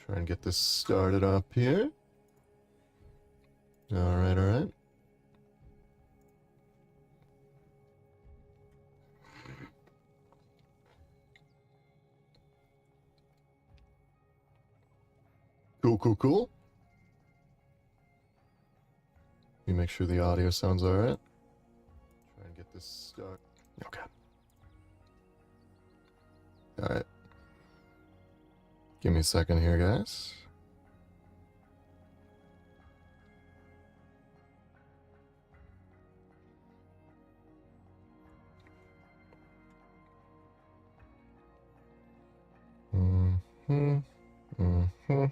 Try and get this started up here. Alright, alright. Cool, cool, cool. You make sure the audio sounds alright. Try and get this started. Okay. Alright. Give me a second here, guys. Mm-hmm. Mm-hmm.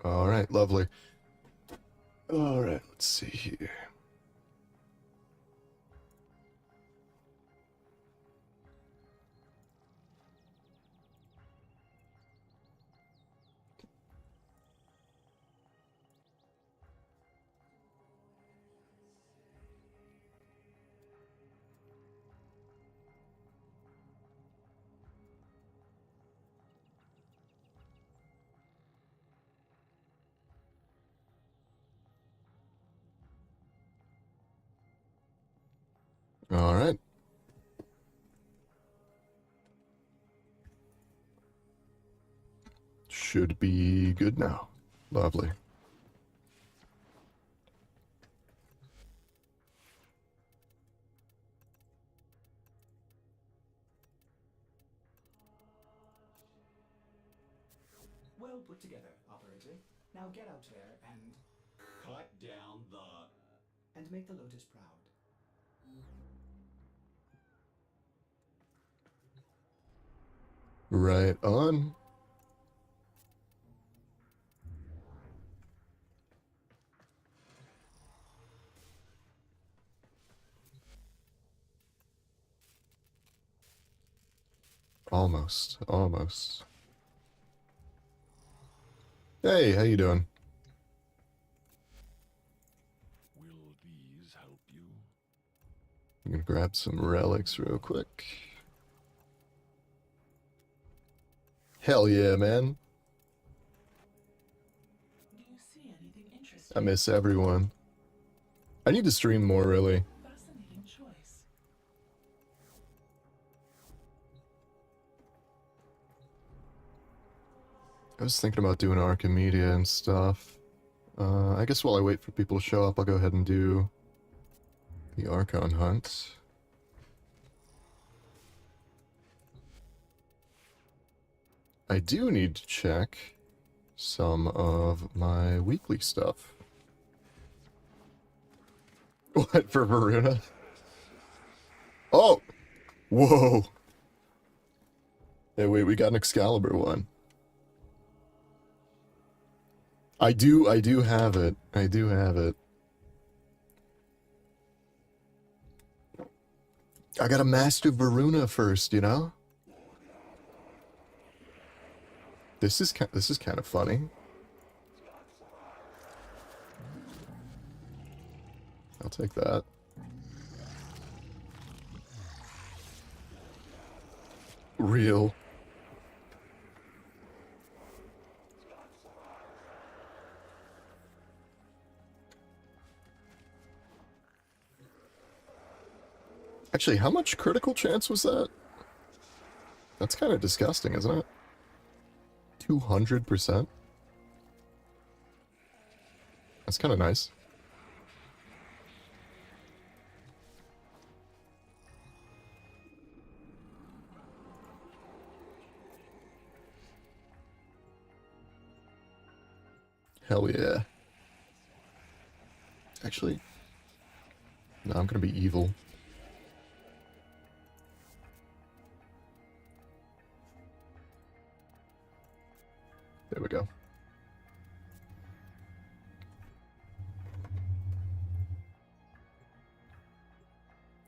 Alright, lovely. Alright, let's see here. Alright. Should be good now. Lovely. Well put together, operator. Now get out there and... Cut down the... and make the Lotus proud. Right on. Almost. Almost. Hey, how you doing? Will these help you? I'm gonna grab some relics real quick. Hell yeah, man. Do you see anything interesting? I miss everyone. I need to stream more, really. Fascinating choice. I was thinking about doing Archimedia and stuff. I guess while I wait for people to show up, I'll go ahead and do the Archon hunt. I do need to check some of my weekly stuff. What, for Varuna? Oh! Whoa! Hey, wait, we got an Excalibur one. I do have it. I do have it. I gotta master Varuna first, you know? This is kind of funny. I'll take that. Real. Actually, how much critical chance was that? That's kind of disgusting, isn't it? 200%? That's kind of nice. Hell yeah. Actually, no, I'm gonna be evil. There we go.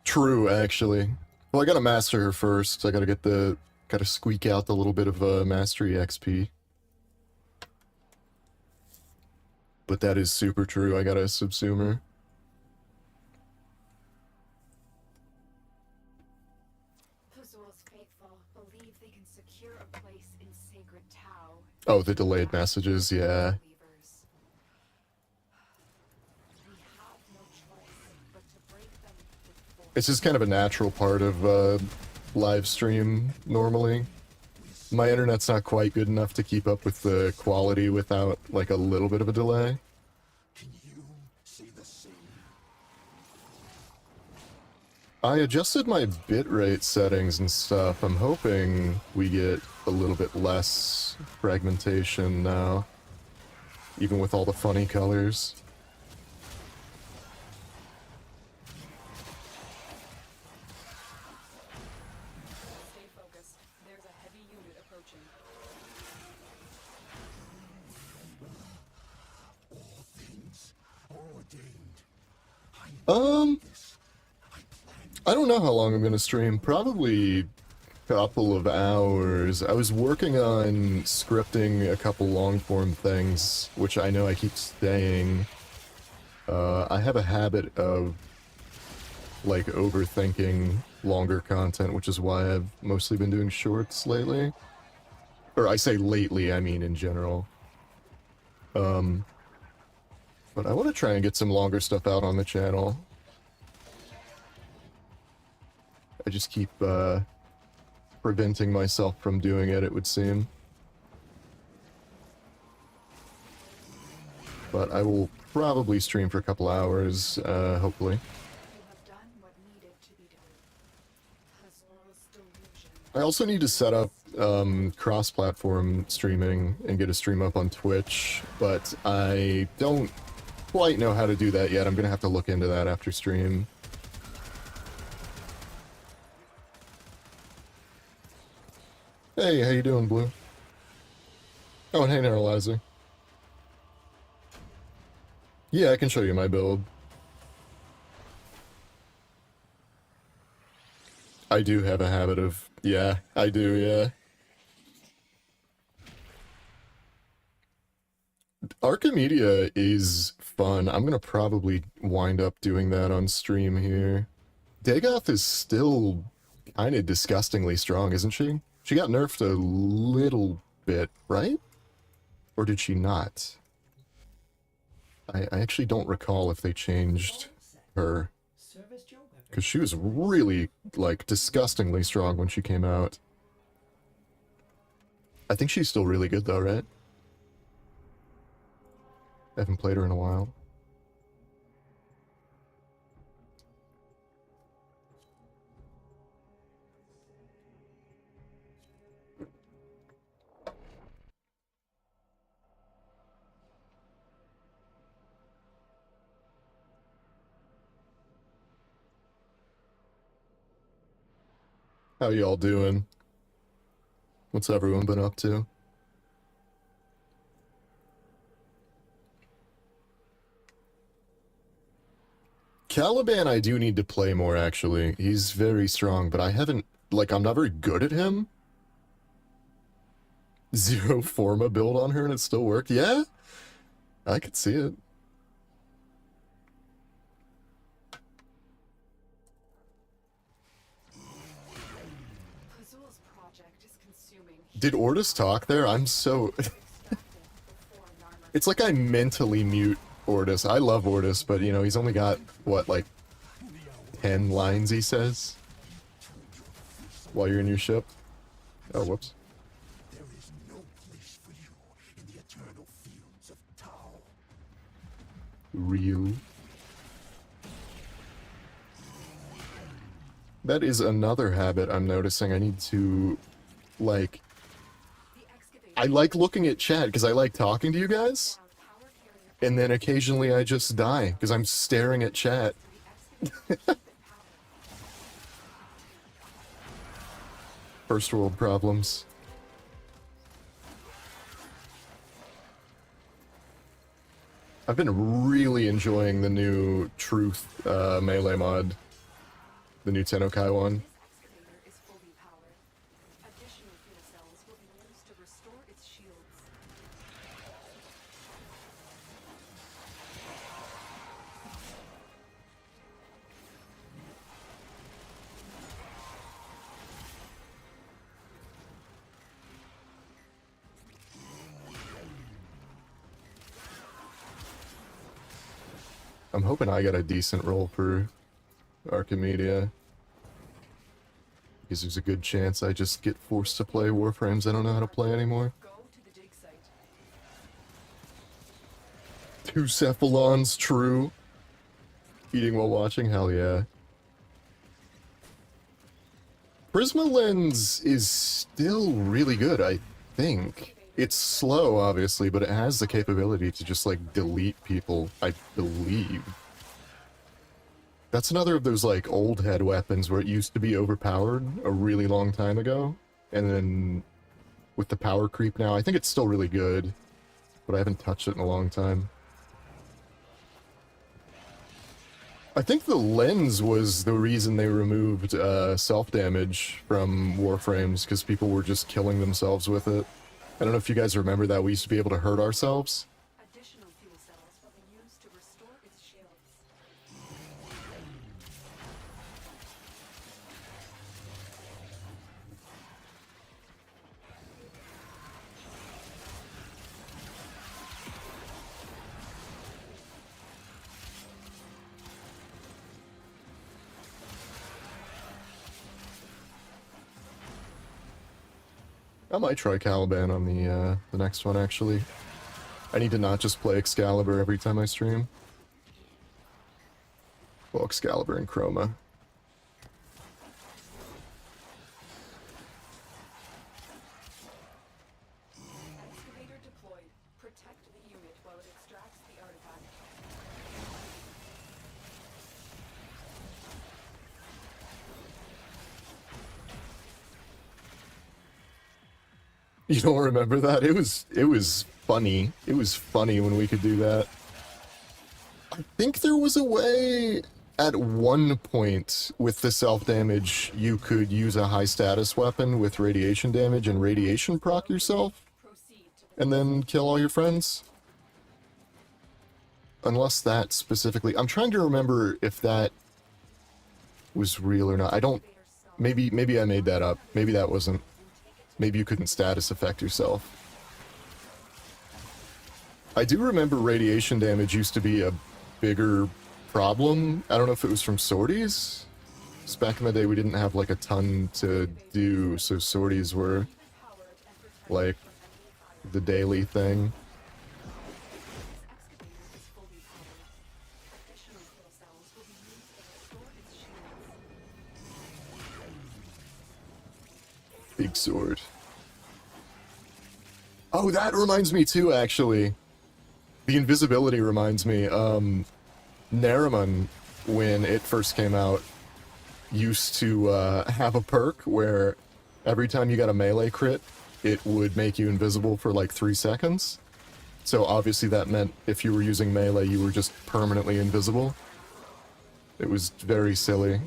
True, actually. Well, I gotta master her first. I gotta squeak out the little bit of mastery XP. But that is super true. I gotta subsume her. Fazul's faithful believe they can secure a place in Sacred Tau. Oh, the delayed messages, yeah. Believers. We have no choice but to break them with force. It's just kind of a natural part of live stream normally. My internet's not quite good enough to keep up with the quality without like a little bit of a delay. Can you say the same? I adjusted my bitrate settings and stuff. I'm hoping we get a little bit less fragmentation now, even with all the funny colors. Stay focused. There's a heavy unit approaching. All things are ordained. I don't know how long I'm gonna stream. Probably a couple of hours. I was working on scripting a couple long-form things, which I know I keep saying. I have a habit of, like, overthinking longer content, which is why I've mostly been doing shorts lately. Or I say lately, I mean in general. But I want to try and get some longer stuff out on the channel. I just keep preventing myself from doing it, it would seem. But I will probably stream for a couple hours, hopefully. You have done what needed to be done. Fazul's delusion. I also need to set up cross-platform streaming and get a stream up on Twitch, but I don't quite know how to do that yet. I'm gonna have to look into that after stream. Hey, how you doing, Blue? Oh, and hey, Neuralizer. Yeah, I can show you my build. I do have a habit of... Yeah, I do, yeah. Archimedia is fun. I'm gonna probably wind up doing that on stream here. Dagoth is still kind of disgustingly strong, isn't she? She got nerfed a little bit, right? Or did she not? I actually don't recall if they changed her. Service your weapon. Because she was really, like, disgustingly strong when she came out. I think she's still really good, though, right? I haven't played her in a while. How y'all doing? What's everyone been up to? Caliban I do need to play more, actually. He's very strong, but I haven't... Like, I'm not very good at him. Zero Forma build on her and it still worked? Yeah? I could see it. Fazul's project is consuming. Did Ortis talk there? I'm so... It's like I mentally mute Ortis. I love Ortis, but, you know, he's only got, what, like, 10 lines he says? While you're in your ship? Oh, whoops. There is no place for you in the eternal fields of Tau. Real. That is another habit I'm noticing. I need to, like... The excavator I like looking at chat because I like talking to you guys. found power And then occasionally I just die, because I'm staring at chat. First world problems. I've been really enjoying the new Truth melee mod. The new Tennokai one. This excavator is fully powered. Additional fuel cells will be used to restore its shields. I'm hoping I got a decent roll for Archimedia. Because there's a good chance I just get forced to play Warframes I don't know how to play anymore. Go to the dig site. 2 Cephalons, true. Eating while watching, hell yeah. Prisma Lens is still really good, I think. It's slow, obviously, but it has the capability to just, like, delete people, I believe. That's another of those, like, old head weapons where it used to be overpowered a really long time ago. And then, with the power creep now, I think it's still really good. But I haven't touched it in a long time. I think the lens was the reason they removed self-damage from Warframes, because people were just killing themselves with it. I don't know if you guys remember that. We used to be able to hurt ourselves. Additional fuel cells will be used to restore its shields. I might try Caliban on the next one, actually. I need to not just play Excalibur every time I stream. Well, Excalibur and Chroma. Excavator deployed. Protect the unit while it extracts the artifact. You don't remember that? It was funny. It was funny when we could do that. I think there was a way at one point with the self-damage you could use a high-status weapon with radiation damage and radiation proc yourself, Proceed to the and then kill all your friends. Unless that specifically... I'm trying to remember if that was real or not. I don't... Maybe I made that up. Maybe that wasn't... Maybe you couldn't status effect yourself. I do remember radiation damage used to be a bigger problem. I don't know if it was from sorties. 'Cause back in the day we didn't have like a ton to do, so sorties were like the daily thing. excavator is fully powered. Additional fuel cells will be used to restore its shields. Big sword. Oh, that reminds me too, actually. The invisibility reminds me. Nariman, when it first came out, used to have a perk where every time you got a melee crit, it would make you invisible for like 3 seconds. So obviously that meant if you were using melee, you were just permanently invisible. It was very silly.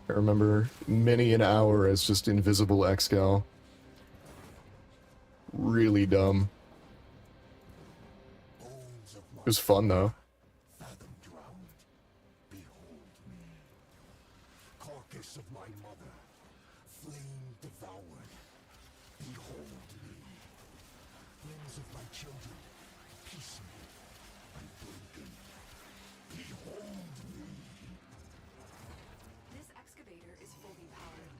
I remember many an hour as just invisible Excal. Really dumb. Bones of It was fun though. fathom drowned. Behold me. Carcass of my mother. Flame devoured. Behold me. Limbs of my children. Piecemeal and broken. Behold me. This excavator is fully powered.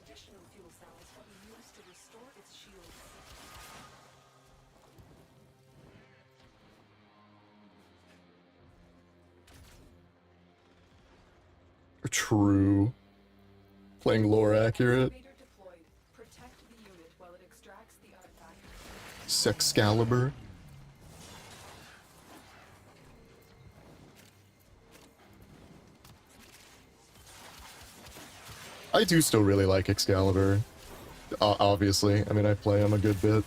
Additional fuel cells will be used to restore its shields. True. Playing lore accurate. Excavator deployed. Protect the unit while it extracts the artifact. Sexcalibur. I do still really like Excalibur. Obviously, I mean, I play him a good bit.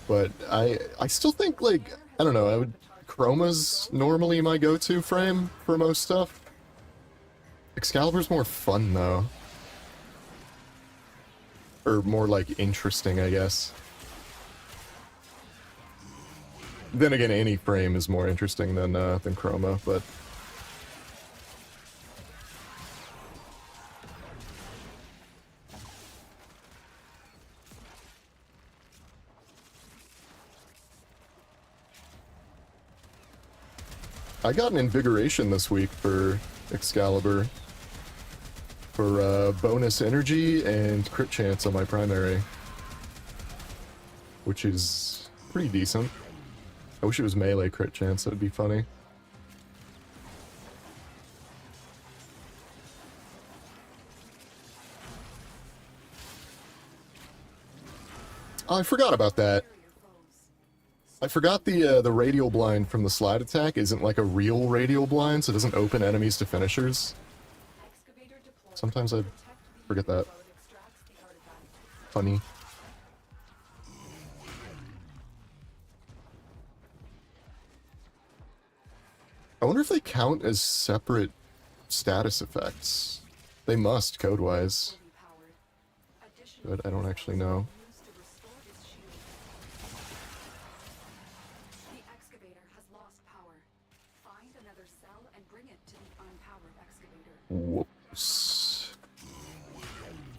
But I still think, like, I don't know, Chroma's normally my go-to frame for most stuff. Excalibur's more fun, though. Or more, like, interesting, I guess. Then again, any frame is more interesting than Chroma, but... I got an invigoration this week for Excalibur. For bonus energy and crit chance on my primary. Which is pretty decent. I wish it was melee crit chance, that would be funny. Oh, I forgot about that. I forgot the radial blind from the slide attack isn't like a real radial blind, so it doesn't open enemies to finishers. Sometimes I forget that. Funny. I wonder if they count as separate status effects. They must, code-wise. But I don't actually know. The excavator has lost power. Find another cell and bring it to the unpowered excavator. Whoops.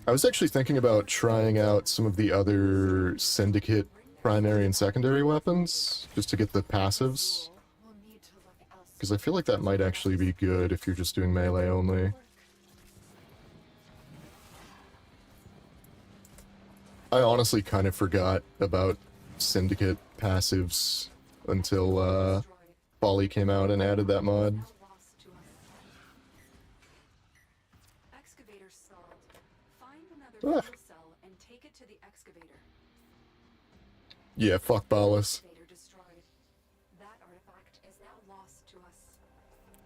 I was actually thinking about trying out some of the other Syndicate primary and secondary weapons, just to get the passives. We'll need to look elsewhere. Because I feel like that might actually be good if you're just doing melee only. I honestly kind of forgot about Syndicate passives until Folly came out and added that mod. Now lost to us. Excavator stalled. Find another fuel cell and take it to the excavator. Yeah, fuck Ballas. Excavator destroyed. That artifact is now lost to us.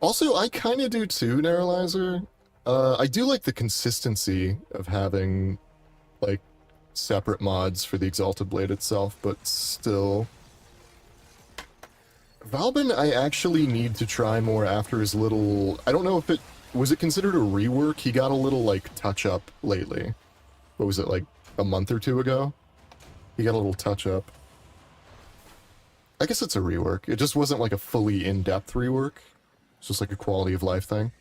Also, I kind of do too, Neuralizer. I do like the consistency of having, like, separate mods for the Exalted Blade itself, but still. Valbin, I actually need to try more after his little... I don't know if it... Was it considered a rework? He got a little, like, touch-up lately. What was it, like, a month or two ago? He got a little touch-up. I guess it's a rework. It just wasn't, like, a fully in-depth rework. It's just, like, a quality-of-life thing.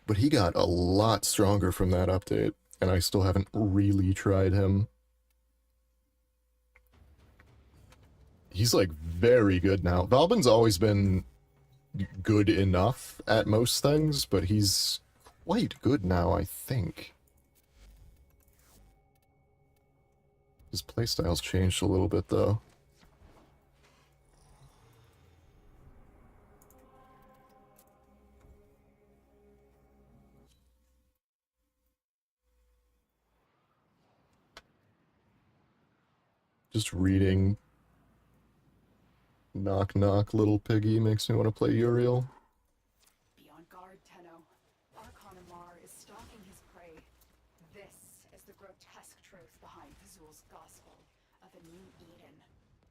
But he got a lot stronger from that update, and I still haven't really tried him. He's, like, very good now. Valbin's always been good enough at most things, but he's quite good now, I think. His playstyle's changed a little bit, though. Just reading Knock Knock Little Piggy makes me want to play Uriel. Be on guard, Tenno. Archon Amar is stalking his prey. This is the grotesque truth behind Fazul's gospel of a new Eden.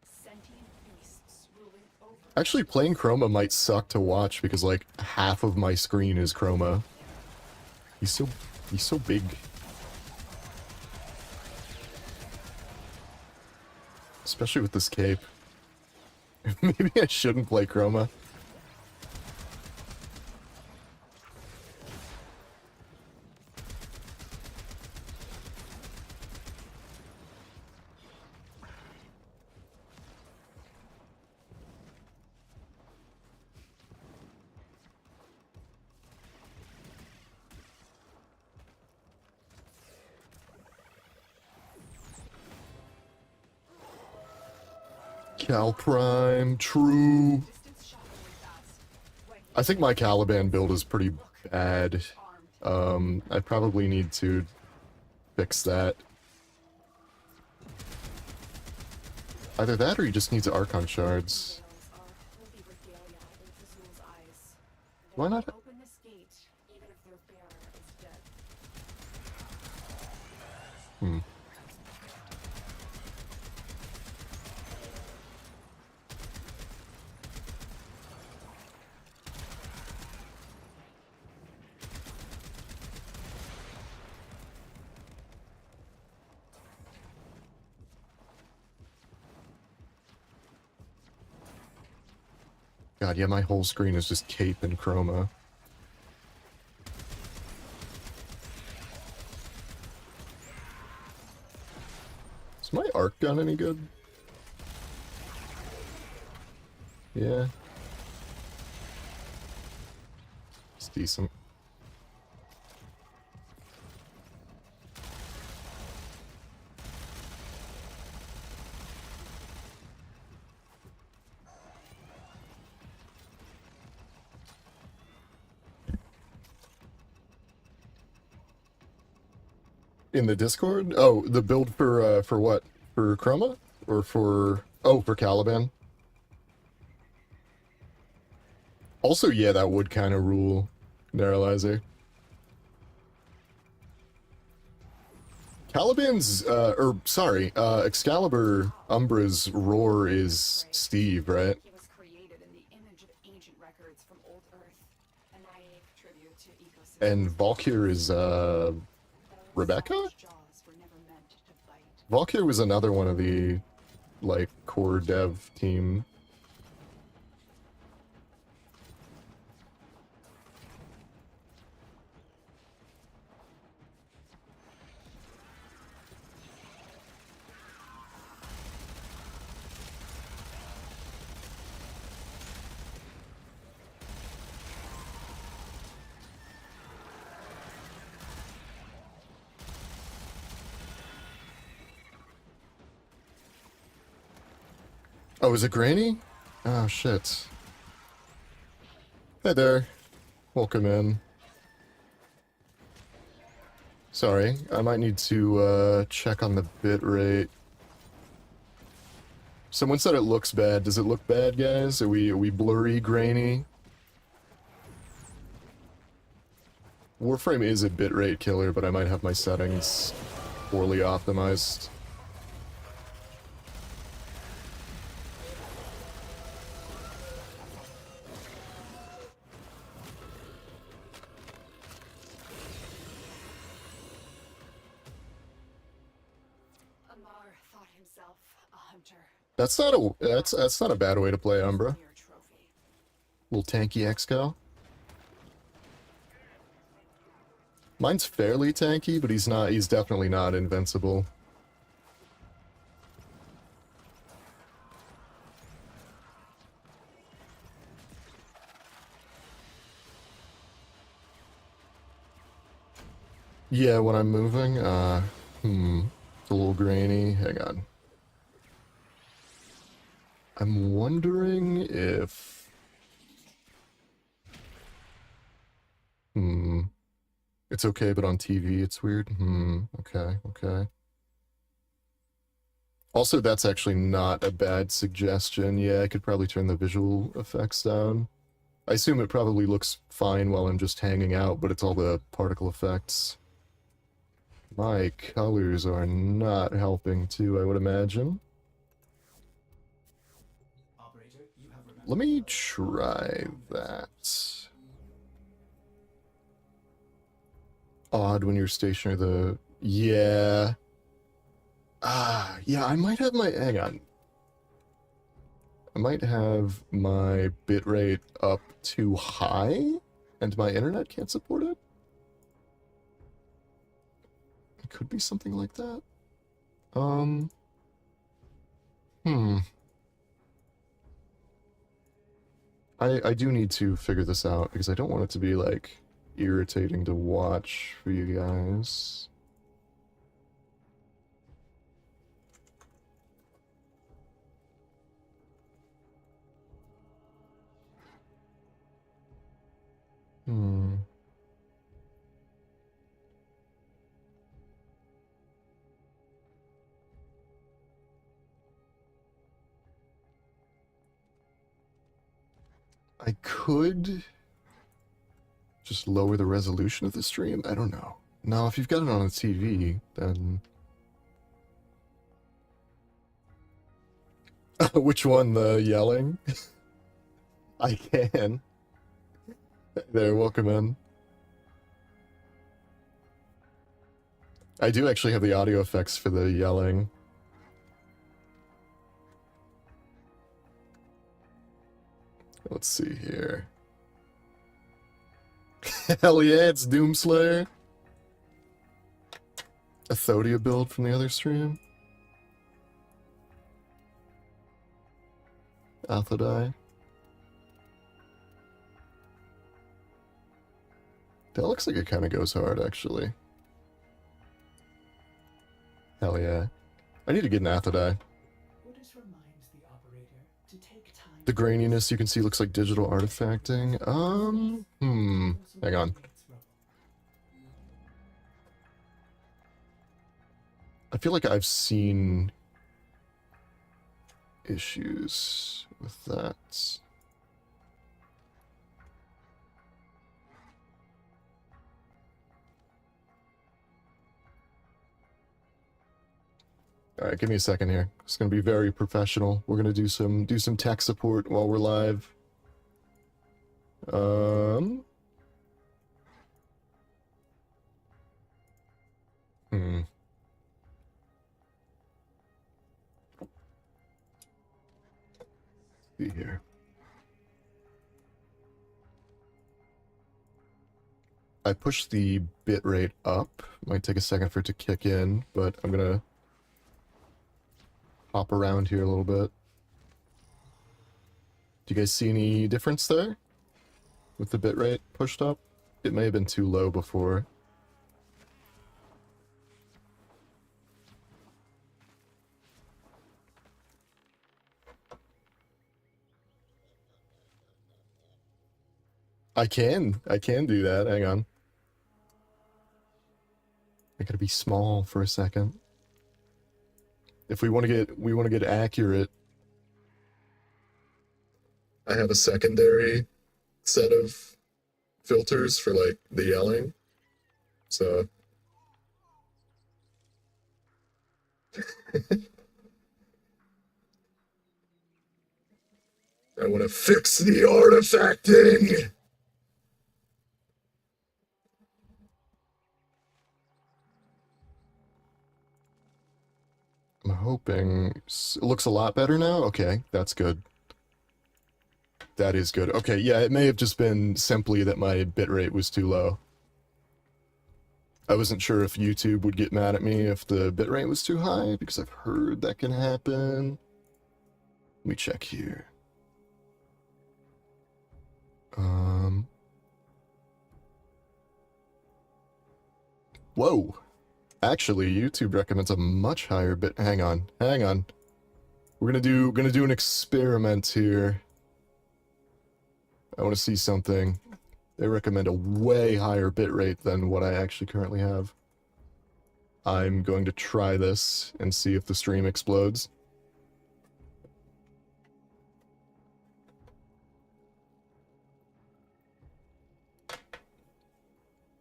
Sentient beasts ruling over... Actually, playing Chroma might suck to watch because, like, half of my screen is Chroma. He's so big. Especially with this cape. Maybe I shouldn't play Chroma. Cal Prime, true. I think my Caliban build is pretty bad. I probably need to fix that. Either that or he just needs Archon shards. Why not? Open this gate Hmm. God, yeah, my whole screen is just cape and chroma. Is my arc gun any good? Yeah. It's decent. In the Discord? Oh, the build for what? For Chroma? Or for... Oh, for Caliban? Also, yeah, that would kind of rule Neuralizer. Caliban's, Excalibur Umbra's roar is Steve, right? He was created in the image of ancient records from old Earth, a naive tribute to ecosystems. And Valkyr is, Rebecca? Jaws were never meant to bite. Valkyr was another one of the, like, core dev team. Oh, is it Granny? Oh, shit. Hey there. Welcome in. Sorry, I might need to, check on the bitrate. Someone said it looks bad. Does it look bad, guys? Are we blurry, grainy? Warframe is a bitrate killer, but I might have my settings poorly optimized. Amar thought himself a hunter. That's not a bad way to play Umbra. Mere trophy. Little tanky Excal. Mine's fairly tanky, but he's definitely not invincible. Yeah, when I'm moving, it's a little grainy. Hang on. I'm wondering if... It's okay, but on TV it's weird. Okay. Also, that's actually not a bad suggestion. Yeah, I could probably turn the visual effects down. I assume it probably looks fine while I'm just hanging out, but it's all the particle effects. My colors are not helping too, I would imagine. Operator, you have remembered. Let me try that. Odd when you're stationary, yeah. Yeah, I might have my... Hang on. I might have my bitrate up too high, and my internet can't support it? It could be something like that. I do need to figure this out, because I don't want it to be, like, irritating to watch for you guys. I could just lower the resolution of the stream? I don't know. No, if you've got it on a TV, then Which one, the yelling? I can. There, welcome in. I do actually have the audio effects for the yelling. Let's see here. Hell yeah, it's Doomslayer. A Thodia build from the other stream. Athodai. That looks like it kind of goes hard, actually. Hell yeah. I need to get an Athodai. Orders reminds the operator to take time. The graininess you can see looks like digital artifacting. Hang on. I feel like I've seen issues with that. Alright, give me a second here. It's gonna be very professional. We're gonna do some tech support while we're live. See here. I pushed the bitrate up. Might take a second for it to kick in, but I'm gonna hop around here a little bit. Do you guys see any difference there? With the bitrate pushed up? It may have been too low before. I can do that. Hang on. I gotta be small for a second. If we want to get accurate, I have a secondary set of filters for like the yelling. So I want to fix the artifacting. I'm hoping it looks a lot better now. Okay, that's good. That is good. Okay, yeah, it may have just been simply that my bitrate was too low. I wasn't sure if YouTube would get mad at me if the bitrate was too high, because I've heard that can happen. Let me check here. Whoa. Actually, YouTube recommends a much higher bit. Hang on. We're gonna do an experiment here. I want to see something. They recommend a way higher bitrate than what I actually currently have. I'm going to try this and see if the stream explodes.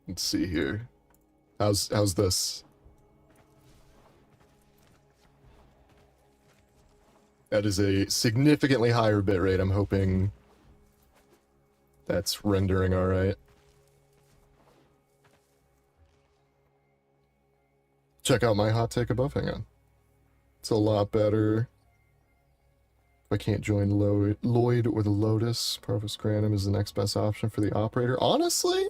Let's see here. How's this? That is a significantly higher bitrate. I'm hoping that's rendering alright. Check out my hot take above. Hang on. It's a lot better. If I can't join Lloyd or the Lotus, Parvis Granum is the next best option for the operator. Honestly?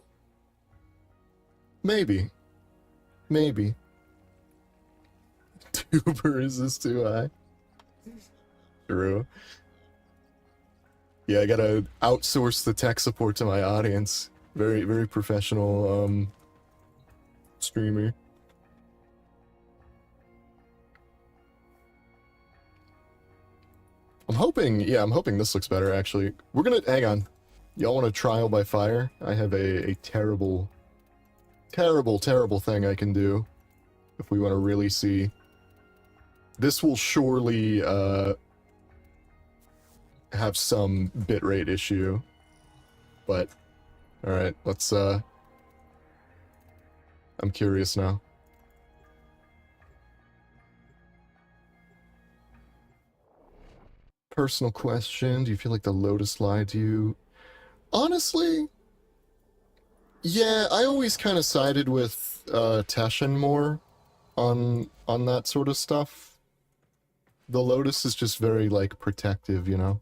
Maybe. Tuber, is this too high? True. Yeah, I gotta outsource the tech support to my audience. Very, very professional, streamer. I'm hoping this looks better, actually. We're gonna, hang on. Y'all want a trial by fire? I have a terrible thing I can do. If we want to really see. This will surely, have some bitrate issue. But, alright, let's, I'm curious now. Personal question, do you feel like the Lotus lied to you? Honestly, yeah, I always kind of sided with Teshin more on that sort of stuff. The Lotus is just very, like, protective, you know?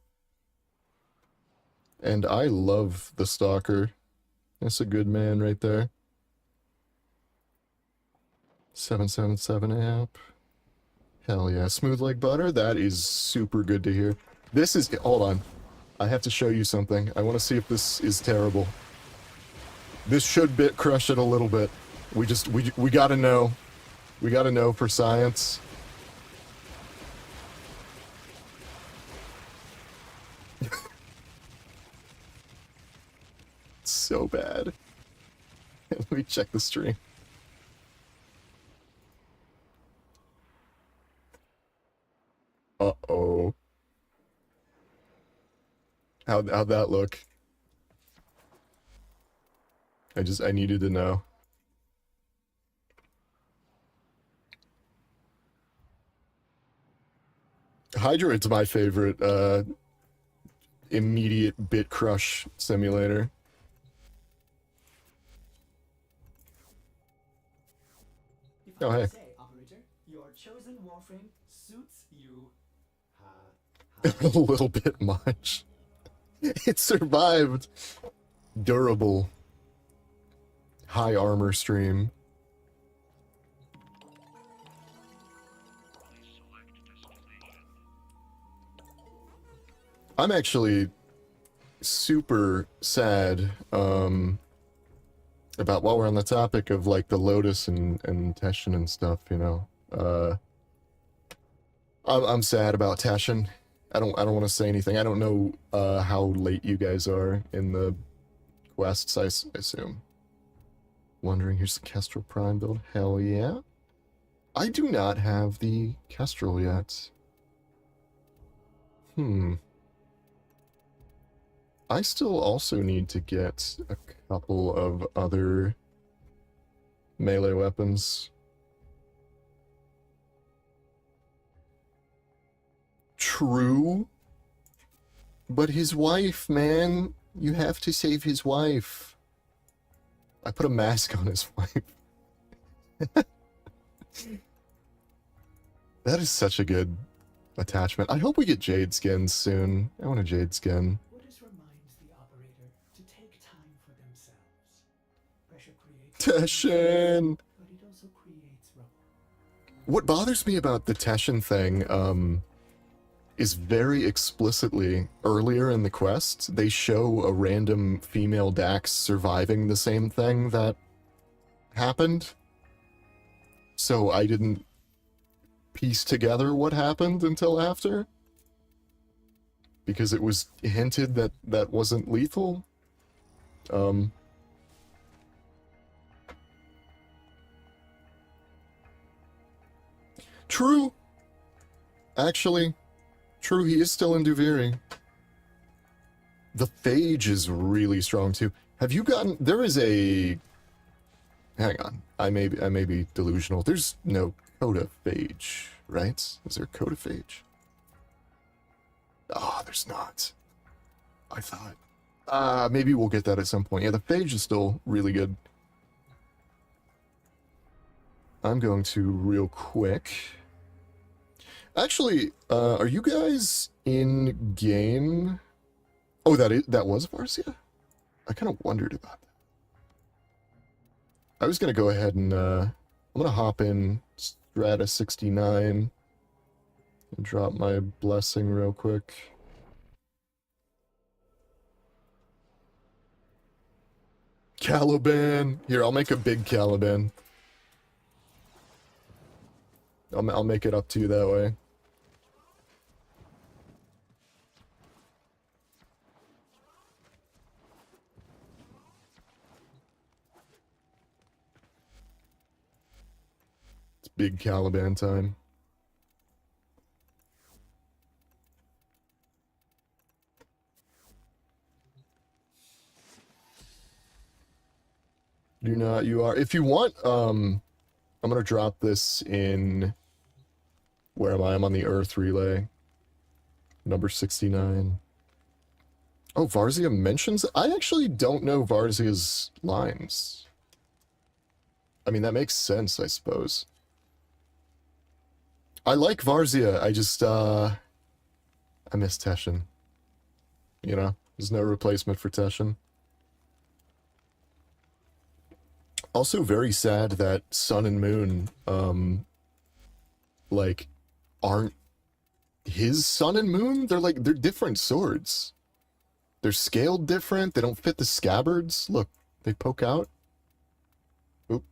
And I love the Stalker. That's a good man right there. 777 amp. Hell yeah. Smooth like butter? That is super good to hear. This is... Hold on. I have to show you something. I want to see if this is terrible. This should bit crush it a little bit. We gotta know. We gotta know for science. It's so bad. Let me check the stream. Uh-oh. How'd that look? I needed to know. Hydroid's my favorite, immediate bit crush simulator. If I Oh, may hey. say, operator, your chosen warframe suits you. A little bit much. It survived. Durable. High armor stream. I'm actually super sad about, while we're on the topic of like the Lotus and Teshin and stuff, you know. I'm sad about Teshin. I don't want to say anything. I don't know how late you guys are in the quests, I assume. Wondering, here's the Kestrel Prime build. Hell yeah. I do not have the Kestrel yet. I still also need to get a couple of other melee weapons. True. But his wife, man. You have to save his wife. I put a mask on his wife. That is such a good attachment. I hope we get jade skins soon. I want a jade skin. Buddhist reminds the operator to take time for themselves. Pressure creates... Teshin! But it also creates rubble. What bothers me about the Teshin thing, is very explicitly, earlier in the quest, they show a random female Dax surviving the same thing that happened. So I didn't piece together what happened until after. Because it was hinted that that wasn't lethal. True. Actually, true, he is still in Duviri. The Phage is really strong too. Have you gotten... There is a... Hang on. I may be delusional. There's no Coda Phage, right? Is there Coda Phage? Ah, there's not. I thought. Maybe we'll get that at some point. Yeah, the Phage is still really good. I'm going to real quick. Actually, are you guys in game? Oh, that was Varsia? I kind of wondered about that. I was gonna go ahead and I'm gonna hop in Strata 69 and drop my blessing real quick. Caliban! Here, I'll make a big Caliban. I'll make it up to you that way. It's big Caliban time. Do not, you are. If you want, I'm gonna drop this in... Where am I? I'm on the Earth relay. Number 69. Oh, Varzia mentions... I actually don't know Varzia's lines. I mean, that makes sense, I suppose. I like Varzia, I just, I miss Teshin. You know, there's no replacement for Teshin. Also very sad that Sun and Moon, like, aren't his Sun and Moon? They're different swords. They're scaled different, they don't fit the scabbards. Look, they poke out. Oop.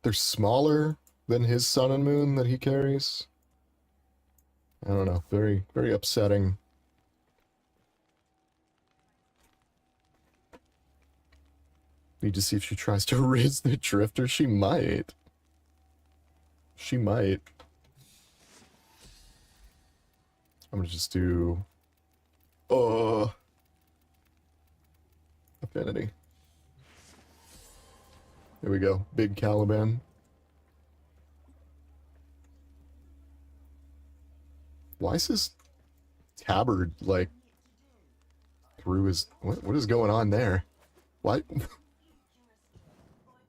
They're smaller than his Sun and Moon that he carries. I don't know, very, very upsetting. Need to see if she tries to raise the Drifter. She might. She might. I'm gonna just do... Affinity. There we go. Big Caliban. Why is his tabard, like, through his... What is going on there? Why?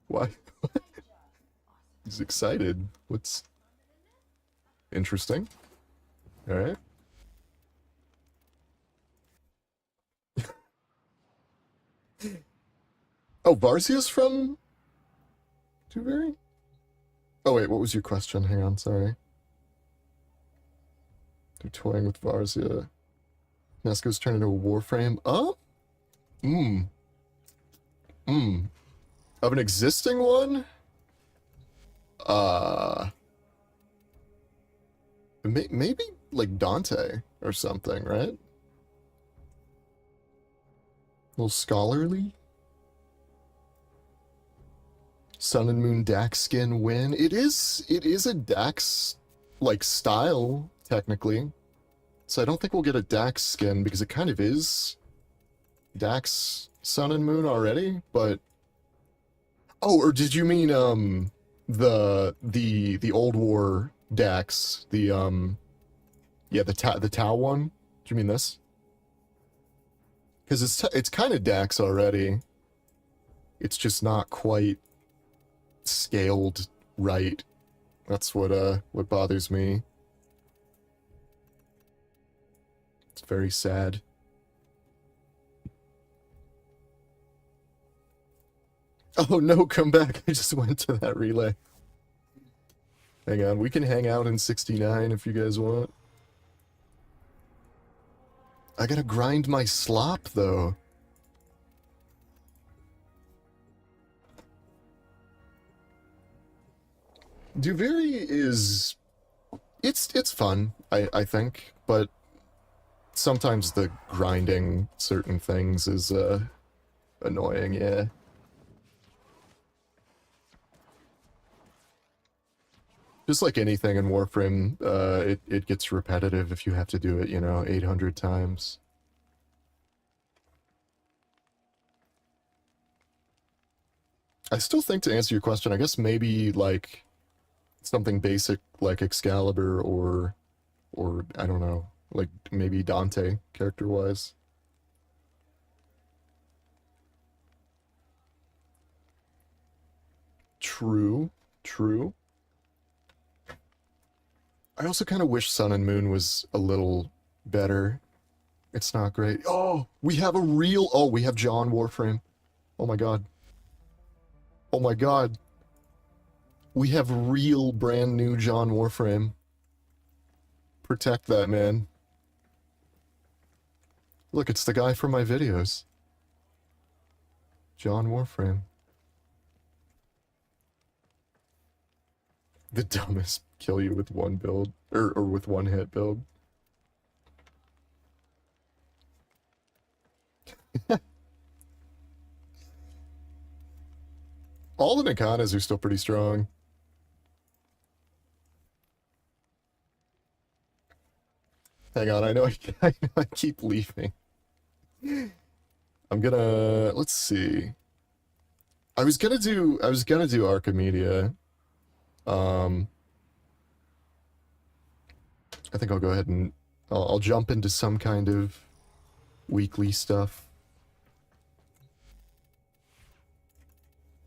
Why? He's excited. What's... Interesting. Alright. Oh, Varzia's from... Duveri? Oh wait, what was your question? Hang on, sorry. They're toying with Varzia. Neskah's turned into a Warframe. Oh? Of an existing one? Maybe like Dante or something, right? A little scholarly? Sun and Moon Dax skin win. It is a Dax like style, technically. So I don't think we'll get a Dax skin because it kind of is Dax Sun and Moon already, but oh, or did you mean the old war Dax, the Tau one? Do you mean this? Because it's kind of Dax already. It's just not quite scaled right. That's what bothers me. It's very sad. Oh no, come back. I just went to that relay. Hang on, we can hang out in 69 if you guys want. I gotta grind my slop, though. Duveri is... It's fun, I think, but sometimes the grinding certain things is, annoying, yeah. Just like anything in Warframe, it gets repetitive if you have to do it, 800 times. I still think, to answer your question, I guess maybe, like, something basic like Excalibur or I don't know, like, maybe Dante, character-wise. True. I also kind of wish Sun and Moon was a little better. It's not great. Oh, we have we have John Warframe. Oh my god. Oh my god. We have real brand new John Warframe. Protect that man. Look, it's the guy from my videos. John Warframe. The dumbest kill you with one build, or with one hit build. All the Nakanas are still pretty strong. Hang on, I know I keep leaving. I'm gonna, let's see. I was gonna do Archimedia. I think I'll go ahead and I'll jump into some kind of weekly stuff.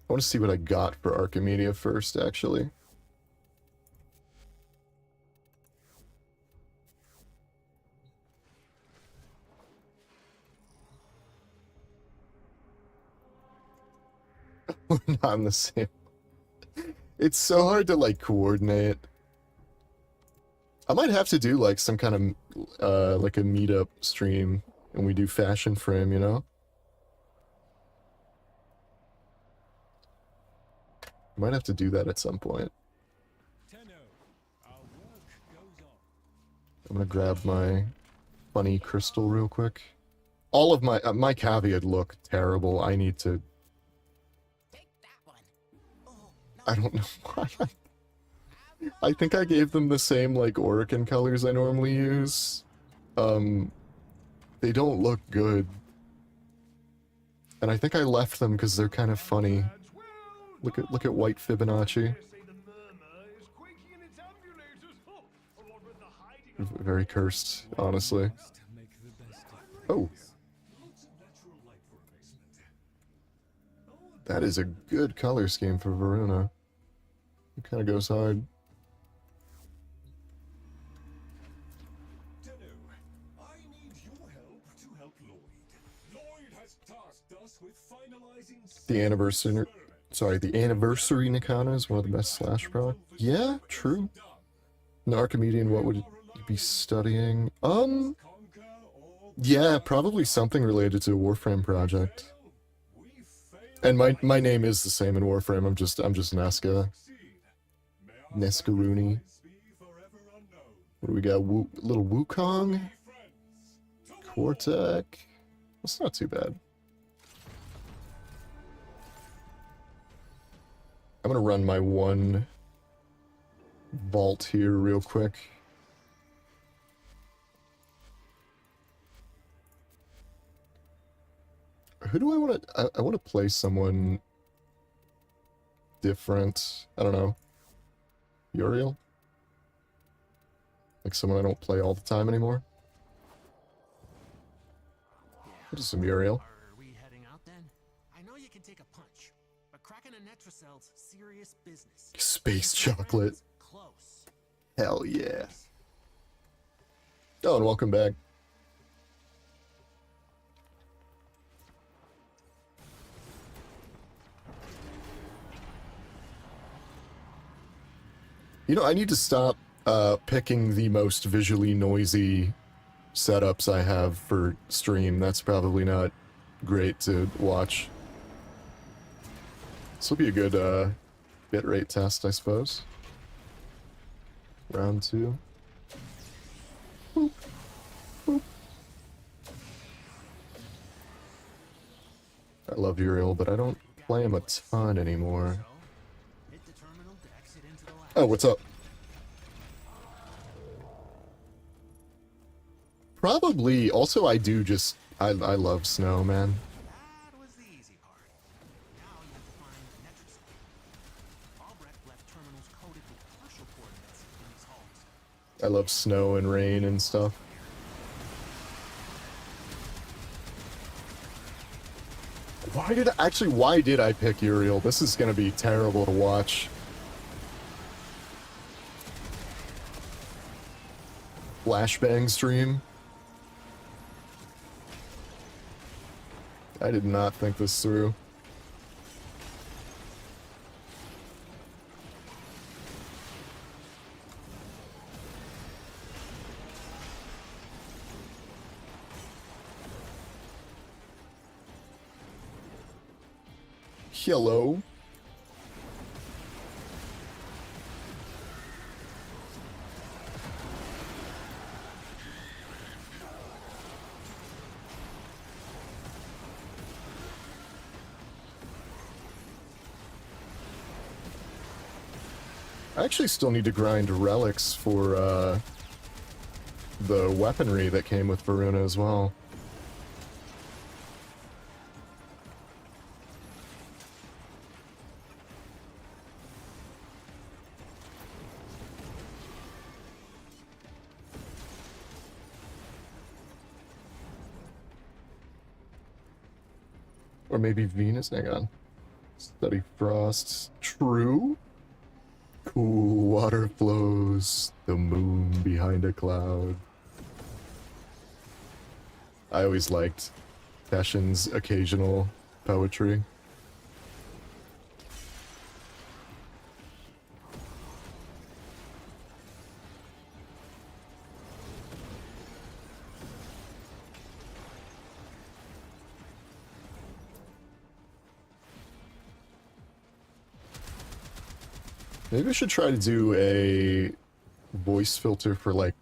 I want to see what I got for Archimedia first, actually. We're not in the same. It's so hard to, like, coordinate. I might have to do, like, some kind of, like a meetup stream, and we do Fashion Frame, you know? Might have to do that at some point. I'm gonna grab my funny crystal real quick. All of my caveat look terrible. I need to... I don't know why. I think I gave them the same, like, Orican colors I normally use. They don't look good. And I think I left them because they're kind of funny. Look at white Fibonacci. Very cursed, honestly. Oh. That is a good color scheme for Varuna. It kind of goes hard. I need your help to help Lloyd. Lloyd has tasked us with finalizing The anniversary Nikana is one of the best Slash proc. Yeah, true. An Archimedean, what would you be studying? Yeah, probably something related to a Warframe project. And my name is the same in Warframe. I'm just Neskah. Neskah Rooney. What do we got? Little Wukong? Quartek? That's not too bad. I'm gonna run my one vault here real quick. Who do I want to... I want to play someone different. I don't know. Uriel? Like someone I don't play all the time anymore. What is some Uriel? Are we heading out then? I know you can take a punch, but cracking a Netracell's serious business. Space chocolate. Close. Hell yeah. Oh, and welcome back. You know, I need to stop picking the most visually noisy setups I have for stream. That's probably not great to watch. This will be a good bitrate test, I suppose. Round 2. Boop. Boop. I love Uriel, but I don't play him a ton anymore. Oh, what's up? Probably. Also, I do just... I love snow, man. That was the easy part. Now you have to find Netracell. Albrecht left terminals coded with partial coordinates in these halls. I love snow and rain and stuff. Why did I pick Uriel? This is gonna be terrible to watch. Flashbang stream. I did not think this through. Hello. I actually still need to grind relics for the weaponry that came with Varuna as well. Or maybe Venus? Hang on. Study frost. True? Cool water flows. The moon behind a cloud. I always liked Passion's occasional poetry. Maybe I should try to do a voice filter for like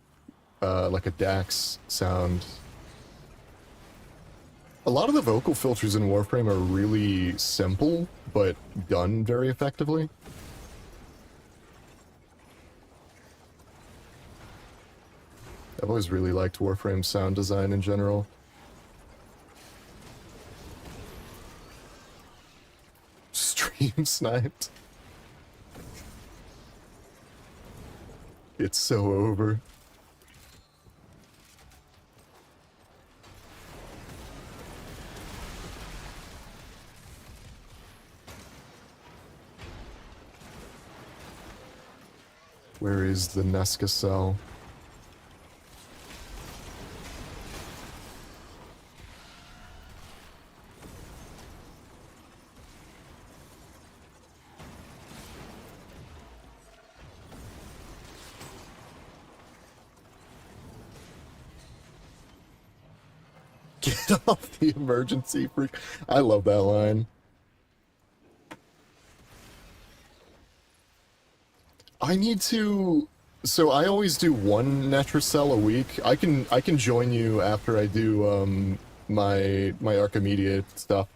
a Dax sound. A lot of the vocal filters in Warframe are really simple, but done very effectively. I've always really liked Warframe sound design in general. Stream sniped. It's so over. Where is the Neskah cell? Get off the emergency freak. I love that line. I need to... So I always do one Netracell a week. I can join you after I do my Archimedia stuff.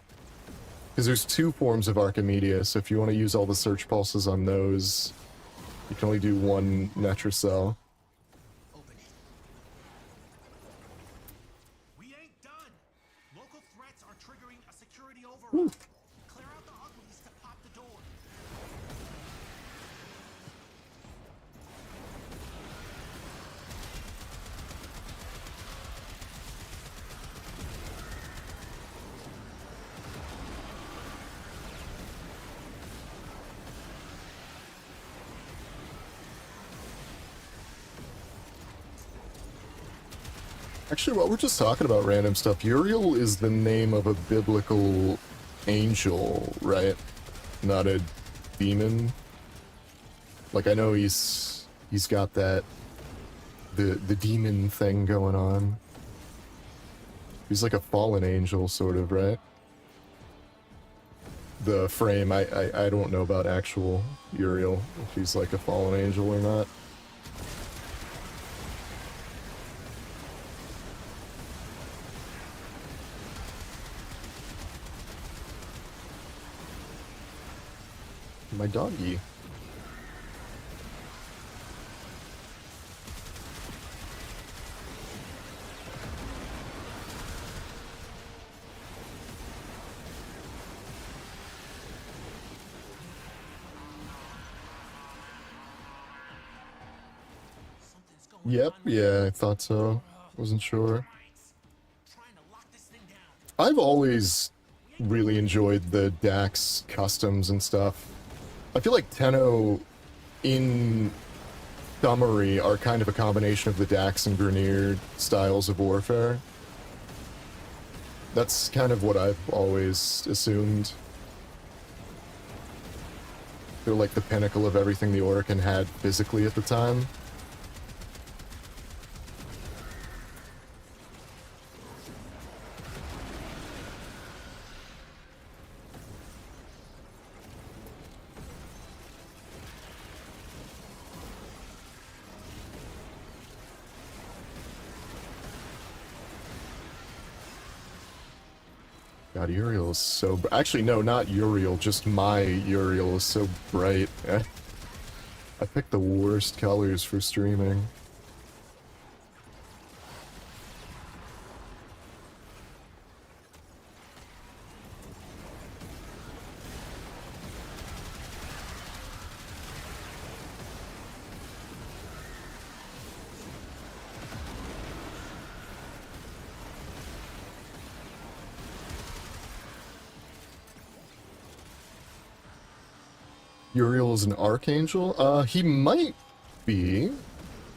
Because there's two forms of Archimedia, so if you want to use all the search pulses on those, you can only do one Netracell. Open it. We ain't done. Local threats are triggering a security override. Clear out the uglies to pop the door. Actually, while we're just talking about random stuff, Uriel is the name of a biblical angel, right? Not a demon. Like, I know he's got that the demon thing going on. He's like a fallen angel, sort of, right? The frame, I don't know about actual Uriel, if he's like a fallen angel or not. My doggy. Something's going Yep, on. yeah, I thought so. Wasn't sure. Trying to lock this thing down. I've always really enjoyed the Dax customs and stuff. I feel like Tenno, in summary, are kind of a combination of the Dax and Grineer styles of warfare. That's kind of what I've always assumed. They're like the pinnacle of everything the Orokin had physically at the time. God, Uriel is so... Actually, no, not Uriel, just my Uriel is so bright. I picked the worst colors for streaming. Uriel is an archangel? He might be.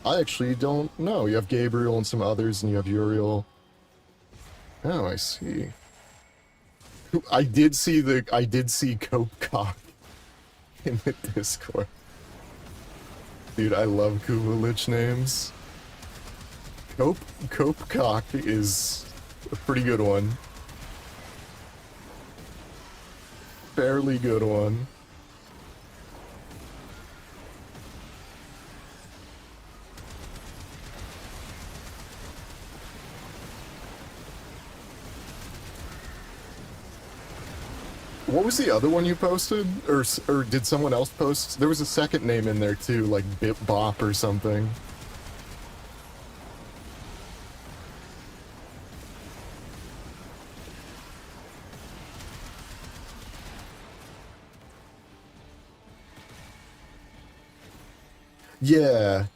I actually don't know. You have Gabriel and some others, and you have Uriel. Oh, I see. I did see Cope Cock in the Discord. Dude, I love Kuvalich names. Cope Cock is a pretty good one. Fairly good one. What was the other one you posted? Or did someone else post? There was a second name in there too, like Bip Bop or something. Yeah.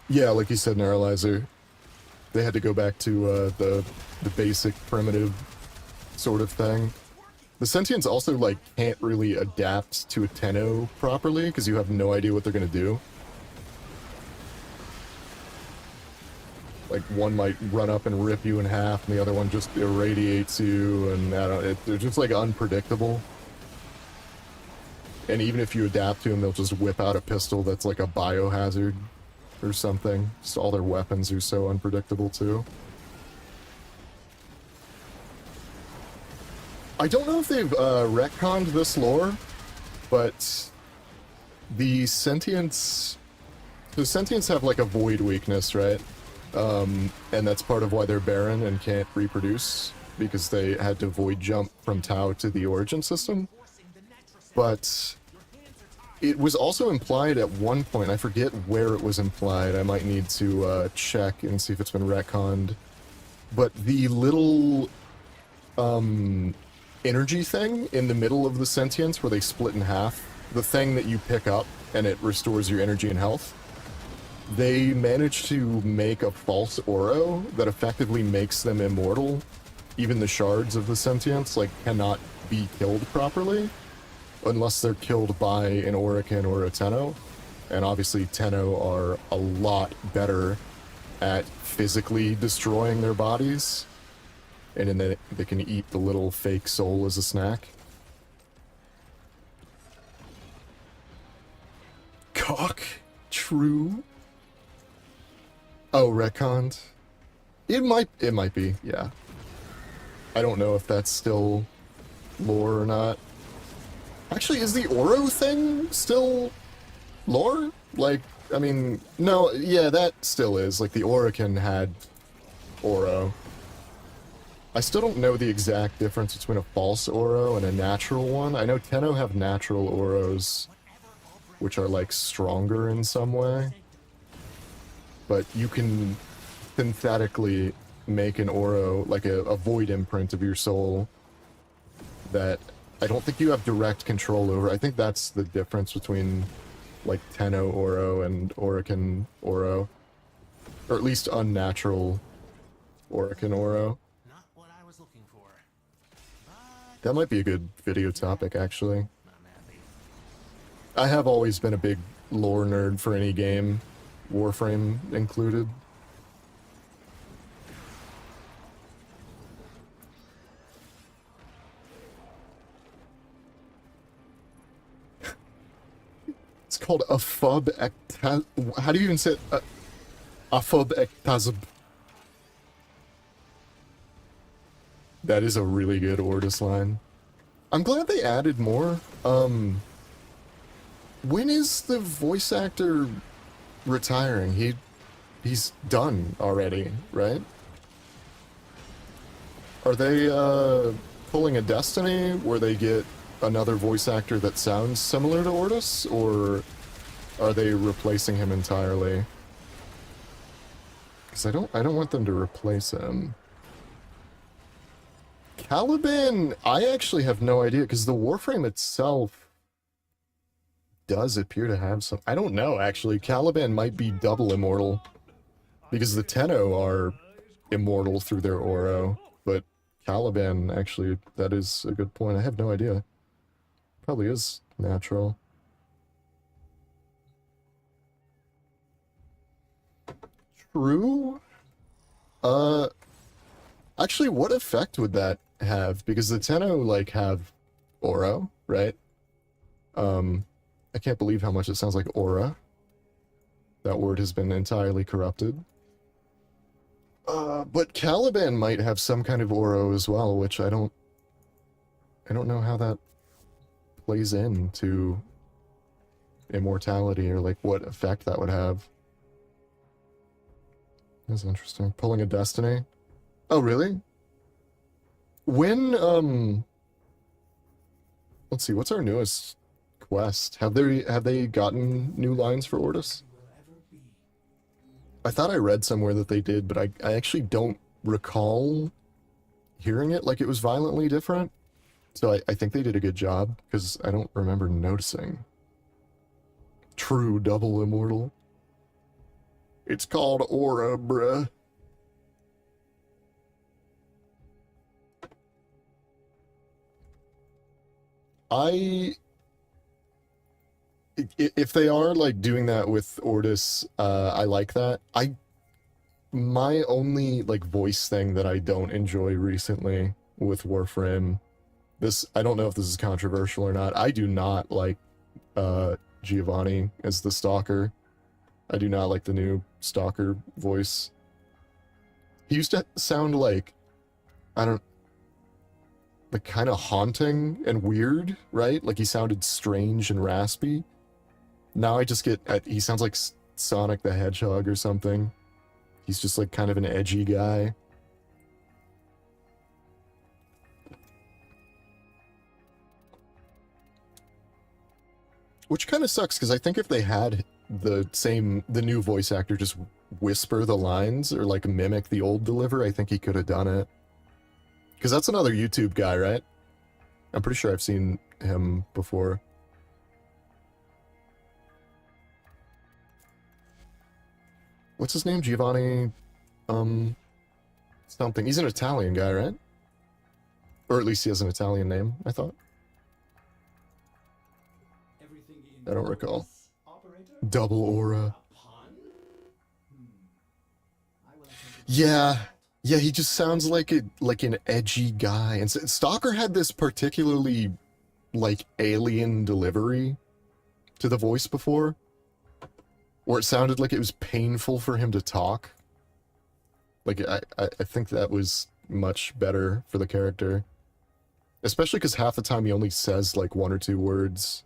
Yeah, like you said, Neuralizer. They had to go back to the basic primitive sort of thing. The Sentients also, like, can't really adapt to a Tenno properly, because you have no idea what they're gonna do. Like, one might run up and rip you in half, and the other one just irradiates you, and they're just, like, unpredictable. And even if you adapt to them, they'll just whip out a pistol that's like a biohazard or something. Just all their weapons are so unpredictable, too. I don't know if they've retconned this lore, but the Sentients... The Sentients have, like, a void weakness, right? And that's part of why they're barren and can't reproduce, because they had to void jump from Tau to the origin system. But it was also implied at one point, I forget where it was implied, I might need to check and see if it's been retconned, but the little energy thing in the middle of the Sentients where they split in half, the thing that you pick up and it restores your energy and health, they managed to make a false Oro that effectively makes them immortal. Even the shards of the Sentients, like, cannot be killed properly unless they're killed by an Orokin or a Tenno. And obviously Tenno are a lot better at physically destroying their bodies. And then they can eat the little fake soul as a snack. Cock? True? Oh, retconned? It might be, yeah. I don't know if that's still lore or not. Actually, is the Oro thing still lore? Like, I mean, no, yeah, that still is. Like, the Orokin had Oro. I still don't know the exact difference between a false Oro and a natural one. I know Tenno have natural Oros, which are, like, stronger in some way. But you can synthetically make an Oro, like a void imprint of your soul, that I don't think you have direct control over. I think that's the difference between, like, Tenno Oro and Orokin Oro. Or at least unnatural Orokin Oro. Not what I was looking for. But That might be a good video topic, actually. not happy. I have always been a big lore nerd for any game, Warframe included. It's called a Fub Ectaz... How do you even say it? A Fub Ectazb. That is a really good Ordis line. I'm glad they added more. When is the voice actor retiring? He's done already, right? Are they pulling a Destiny where they get another voice actor that sounds similar to Ordis, or are they replacing him entirely? Because I don't want them to replace him. Caliban, I actually have no idea, because the Warframe itself does appear to have some... I don't know, actually. Caliban might be double immortal, because the Tenno are immortal through their Oro, but Caliban, actually, that is a good point. I have no idea. Probably is natural. True. Uh, actually, what effect would that have? Because the Tenno, like, have aura, right? I can't believe how much it sounds like aura. That word has been entirely corrupted. But Caliban might have some kind of aura as well, which I don't know how that plays into immortality or like what effect that would have. That's interesting. Pulling a destiny. Oh, really? When let's see, what's our newest quest? Have they gotten new lines for Ortis? will ever be. I thought I read somewhere that they did, but I actually don't recall hearing it like it was violently different. So I think they did a good job, because I don't remember noticing. True double immortal. It's called aura, bruh. If they are like doing that with Ortis, I like that. My only like voice thing that I don't enjoy recently with Warframe, I don't know if this is controversial or not. I do not like Giovanni as the Stalker. I do not like the new Stalker voice. He used to sound like, like kind of haunting and weird, right? Like he sounded strange and raspy. Now I just get, he sounds like Sonic the Hedgehog or something. He's just like kind of an edgy guy. Which kind of sucks, because I think if they had the new voice actor just whisper the lines or like mimic the old deliver, I think he could have done it. Because that's another YouTube guy, right? I'm pretty sure I've seen him before. What's his name? Giovanni, something. He's an Italian guy, right? Or at least he has an Italian name, I thought. Everything I don't recall. this, operator? Double aura. A pun? I will attempt to- Yeah, he just sounds like an edgy guy. And Stalker had this particularly like alien delivery to the voice before, where it sounded like it was painful for him to talk. Like I think that was much better for the character, especially because half the time he only says like one or two words.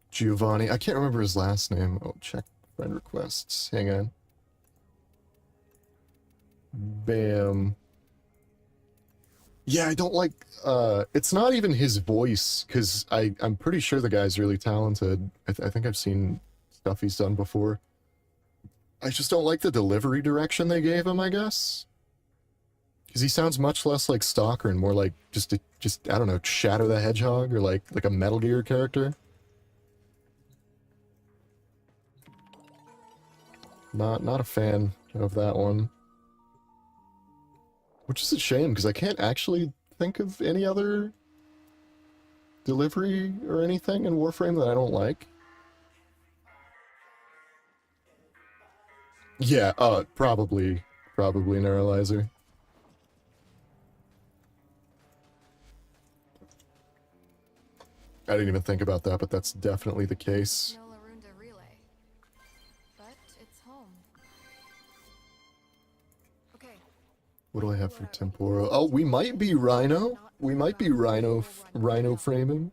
Giovanni. I can't remember his last name. Oh, check friend requests. Hang on. Bam. Yeah, I don't like, it's not even his voice, because I'm pretty sure the guy's really talented. I think I've seen stuff he's done before. I just don't like the delivery direction they gave him, I guess. Because he sounds much less like Stalker and more like just I don't know, Shadow the Hedgehog, or like a Metal Gear character. Not a fan of that one. Which is a shame, because I can't actually think of any other delivery or anything in Warframe that I don't like. Yeah, probably Neuralizer. I didn't even think about that, but that's definitely the case. No Larunda relay. But it's home. Okay. What do I have for Temporal? Oh, we might be Rhino. We might be Rhino framing.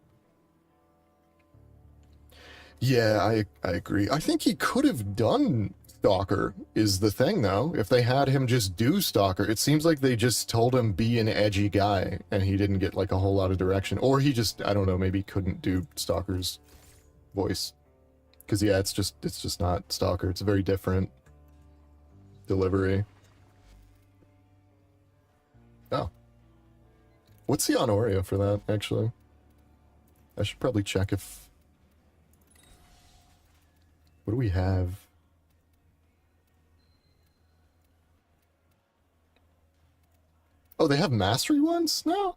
Yeah, I agree. I think he could have done Stalker, is the thing, though. If they had him just do Stalker, it seems like they just told him be an edgy guy, and he didn't get like a whole lot of direction. Or he just, I don't know, maybe couldn't do Stalker's voice. Because yeah, it's just not Stalker. It's a very different delivery. Oh. What's the Honoria for that, actually? I should probably check if... What do we have? Oh, they have mastery ones now?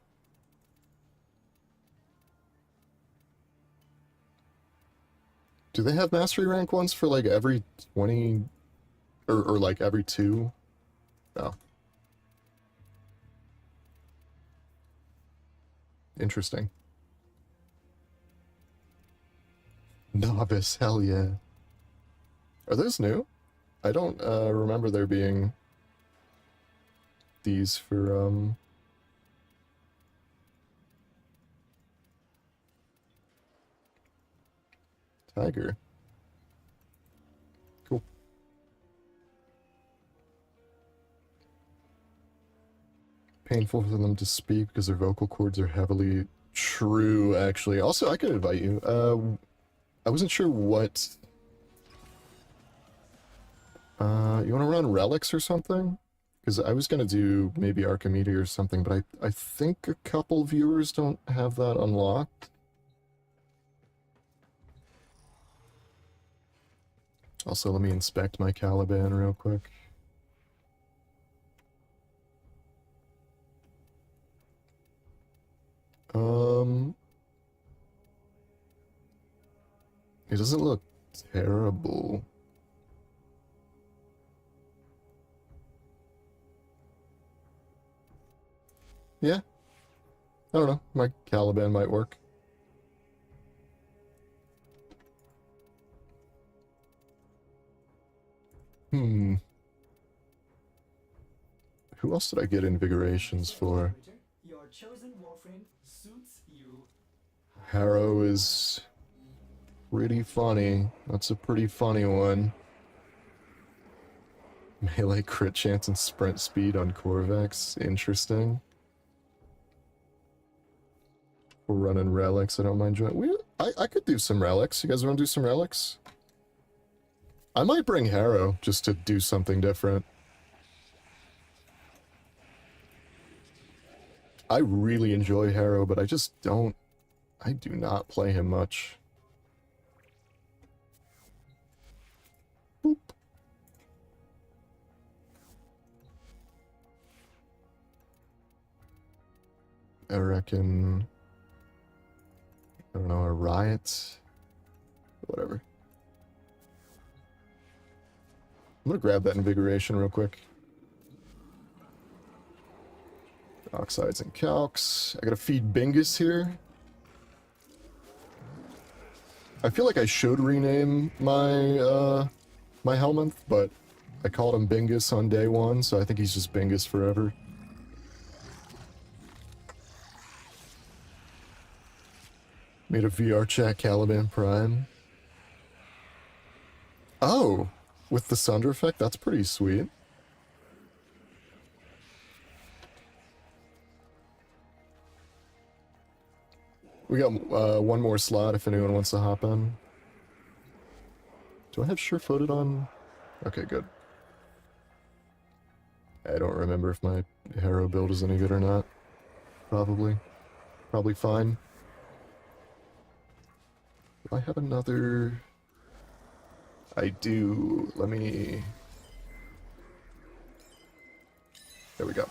Do they have mastery rank ones for like every 20 or like every 2? Oh. Interesting. Novice, hell yeah. Are those new? I don't remember there being these for Tiger. Cool. Painful for them to speak because their vocal cords are heavily true, actually. Also, I could invite you. I wasn't sure what... you want to run relics or something? Because I was going to do maybe Archimedes or something, but I think a couple viewers don't have that unlocked. Also, let me inspect my Caliban real quick. It doesn't look terrible. Yeah. I don't know. My Caliban might work. Hmm. Who else did I get invigorations for? Your chosen warframe suits you. Harrow is pretty funny. That's a pretty funny one. Melee crit chance and sprint speed on Corvex. Interesting. We're running relics. I don't mind joining. I could do some relics. You guys want to do some relics? I might bring Harrow just to do something different. I really enjoy Harrow, but I just don't... I do not play him much. Boop. I reckon... I don't know, a riot? Whatever. I'm gonna grab that invigoration real quick. Oxides and calcs. I gotta feed Bingus here. I feel like I should rename my, my Helminth, but I called him Bingus on day 1, so I think he's just Bingus forever. Made a VR chat Caliban Prime. Oh! With the Sunder effect? That's pretty sweet. We got one more slot if anyone wants to hop in. Do I have sure-footed on? Okay, good. I don't remember if my Harrow build is any good or not. Probably. Probably fine. Do I have another... I do. Let me... There we go.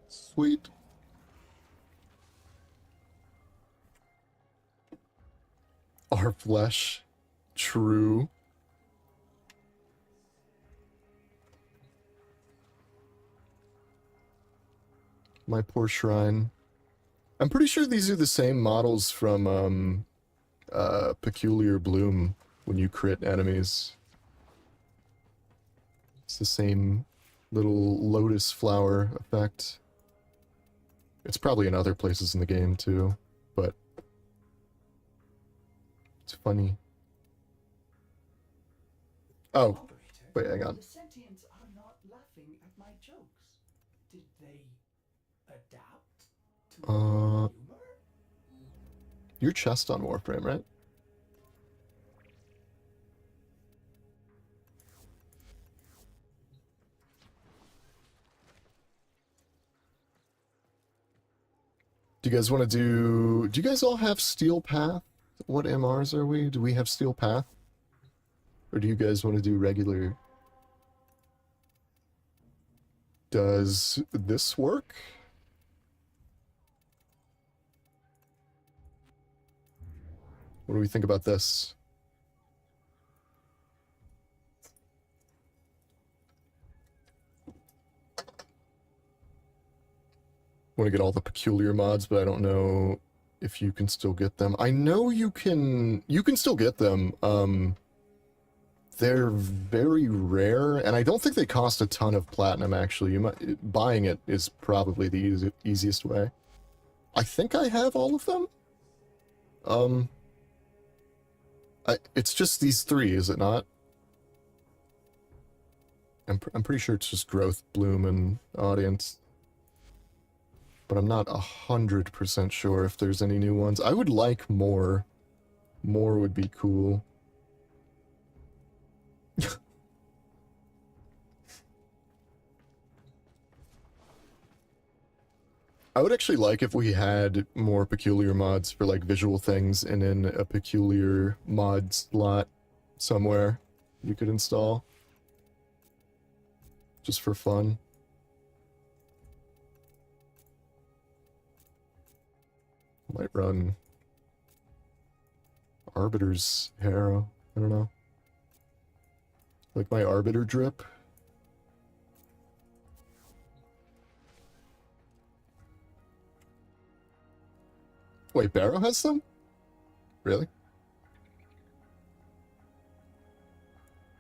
Sweet. Our flesh. True. My poor shrine. I'm pretty sure these are the same models from, Peculiar Bloom when you crit enemies. It's the same little lotus flower effect. It's probably in other places in the game too, but it's funny. Oh, wait, hang on. The sentients are not laughing at my jokes. Did they adapt to humor? Your chest on Warframe, right? Do you guys want to do... Do you guys all have Steel Path What MRs are we? Do we have Steel Path? Or do you guys want to do regular? Does this work? What do we think about this? Want to get all the peculiar mods, but I don't know if you can still get them. I know you can still get them. They're very rare, and I don't think they cost a ton of platinum, actually. Buying it is probably the easiest way. I think I have all of them. It's just these three, is it not? I'm pretty sure it's just growth, bloom, and audience. But I'm not 100% sure if there's any new ones. I would like more. More would be cool. I would actually like if we had more peculiar mods for like visual things and in a peculiar mod slot somewhere you could install. Just for fun. Might run Arbiter's Harrow. I don't know. Like my Arbiter drip. Wait, Barrow has some? Really?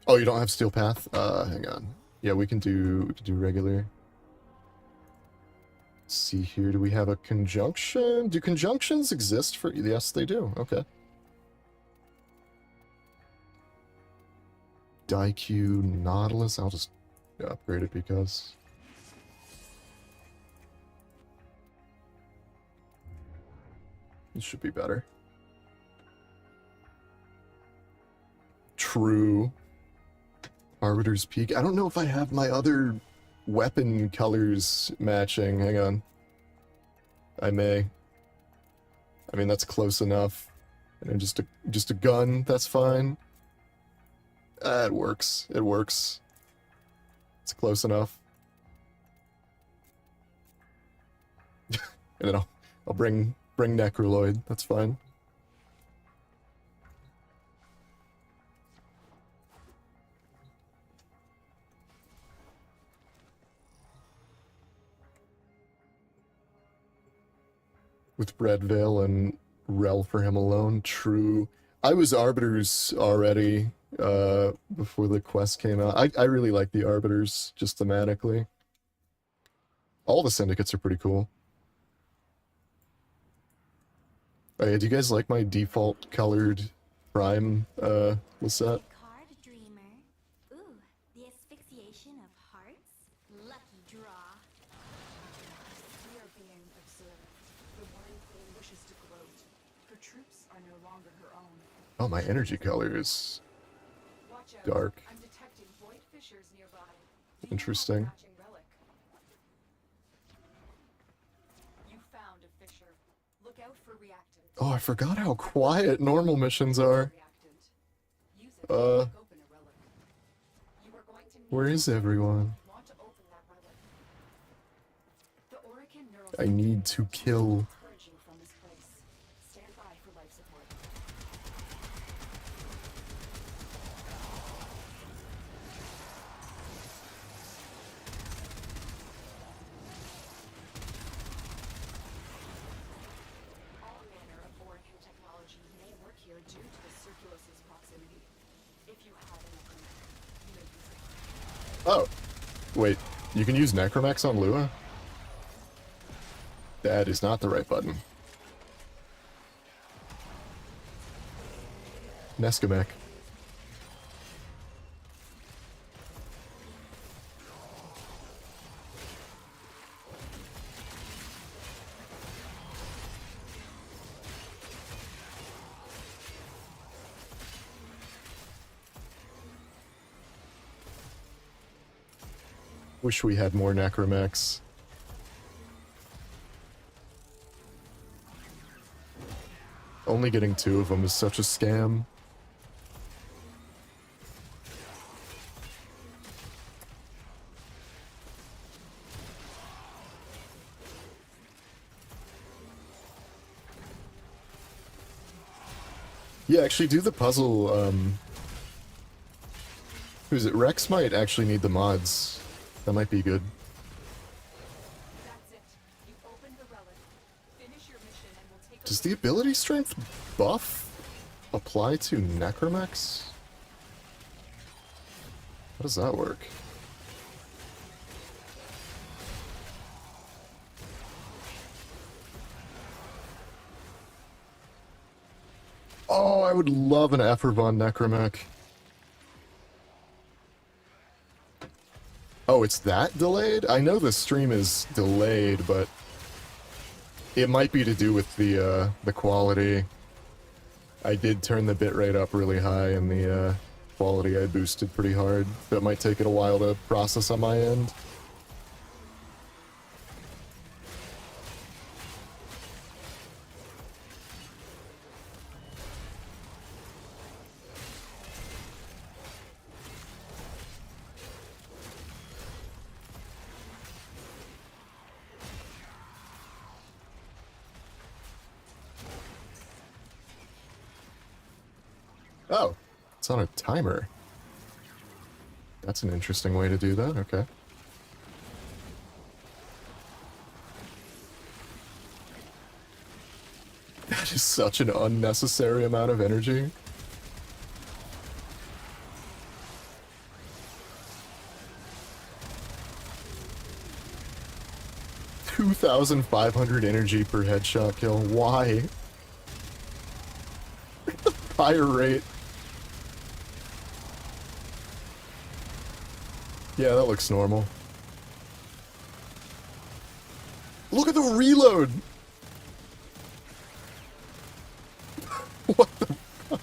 Oh, you don't have Steel Path? Hang on. Yeah, we can do regular. Let's see here, do we have a conjunction? Do conjunctions exist for... Yes, they do. Okay. Daiku Nautilus. I'll just upgrade it because... It should be better. True. Arbiter's Peak. I don't know if I have my other weapon colors matching. Hang on. I may. I mean, that's close enough. And just a gun, that's fine. It works. It works. It's close enough. And then I'll bring Necroloid. That's fine. With Breadvale and Rel for him alone. True. I was Arbiters already before the quest came out. I really like the Arbiters, just thematically. All the Syndicates are pretty cool. Oh yeah, do you guys like my default colored Prime Lisette? Card dreamer. Ooh, the asphyxiation of hearts. Lucky draw. We are being observed. The Warren Queen wishes to gloat. Her troops are no longer her own. Oh, my energy color is Watch out. dark. I'm detecting void fissures nearby. Do you have a Interesting. matching relic? You found a fissure. Look out for reactants. Oh, I forgot how quiet normal missions are. Reactant. Use it to open a relic. You are going to need Where is everyone? want to open that relic. The Orican neural I need to kill. purging from this place. Stand by for life support. All manner of Orican technology may work here due to the Circulus's proximity. If you have an necromancer, you may use it. Oh. Wait, you can use Necromex on Lua? That is not the right button. Neskah. Wish we had more Necromex. Only getting 2 of them is such a scam. Yeah, actually do the puzzle, who's it? Rex might actually need the mods. That might be good. That's it. You opened the relic. Finish your mission and we'll take Does the ability strength buff apply to necromex? How does that work? Oh, I would love an Effervon necromech. Oh, it's that delayed? I know the stream is delayed, but it might be to do with the quality. I did turn the bitrate up really high, and the quality I boosted pretty hard. So it might take it a while to process on my end. Oh, it's on a timer. That's an interesting way to do that, okay. That is such an unnecessary amount of energy. $2,500 energy per headshot kill. Why? Fire rate. Yeah, that looks normal. Look at the reload! What the fuck?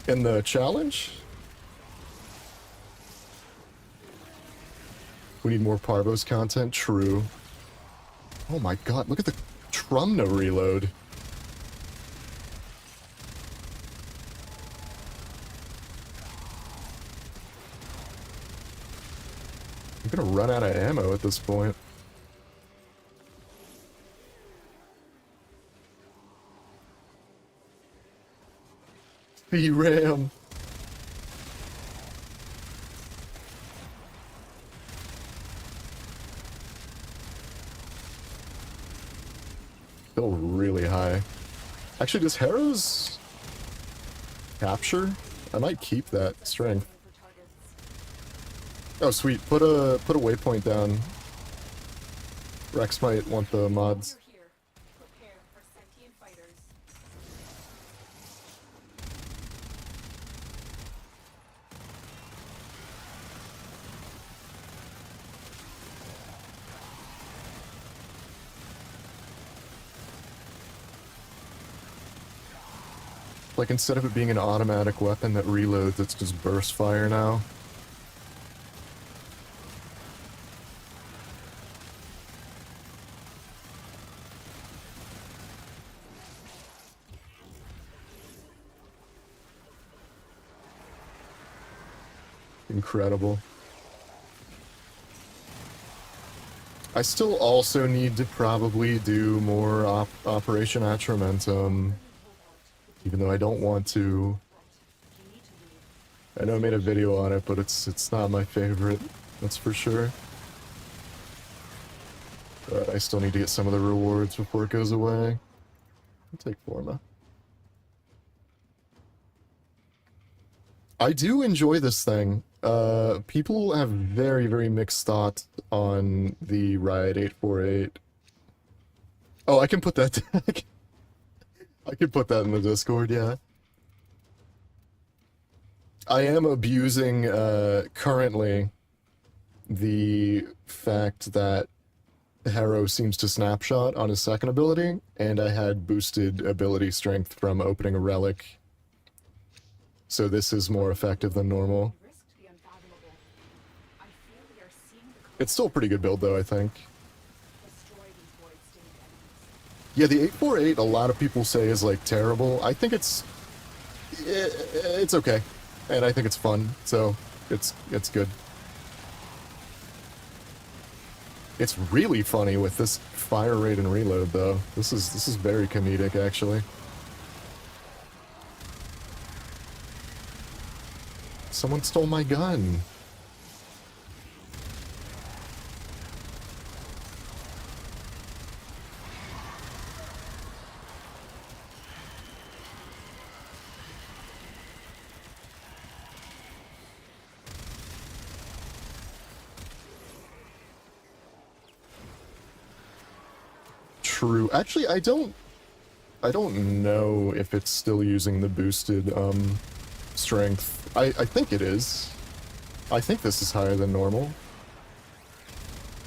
In the challenge? We need more Parvos content? True. Oh my god, look at the Trumna reload. I'm gonna run out of ammo at this point. VRAM. Still really high. Actually, does Harrow's capture? I might keep that strength. Oh sweet, put a waypoint down. Rex might want the mods. You're here. Prepare for sentient fighters. Like, instead of it being an automatic weapon that reloads, it's just burst fire now. Incredible. I still also need to probably do more Operation Atramentum. Even though I don't want to. I know I made a video on it, but it's not my favorite, that's for sure. But I still need to get some of the rewards before it goes away. I'll take Forma. I do enjoy this thing. People have very, very mixed thoughts on the Riot 848. Oh, I can put that tag. I could put that in the Discord, yeah. I am abusing, currently, the fact that Harrow seems to snapshot on his second ability, and I had boosted ability strength from opening a relic. So this is more effective than normal. Risked the unfathomable. I fear we are seeing the It's still a pretty good build though, I think. destroy these void-stained enemies. Yeah, the 848 a lot of people say is like terrible. I think it's okay. And I think it's fun, so it's good. It's really funny with this fire rate and reload though. This is very comedic actually. Someone stole my gun. True. Actually, I don't know if it's still using the boosted strength. I think it is. I think this is higher than normal.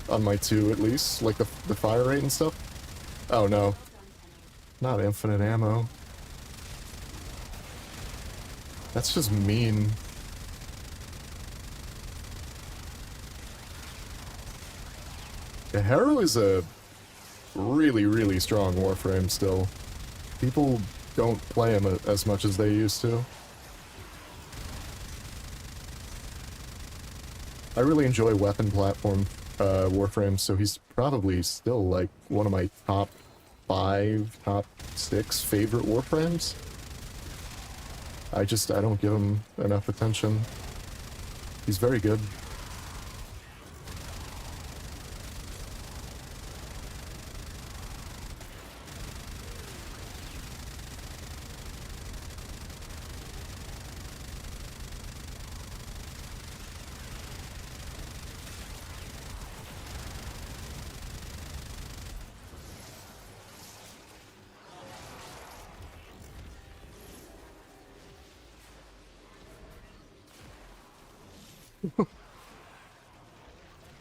On my 2 at least, like the fire rate and stuff. Oh no. Not infinite ammo. That's just mean. The Harrow is a really, really strong Warframe still. People don't play him as much as they used to. I really enjoy weapon platform Warframes, so he's probably still like one of my top 5, top 6 favorite Warframes. I don't give him enough attention. He's very good.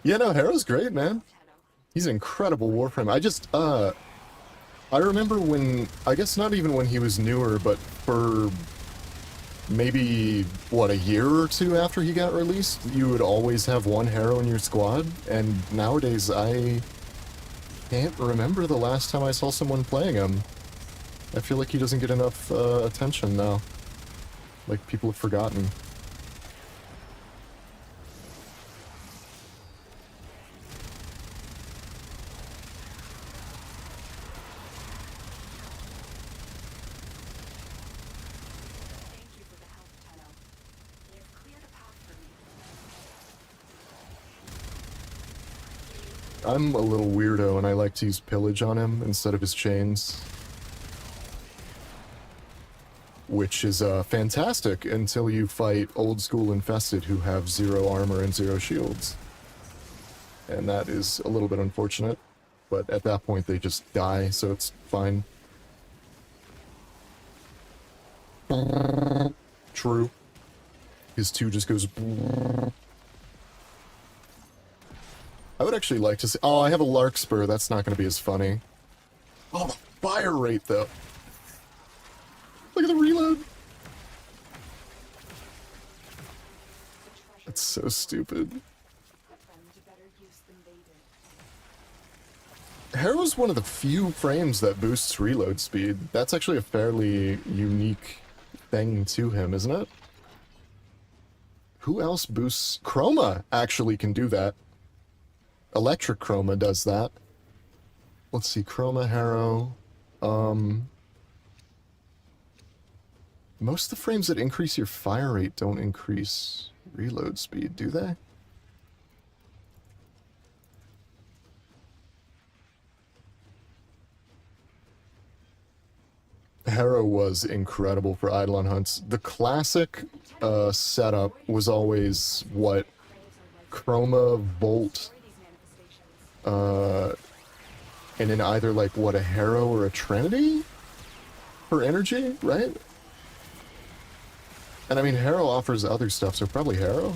Yeah, no, Harrow's great, man. He's an incredible Warframe. I remember when, I guess not even when he was newer, but for maybe, what, a year or 2 after he got released, you would always have one Harrow in your squad, and nowadays I can't remember the last time I saw someone playing him. I feel like he doesn't get enough attention now. Like, people have forgotten. Thank you for the help, Tenno. You've cleared a path for me. I'm a little weirdo and I like to use pillage on him instead of his chains. Which is fantastic until you fight old school infested who have 0 armor and 0 shields. And that is a little bit unfortunate, but at that point they just die, so it's fine. True. His 2 just goes... I would actually like to see... Oh, I have a Larkspur, that's not going to be as funny. Oh, the fire rate, though. Look at the reload. That's so stupid. Put them to better use than they did. Harrow's one of the few frames that boosts reload speed. That's actually a fairly unique thing to him, isn't it? Who else boosts... Chroma actually can do that. Electric Chroma does that. Let's see, Chroma, Harrow... Most of the frames that increase your fire rate don't increase reload speed, do they? Harrow was incredible for Eidolon hunts. The classic setup was always, what, Chroma, Volt, and in either, like, what, a Harrow or a Trinity? For energy, right? And I mean, Harrow offers other stuff, so probably Harrow.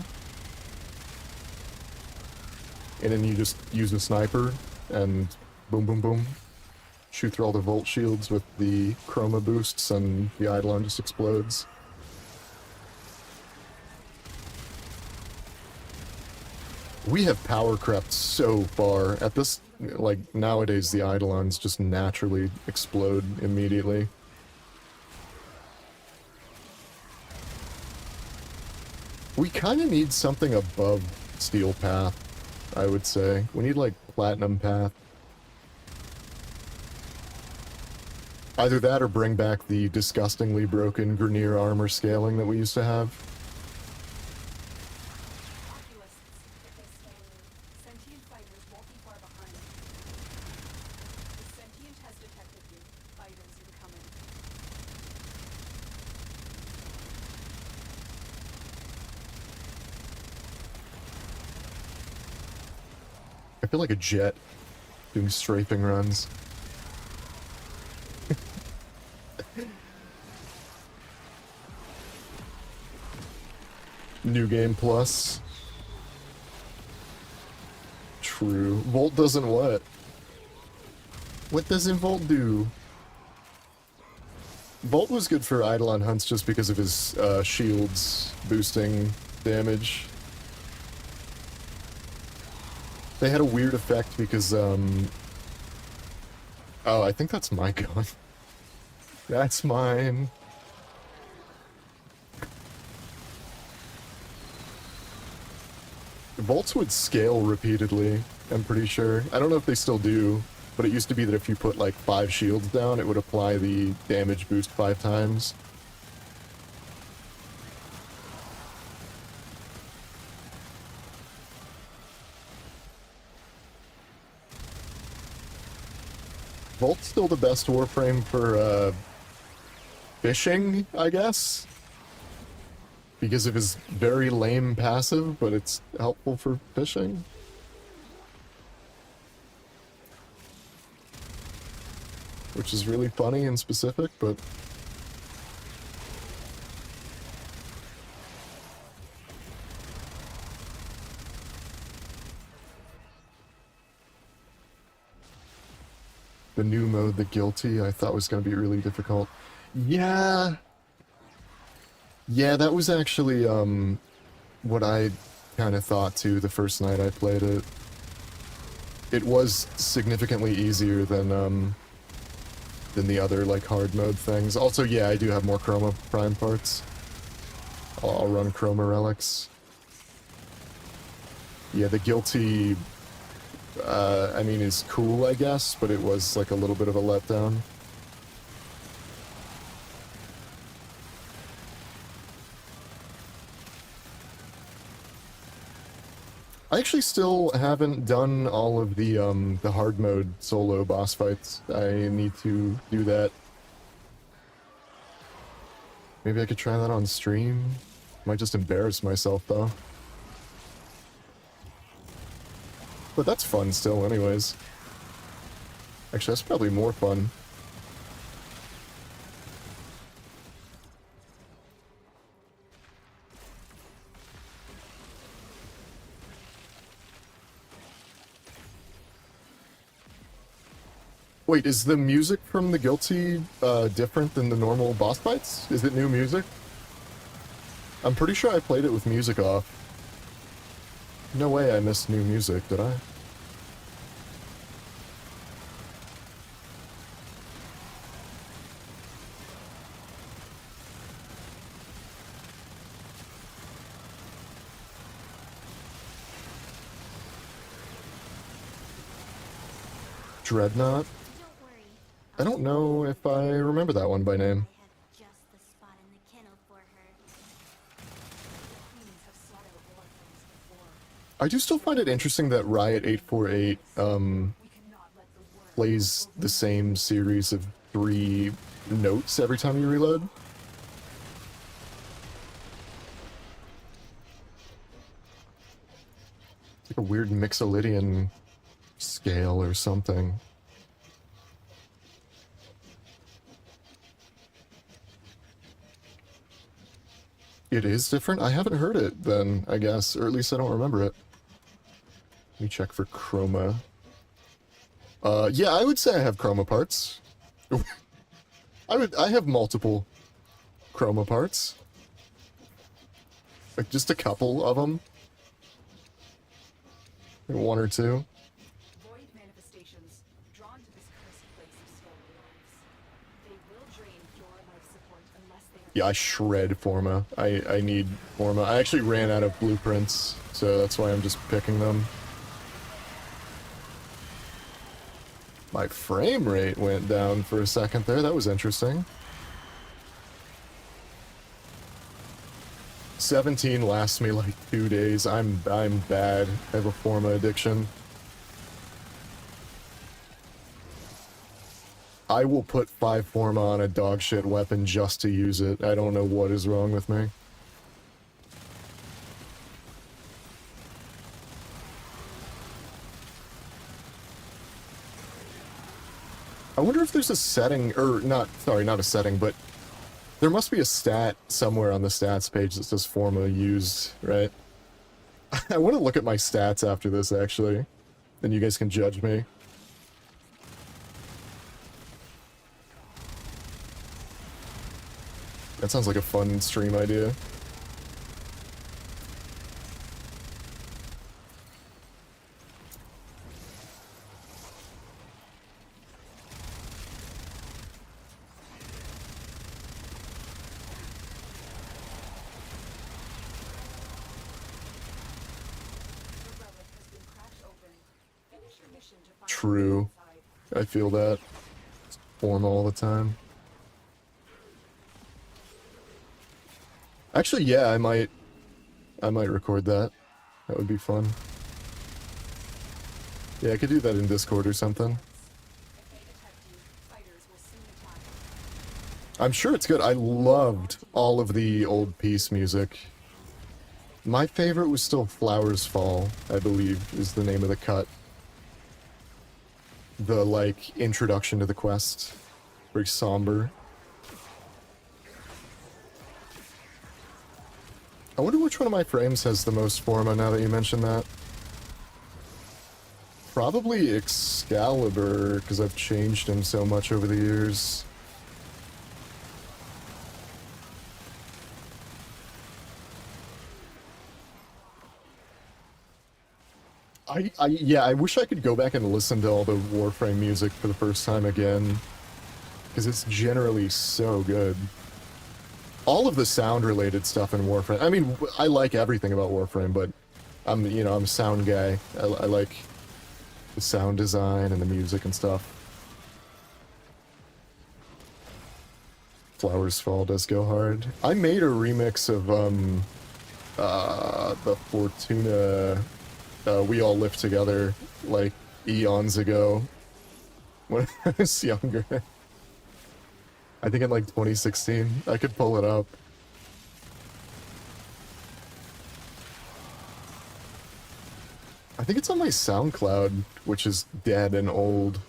And then you just use a sniper, and boom, boom, boom. Shoot through all the Volt shields with the Chroma boosts, and the Eidolon just explodes. We have power crept so far. At this, like, nowadays the Eidolons just naturally explode immediately. We kind of need something above Steel Path, I would say. We need, like, Platinum Path. Either that or bring back the disgustingly broken Grineer armor scaling that we used to have. Oculists, if they stay, sentient fighters won't be far behind. The sentient has detected you. Fighters incoming. I feel like a jet doing strafing runs. New Game Plus. True. Volt doesn't what? What doesn't Volt do? Volt was good for Eidolon hunts just because of his shields boosting damage. They had a weird effect because, oh, I think that's my gun. That's mine. Volts would scale repeatedly, I'm pretty sure. I don't know if they still do, but it used to be that if you put like 5 shields down, it would apply the damage boost 5 times. Volt's still the best warframe for, fishing, I guess? Because of his very lame passive, but it's helpful for fishing. Which is really funny and specific, but... The new mode, the Guilty, I thought was going to be really difficult. Yeah! Yeah, that was actually, what I kind of thought too the first night I played it. It was significantly easier than the other, like, hard mode things. Also, yeah, I do have more Chroma Prime parts. I'll run Chroma Relics. Yeah, the Guilty, I mean, is cool, I guess, but it was, like, a little bit of a letdown. I actually still haven't done all of the hard mode solo boss fights. I need to do that. Maybe I could try that on stream. Might just embarrass myself, though. But that's fun still, anyways. Actually, that's probably more fun. Wait, is the music from the Guilty different than the normal boss fights? Is it new music? I'm pretty sure I played it with music off. No way I missed new music, did I? Dreadnought? Don't worry. I don't know if I remember that one by name. I have just the spot in the kennel for her. Humans have sought out war things before. I do still find it interesting that Riot 848 We cannot let the world plays the same series of 3 notes every time you reload. It's like a weird Mixolydian scale or something. It is different? I haven't heard it then, I guess, or at least I don't remember it. Let me check for chroma. Yeah, I would say I have chroma parts. I have multiple chroma parts. Like, just a couple of them. 1 or 2. Void manifestations drawn to this cursed place of stolen lives. They will drain your life support unless they are. Yeah, I shred Forma. I need Forma. I actually ran out of blueprints, so that's why I'm just picking them. My frame rate went down for a second there. That was interesting. 17 lasts me like 2 days. I'm bad. I have a Forma addiction. I will put 5 Forma on a dogshit weapon just to use it. I don't know what is wrong with me. I wonder if there's a setting, or not, sorry, not a setting, but there must be a stat somewhere on the stats page that says Forma used, right? I want to look at my stats after this, actually. Then you guys can judge me. That sounds like a fun stream idea. True. I feel that. It's Forma all the time. Actually, yeah, I might record that. That would be fun. Yeah, I could do that in Discord or something. I'm sure it's good. I loved all of the old Peace music. My favorite was still Flowers Fall, I believe, is the name of the cut. The, like, introduction to the quest. Very somber. I wonder which one of my frames has the most Forma now that you mention that. Probably Excalibur, because I've changed him so much over the years. Yeah, I wish I could go back and listen to all the Warframe music for the first time again. Because it's generally so good. All of the sound-related stuff in Warframe. I mean, I like everything about Warframe, but I'm a sound guy. I like the sound design and the music and stuff. Flowers Fall does go hard. I made a remix of, the Fortuna, We All Live Together, like, eons ago. When I was younger. I think in like 2016. I could pull it up. I think it's on my SoundCloud, which is dead and old.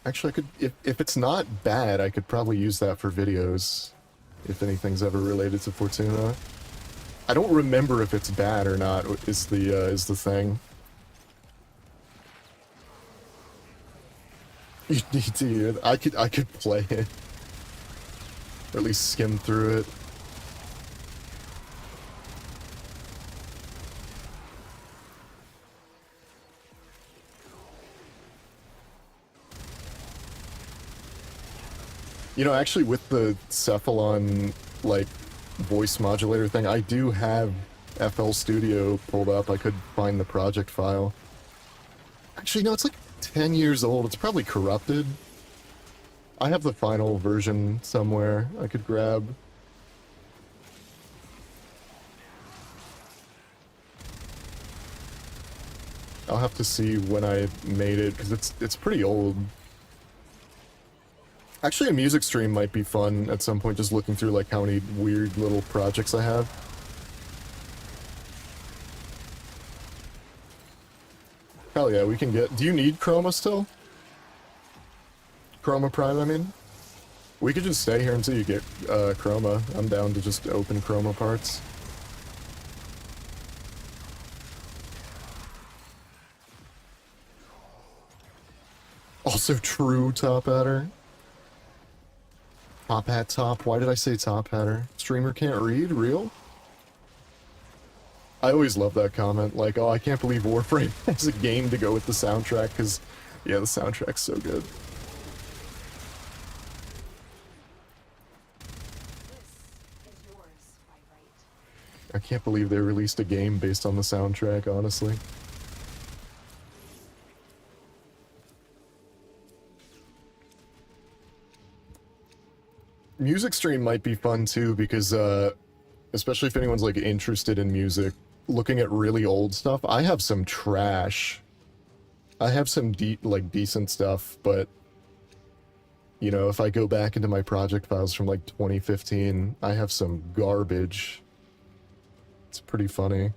Actually, I could, if it's not bad, I could probably use that for videos. If anything's ever related to Fortuna. I don't remember if it's bad or not, is the thing. You need to hear it. I could play it. Or at least skim through it. You know, actually with the Cephalon, like, voice modulator thing, I do have FL Studio pulled up. I could find the project file. Actually, no, it's like 10 years old. It's probably corrupted. I have the final version somewhere I could grab. I'll have to see when I made it, because it's pretty old. Actually, a music stream might be fun at some point, just looking through like how many weird little projects I have. Hell yeah, we can get... Do you need Chroma still? Chroma Prime, I mean? We could just stay here until you get Chroma. I'm down to just open Chroma parts. Also true, Top Adder. Top hat top. Why did I say top hatter? Streamer can't read? Real? I always love that comment. Like, oh, I can't believe Warframe has a game to go with the soundtrack, because, yeah, the soundtrack's so good. This is yours by right. I can't believe they released a game based on the soundtrack, honestly. Music stream might be fun too, because especially if anyone's like interested in music, looking at really old stuff. I have some trash. I have some decent stuff, but you know, if I go back into my project files from like 2015, I have some garbage. It's pretty funny.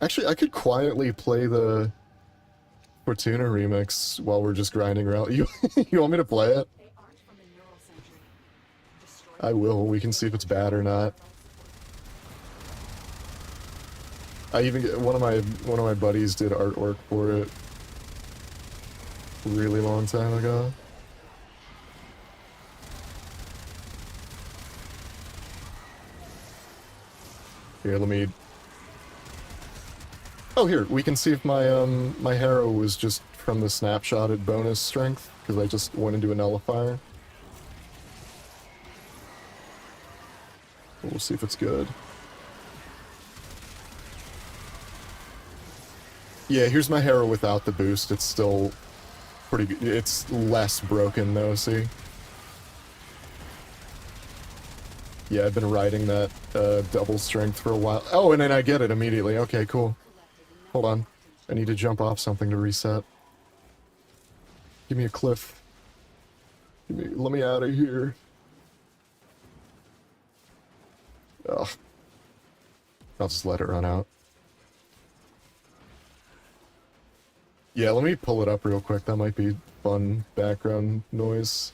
Actually, I could quietly play the Fortuna remix while we're just grinding around. You want me to play it? They aren't from the neural century. Destroy I will. We can see if it's bad or not. I even get one of my buddies did artwork for it a really long time ago. Here, let me. Oh, here we can see if my my Harrow was just from the snapshotted bonus strength, because I just went into a nullifier. We'll see if it's good. Yeah, here's my Harrow without the boost. It's still pretty good. It's less broken though, see? Yeah, I've been riding that double strength for a while. Oh, and then I get it immediately. Okay, cool. Hold on. I need to jump off something to reset. Give me a cliff. Let me out of here. Ugh. I'll just let it run out. Yeah, let me pull it up real quick. That might be fun background noise.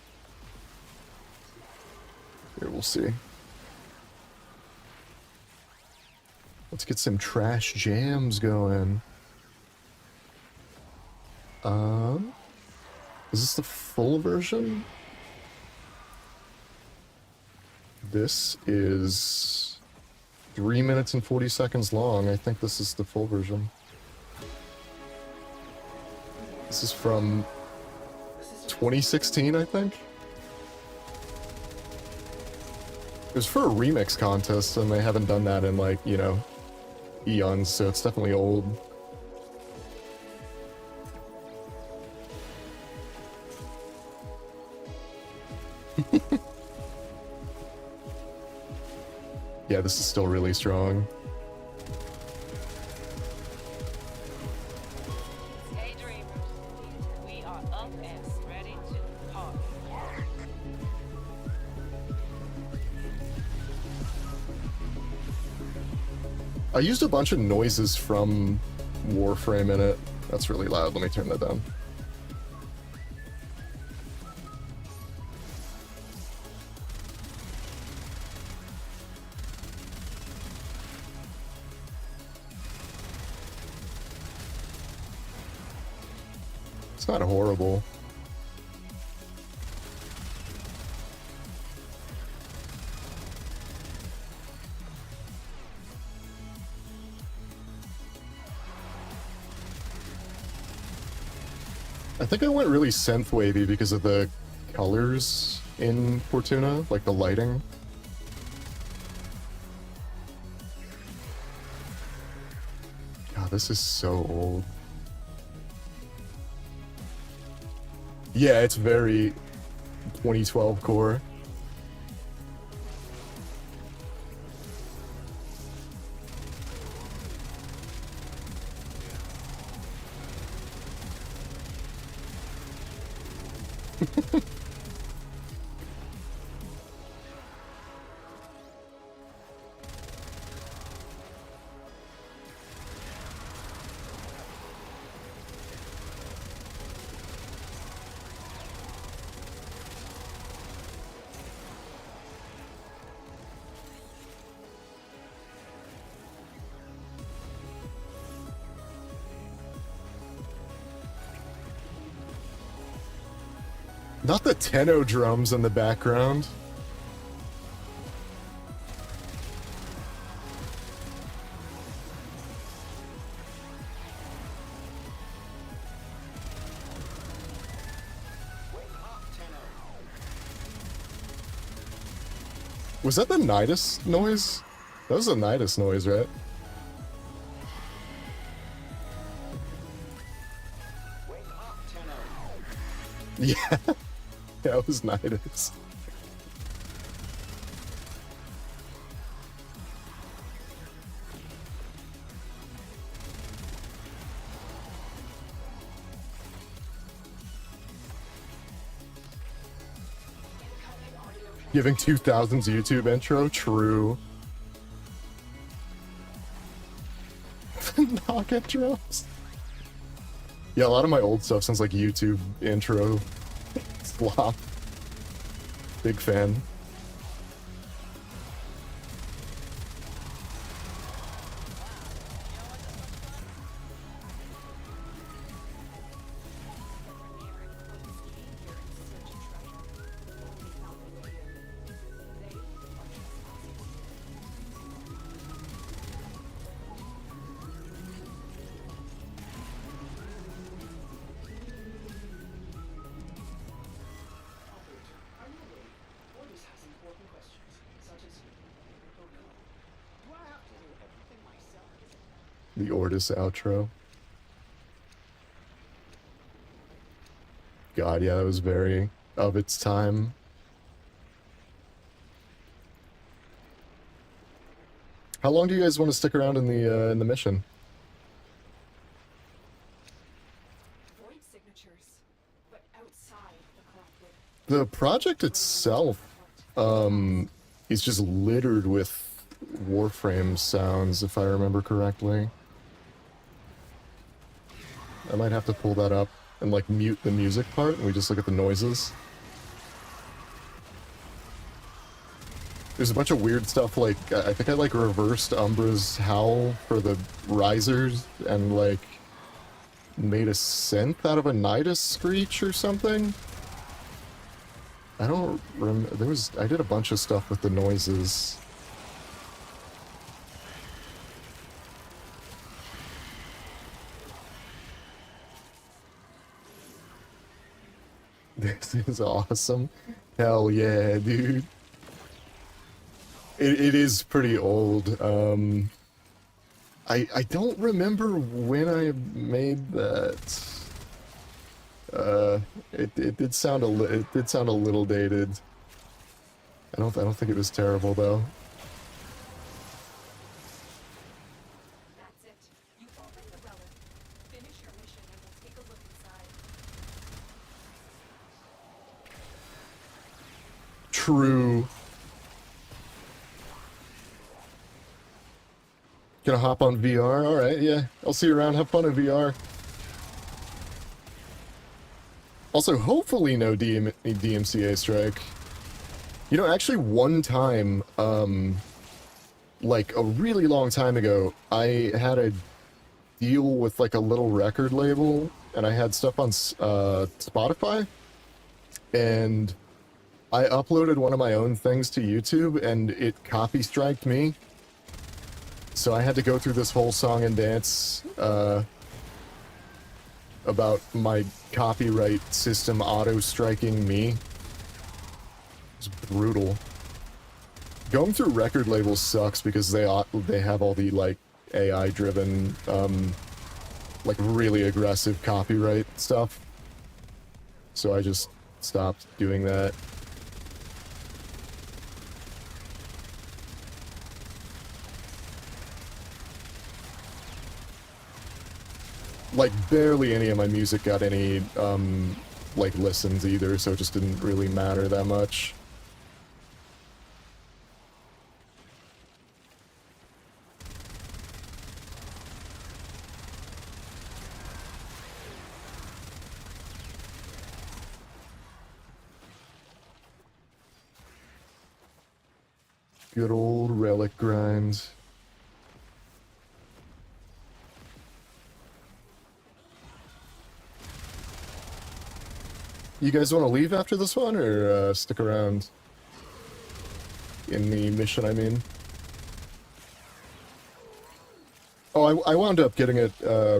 Here, we'll see. Let's get some trash jams going. Is this the full version? This is 3 minutes and 40 seconds long. I think this is the full version. This is from 2016, I think? It was for a remix contest, and they haven't done that in, like, you know, eons, so it's definitely old. Yeah, this is still really strong. Hey dreamers, we are up and ready to party. I used a bunch of noises from Warframe in it. That's really loud. Let me turn that down. It's not horrible. I think I went really synth-wavy because of the colors in Fortuna, like the lighting. God, this is so old. Yeah, it's very 2012 core. Not the tenno drums in the background. Was that the Nidus noise? That was the Nidus noise, right? Yeah, that was Nidus. Giving 2000's YouTube intro? True. Knockout drums. Yeah, a lot of my old stuff sounds like YouTube intro slop. Big fan. The Ortis outro. God, yeah, that was very of its time. How long do you guys want to stick around in the mission? Void signatures, but outside the collective. The project itself, is just littered with Warframe sounds, if I remember correctly. I might have to pull that up and like mute the music part and we just look at the noises. There's a bunch of weird stuff like, I think I like reversed Umbra's howl for the risers and like made a synth out of a Nidus screech or something. I don't remember, I did a bunch of stuff with the noises. This is awesome. Hell yeah, dude. It is pretty old. I don't remember when I made that. It did sound a little dated. I don't think it was terrible though. That's it. You open the relic, finish your mission, and we'll take a look inside. True. Gonna hop on VR? Alright, yeah. I'll see you around. Have fun in VR. Also, hopefully no DMCA strike. You know, actually one time, like a really long time ago, I had a deal with like a little record label, and I had stuff on Spotify, and I uploaded one of my own things to YouTube, and it copy striked me. So I had to go through this whole song and dance about my copyright system auto-striking me. It's brutal. Going through record labels sucks because they have all the like AI-driven, like really aggressive copyright stuff. So I just stopped doing that. Like, barely any of my music got any, like, listens either, so it just didn't really matter that much. Good old relic grind. You guys want to leave after this one, or stick around? In the mission, I mean. Oh, I wound up getting it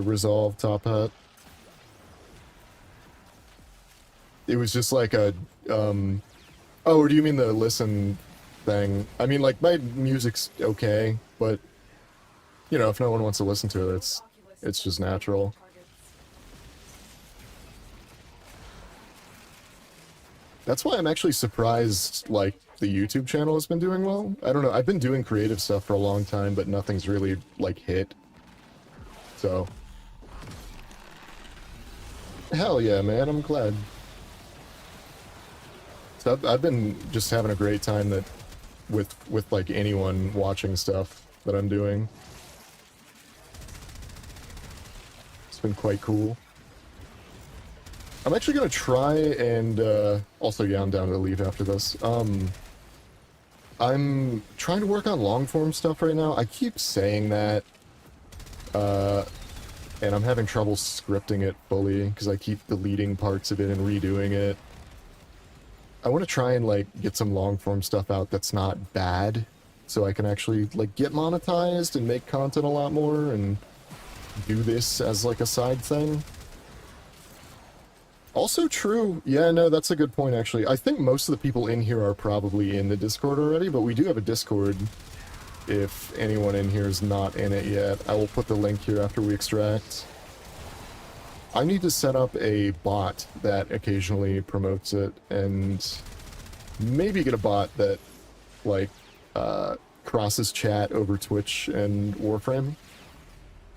resolved, Top Hat. It was just like a, oh, or do you mean the listen thing? I mean, like, my music's okay, but, you know, if no one wants to listen to it, it's just natural. That's why I'm actually surprised, like, the YouTube channel has been doing well. I don't know, I've been doing creative stuff for a long time, but nothing's really, like, hit. So. Hell yeah, man, I'm glad. So I've been just having a great time that with like anyone watching stuff that I'm doing. It's been quite cool. I'm actually gonna try and also yeah, I'm down to leave after this. I'm trying to work on long form stuff right now. I keep saying that, and I'm having trouble scripting it fully because I keep deleting parts of it and redoing it. I want to try and like get some long form stuff out that's not bad, so I can actually like get monetized and make content a lot more and do this as like a side thing. Also true, yeah, no, that's a good point actually. I think most of the people in here are probably in the Discord already, but we do have a Discord if anyone in here is not in it yet. I will put the link here after we extract. I need to set up a bot that occasionally promotes it, and maybe get a bot that, like, crosses chat over Twitch and Warframe,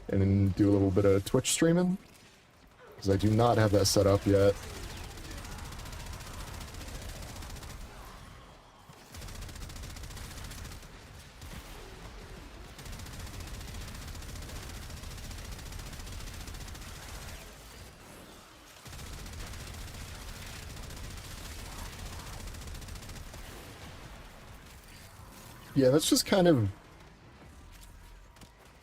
and then do a little bit of Twitch streaming, because I do not have that set up yet. Yeah, that's just kind of...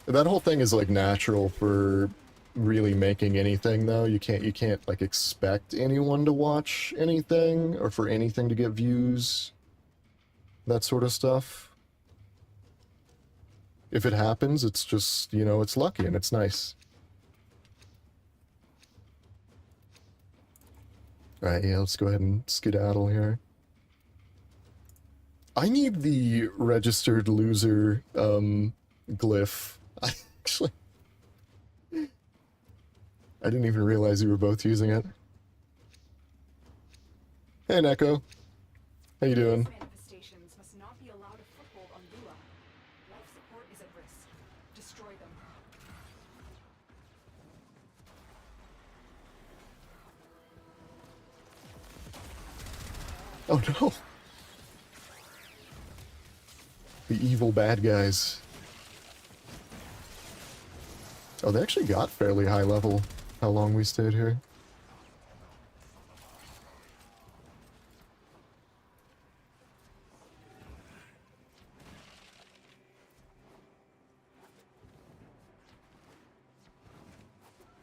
That whole thing is, like, natural for really making anything, though. You can't, like, expect anyone to watch anything, or for anything to get views. That sort of stuff. If it happens, it's just, you know, it's lucky and it's nice. Alright, yeah, let's go ahead and skedaddle here. I need the registered loser, glyph. I actually... I didn't even realize you were both using it. Hey, Neko. How you doing? Manifestations must not be allowed a foothold on Lua. Life support is at risk. Destroy them. Oh no! The evil bad guys. Oh, they actually got fairly high level. How long we stayed here.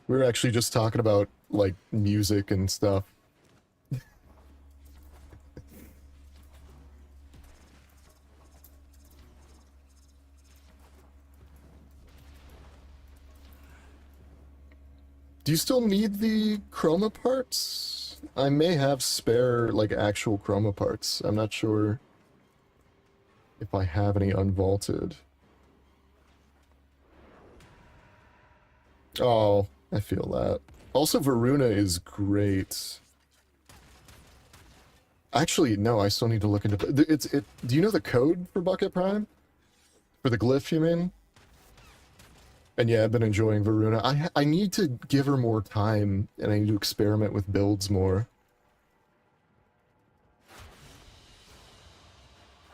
We were actually just talking about, like, music and stuff. Do you still need the chroma parts? I may have spare, like, actual chroma parts. I'm not sure if I have any unvaulted. Oh, I feel that. Also, Varuna is great. Actually, no, I still need to look into... Do you know the code for Bucket Prime? For the glyph, you mean? And yeah, I've been enjoying Varuna. I need to give her more time, and I need to experiment with builds more.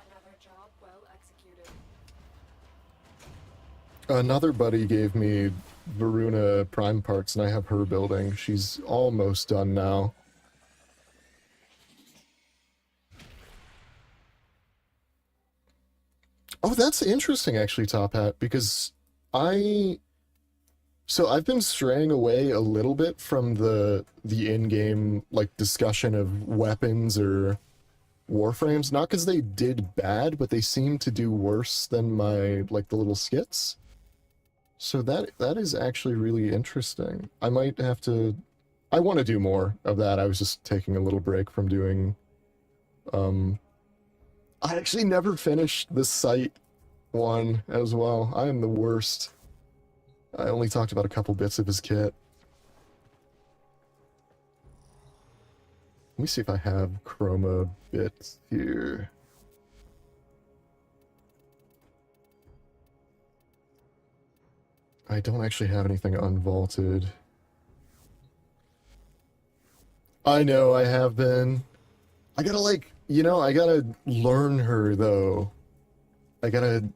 Another job well executed. Another buddy gave me Varuna Prime parts, and I have her building. She's almost done now. Oh, that's interesting, actually, Top Hat, because I So I've been straying away a little bit from the in-game like discussion of weapons or warframes, not because they did bad, but they seem to do worse than my like the little skits. So that is actually really interesting. I might have to. I want to do more of that. I was just taking a little break from doing. I actually never finished the site one as well. I am the worst. I only talked about a couple bits of his kit. Let me see if I have chroma bits here. I don't actually have anything unvaulted. I know, I have been. I gotta like, you know, I gotta learn her though. I don't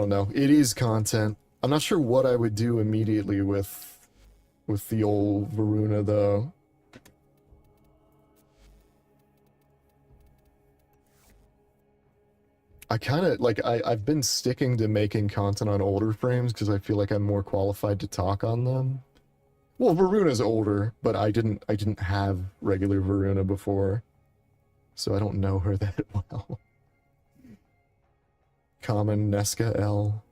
know. It is content. I'm not sure what I would do immediately with the old Varuna though. I kind of like I've been sticking to making content on older frames because I feel like I'm more qualified to talk on them. Well, Varuna's older, but I didn't have regular Varuna before, so I don't know her that well. Common Neskah L.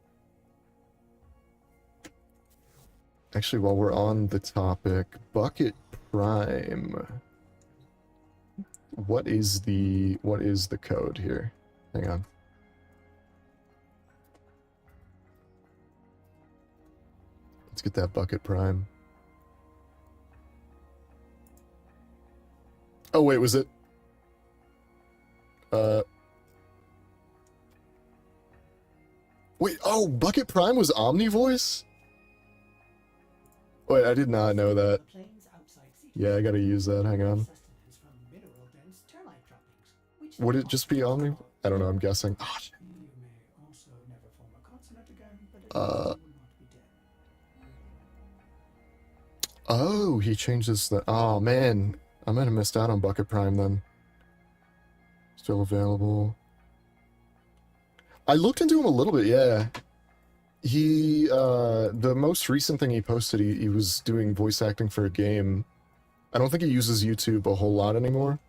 Actually, while we're on the topic, Bucket Prime. What is the code here? Hang on. Let's get that Bucket Prime. Oh wait, was it? Wait, oh, Bucket Prime was Omni Voice? Wait, I did not know that. Yeah, I gotta use that, hang on. Would it just be Omni? I don't know, I'm guessing. Oh, he changes the... Oh, man. I might have missed out on Bucket Prime then. Still available. I looked into him a little bit, yeah. He, the most recent thing he posted, he was doing voice acting for a game. I don't think he uses YouTube a whole lot anymore.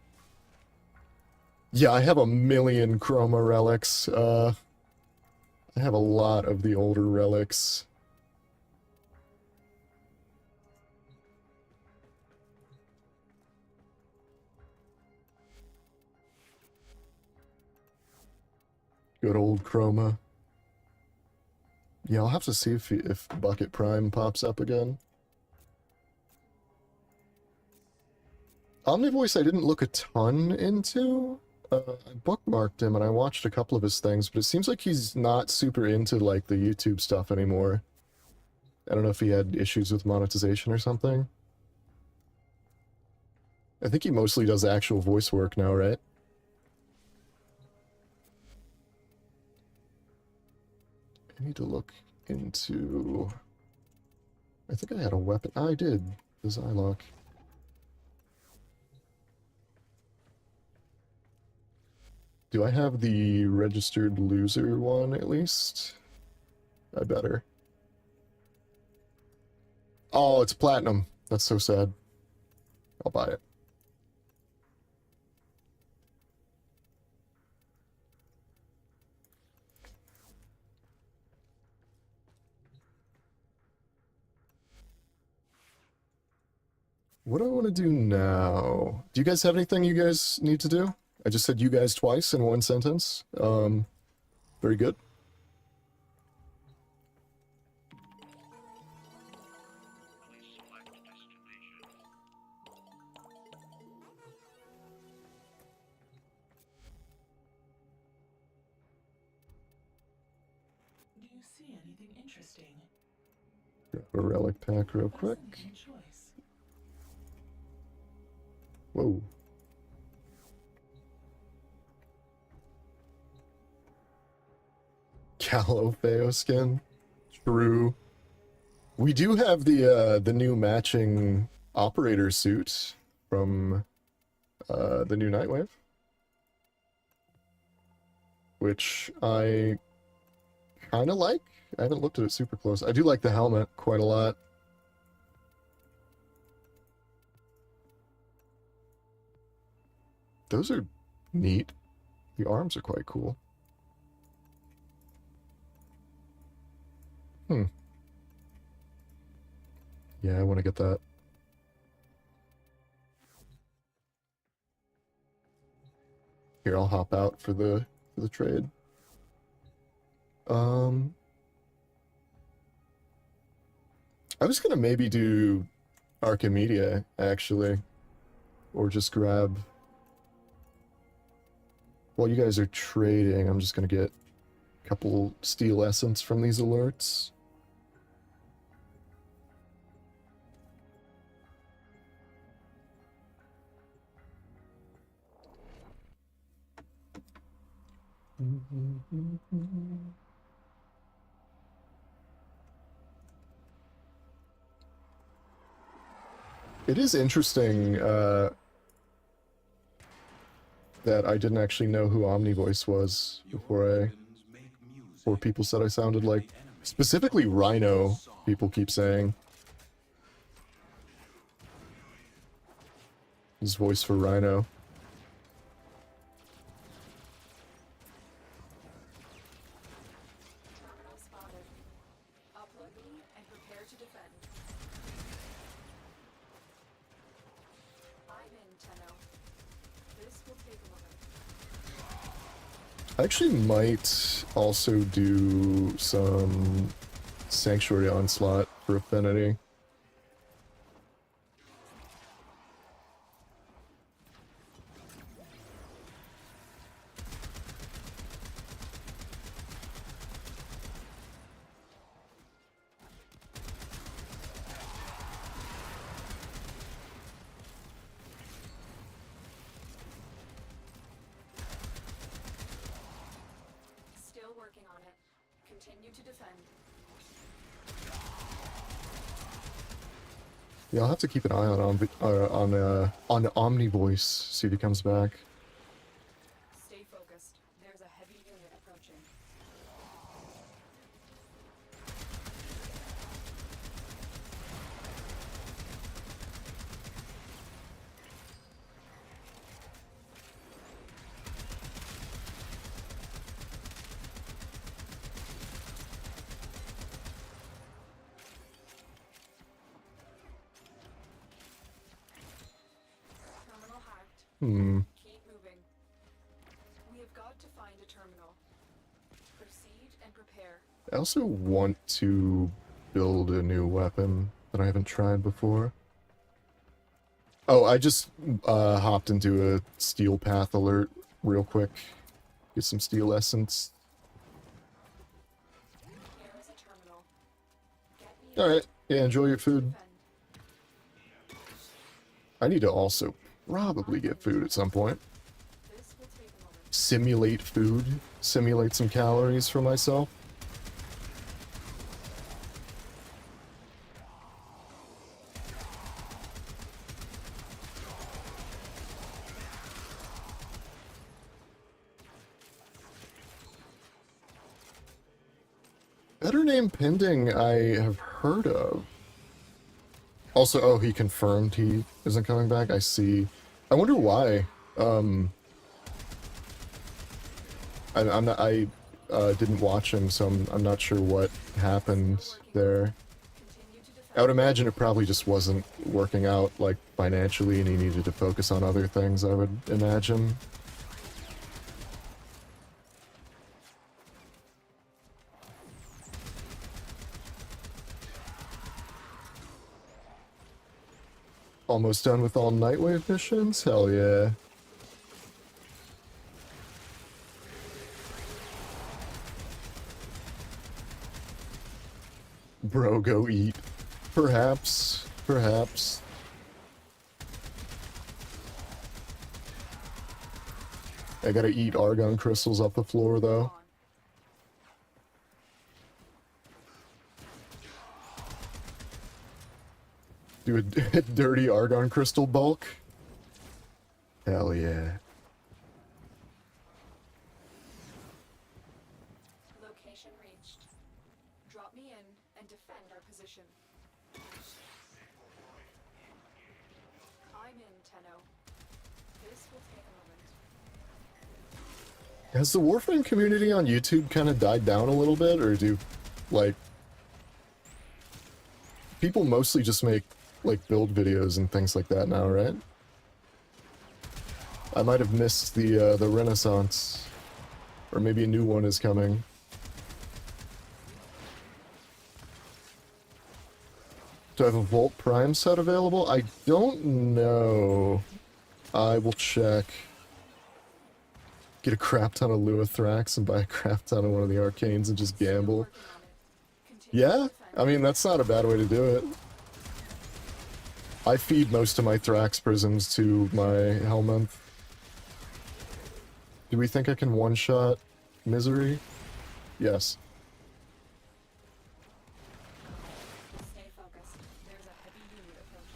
Yeah, I have a million Chroma relics. I have a lot of the older relics. Good old Chroma. Yeah, I'll have to see if Bucket Prime pops up again. Omnivoice I didn't look a ton into. I bookmarked him and I watched a couple of his things, but it seems like he's not super into like the YouTube stuff anymore. I don't know if he had issues with monetization or something. I think he mostly does actual voice work now, right? I need to look into... I think I had a weapon. I did. The Zylok. Do I have the registered loser one, at least? I better. Oh, it's platinum. That's so sad. I'll buy it. What do I want to do now? Do you guys have anything you guys need to do? I just said you guys twice in one sentence. Very good. Do you see anything interesting? Grab a relic pack real quick. Fascinating choice. Whoa. Calofeo skin. True. We do have the new matching operator suit from the new Nightwave, which I kind of like. I haven't looked at it super close. I do like the helmet quite a lot. Those are neat. The arms are quite cool. Yeah, I want to get that. Here, I'll hop out for the trade. I was gonna maybe do Archimedia, actually. Or just grab... While you guys are trading, I'm just gonna get a couple steel essence from these alerts. It is interesting that I didn't actually know who Omnivoice was before people said I sounded like, specifically Rhino, people keep saying. His voice for Rhino. Terminal spotted. Uploading and prepare to defend. I'm in, Tenno. This will take a moment. I actually might also do some Sanctuary Onslaught for Affinity. Still working on it. Continue to defend. Yeah, I'll have to keep an eye on Omnivoice, see if he comes back. Stay focused. There's a heavy unit approaching. Terminal hacked. Keep moving. We have got to find a terminal. Proceed and prepare. I also want to build a new weapon that I haven't tried before. Oh, I just hopped into a steel path alert real quick. Get some steel essence. Here is a terminal. Get me Alright, yeah, enjoy your food. defend. I need to also probably get food at some point. This will take a moment. Simulate food. Simulate some calories for myself. Better name pending I have heard of. Also, oh, he confirmed he isn't coming back. I see. I wonder why. I didn't watch him, so I'm not sure what happened there. Continue to defend. I would imagine it probably just wasn't working out, like, financially, and he needed to focus on other things, I would imagine. Almost done with all Nightwave missions? Hell yeah. Bro, go eat. Perhaps. Perhaps. I gotta eat argon crystals off the floor, though. On. Do a dirty argon crystal bulk? Hell yeah. Location reached. position. I'm in, Tenno. This will take a moment. Has the Warframe community on YouTube kind of died down a little bit, or do, like, people mostly just make, like, build videos and things like that now, right? I might have missed the Renaissance. Or maybe a new one is coming. Do I have a Volt Prime set available? I don't know. I will check. Get a crap ton of Luithrax and buy a crap ton of one of the Arcanes and just gamble. Yeah? I mean, that's not a bad way to do it. I feed most of my Thrax prisms to my Helminth. Do we think I can one-shot Misery? Yes. Stay focused. There's a heavy unit approaching.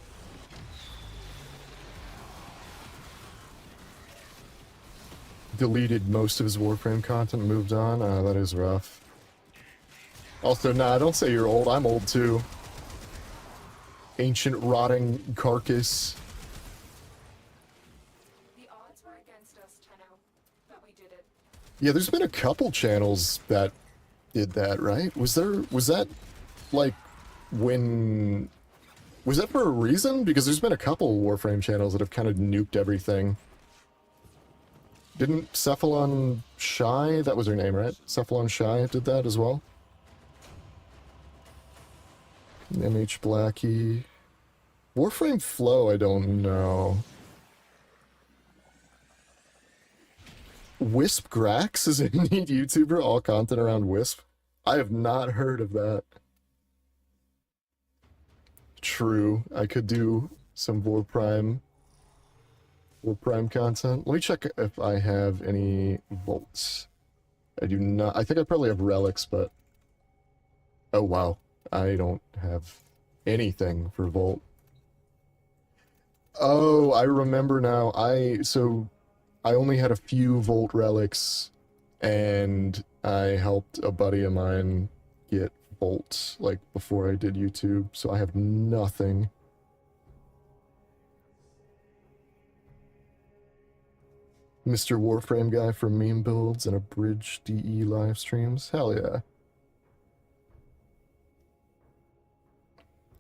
Deleted most of his Warframe content, moved on. That is rough. Also, nah, don't say you're old. I'm old too. Ancient rotting carcass. The odds were against us, Tenno, but we did it. Yeah, there's been a couple channels that did that, right? Was that, like, when... Was that for a reason? Because there's been a couple Warframe channels that have kind of nuked everything. Didn't Cephalon Shy, that was her name, right? Cephalon Shy did that as well? MH Blackie. Warframe Flow, I don't know. Wisp Grax is a neat YouTuber, all content around Wisp. I have not heard of that. True, I could do some Warprime content. Let me check if I have any Volts. I do not. I think I probably have Relics, but... Oh, wow. I don't have anything for Volt. Oh, I remember now. I only had a few Volt Relics, and I helped a buddy of mine get Volt, like, before I did YouTube, so I have nothing. Mr. Warframe guy for meme builds and abridged DE live streams? Hell yeah.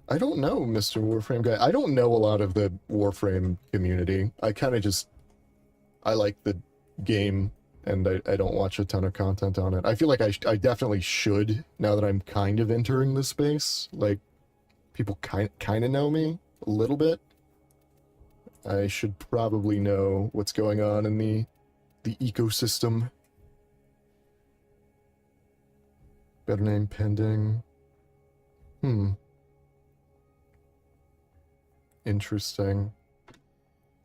I don't know, Mr. Warframe guy. I don't know a lot of the Warframe community. I kind of just... I like the game, and I don't watch a ton of content on it. I feel like I definitely should, now that I'm kind of entering the space. Like, people kind of know me a little bit. I should probably know what's going on in the ecosystem. Better name pending. Interesting.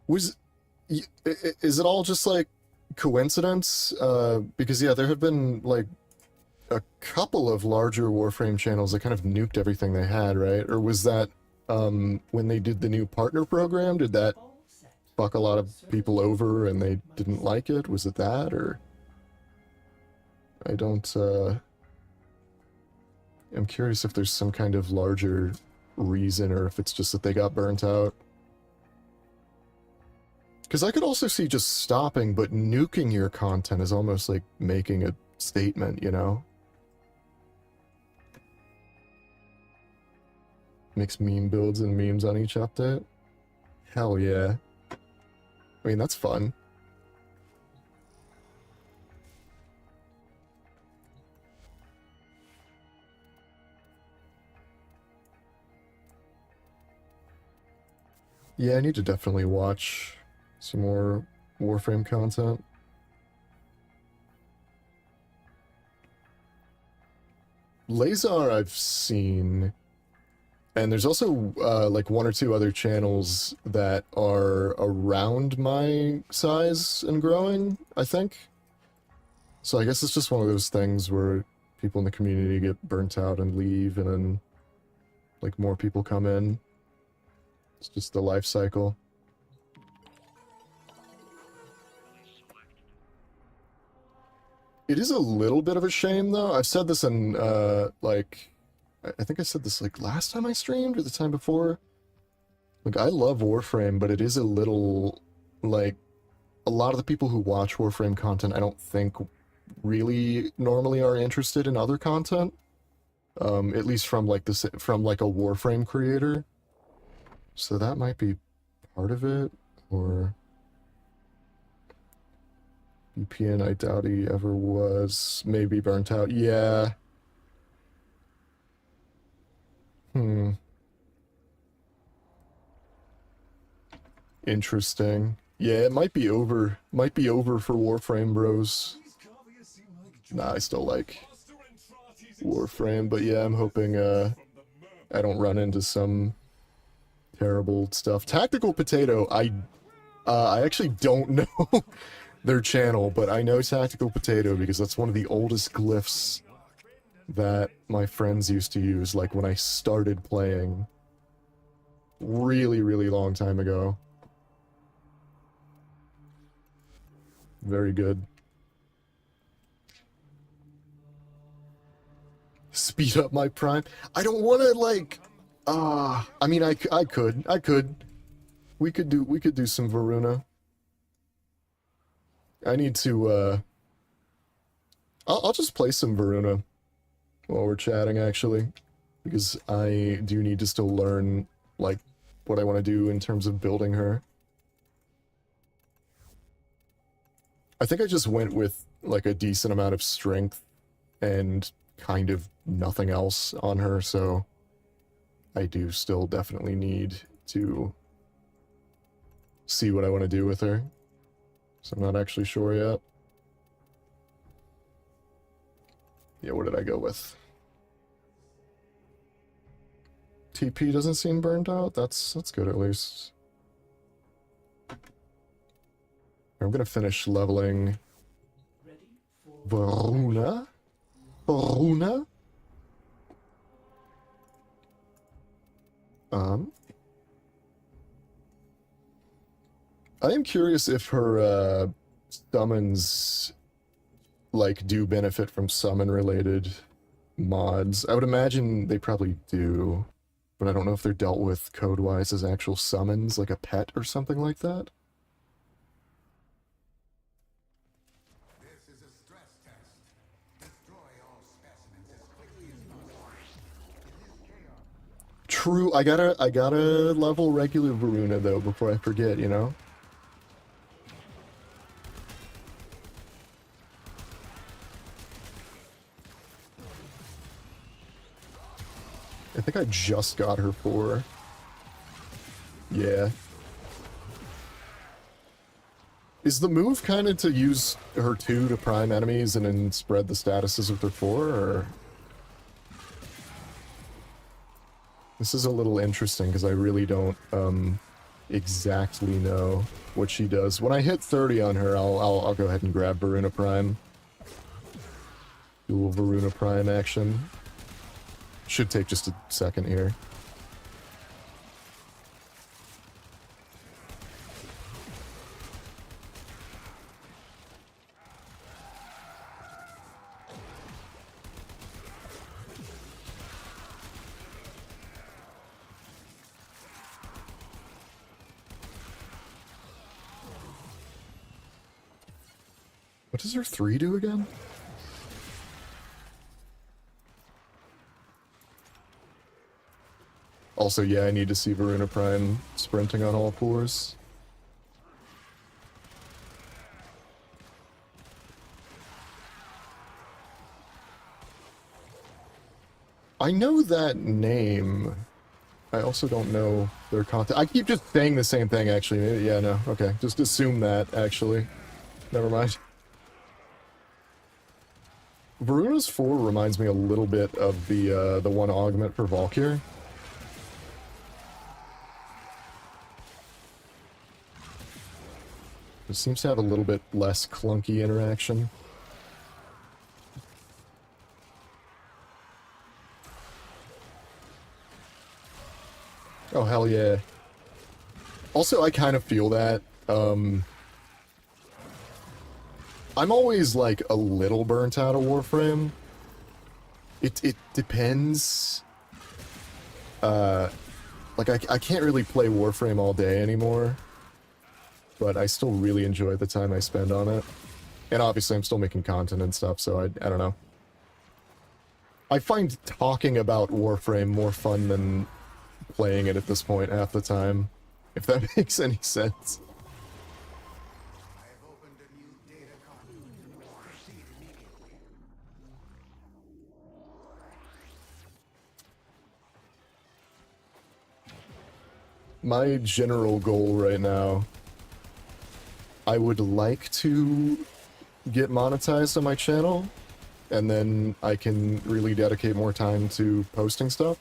Is it all just, like, coincidence? Because, yeah, there have been, like, a couple of larger Warframe channels that kind of nuked everything they had, right? Or was that, when they did the new partner program, did that fuck a lot of people over and they didn't like it? Was it that, or... I don't, I'm curious if there's some kind of larger reason, or if it's just that they got burnt out. Because I could also see just stopping, but nuking your content is almost like making a statement, you know? Makes meme builds and memes on each update? Hell yeah. I mean, that's fun. Yeah, I need to definitely watch some more Warframe content. Lazar I've seen, and there's also like one or two other channels that are around my size and growing, I think. So I guess it's just one of those things where people in the community get burnt out and leave, and then like more people come in. It's just the life cycle. It is a little bit of a shame, though. I've said this in, like, I think I said this like last time I streamed or the time before. Like, I love Warframe, but it is a little, like, a lot of the people who watch Warframe content I don't think really normally are interested in other content. At least from like this, from like a Warframe creator. So that might be part of it, or... VPN, I doubt he ever was. Maybe burnt out. Yeah. Interesting. Yeah, it might be over. Might be over for Warframe bros. Nah, I still like Warframe, but yeah, I'm hoping I don't run into some terrible stuff. Tactical Potato, I actually don't know their channel, but I know Tactical Potato because that's one of the oldest glyphs that my friends used to use, like when I started playing really, really long time ago. Very good. Speed up my prime. I don't want to like. I mean, I could. We could do some Varuna. I need to. I'll just play some Varuna while we're chatting, actually, because I do need to still learn like what I want to do in terms of building her. I think I just went with like a decent amount of strength and kind of nothing else on her, so I do still definitely need to see what I want to do with her. So I'm not actually sure yet. Yeah, what did I go with? TP doesn't seem burned out. That's good at least. I'm gonna finish leveling Varuna. Varuna. I am curious if her summons like do benefit from summon related mods. I would imagine they probably do, but I don't know if they're dealt with code-wise as actual summons, like a pet or something like that. True, I gotta level regular Varuna though before I forget, you know? I think I just got her for... Yeah. Is the move kind of to use her 2 to prime enemies and then spread the statuses with her 4, or...? This is a little interesting because I really don't exactly know what she does. When I hit 30 on her, I'll go ahead and grab Varuna Prime. Dual Varuna Prime action. Should take just a second here. What does her 3 do again? Also, yeah, I need to see Varuna Prime sprinting on all 4s. I know that name. I also don't know their content. I keep just saying the same thing, actually. Yeah, no, okay. Just assume that, actually. Never mind. Varuna's 4 reminds me a little bit of the one augment for Valkyr. It seems to have a little bit less clunky interaction. Oh, hell yeah. Also, I kind of feel that. I'm always, like, a little burnt out of Warframe. It depends like I can't really play Warframe all day anymore, but I still really enjoy the time I spend on it. And obviously I'm still making content and stuff, so I don't know. I find talking about Warframe more fun than playing it at this point half the time, if that makes any sense. My general goal right now, I would like to get monetized on my channel, and then I can really dedicate more time to posting stuff.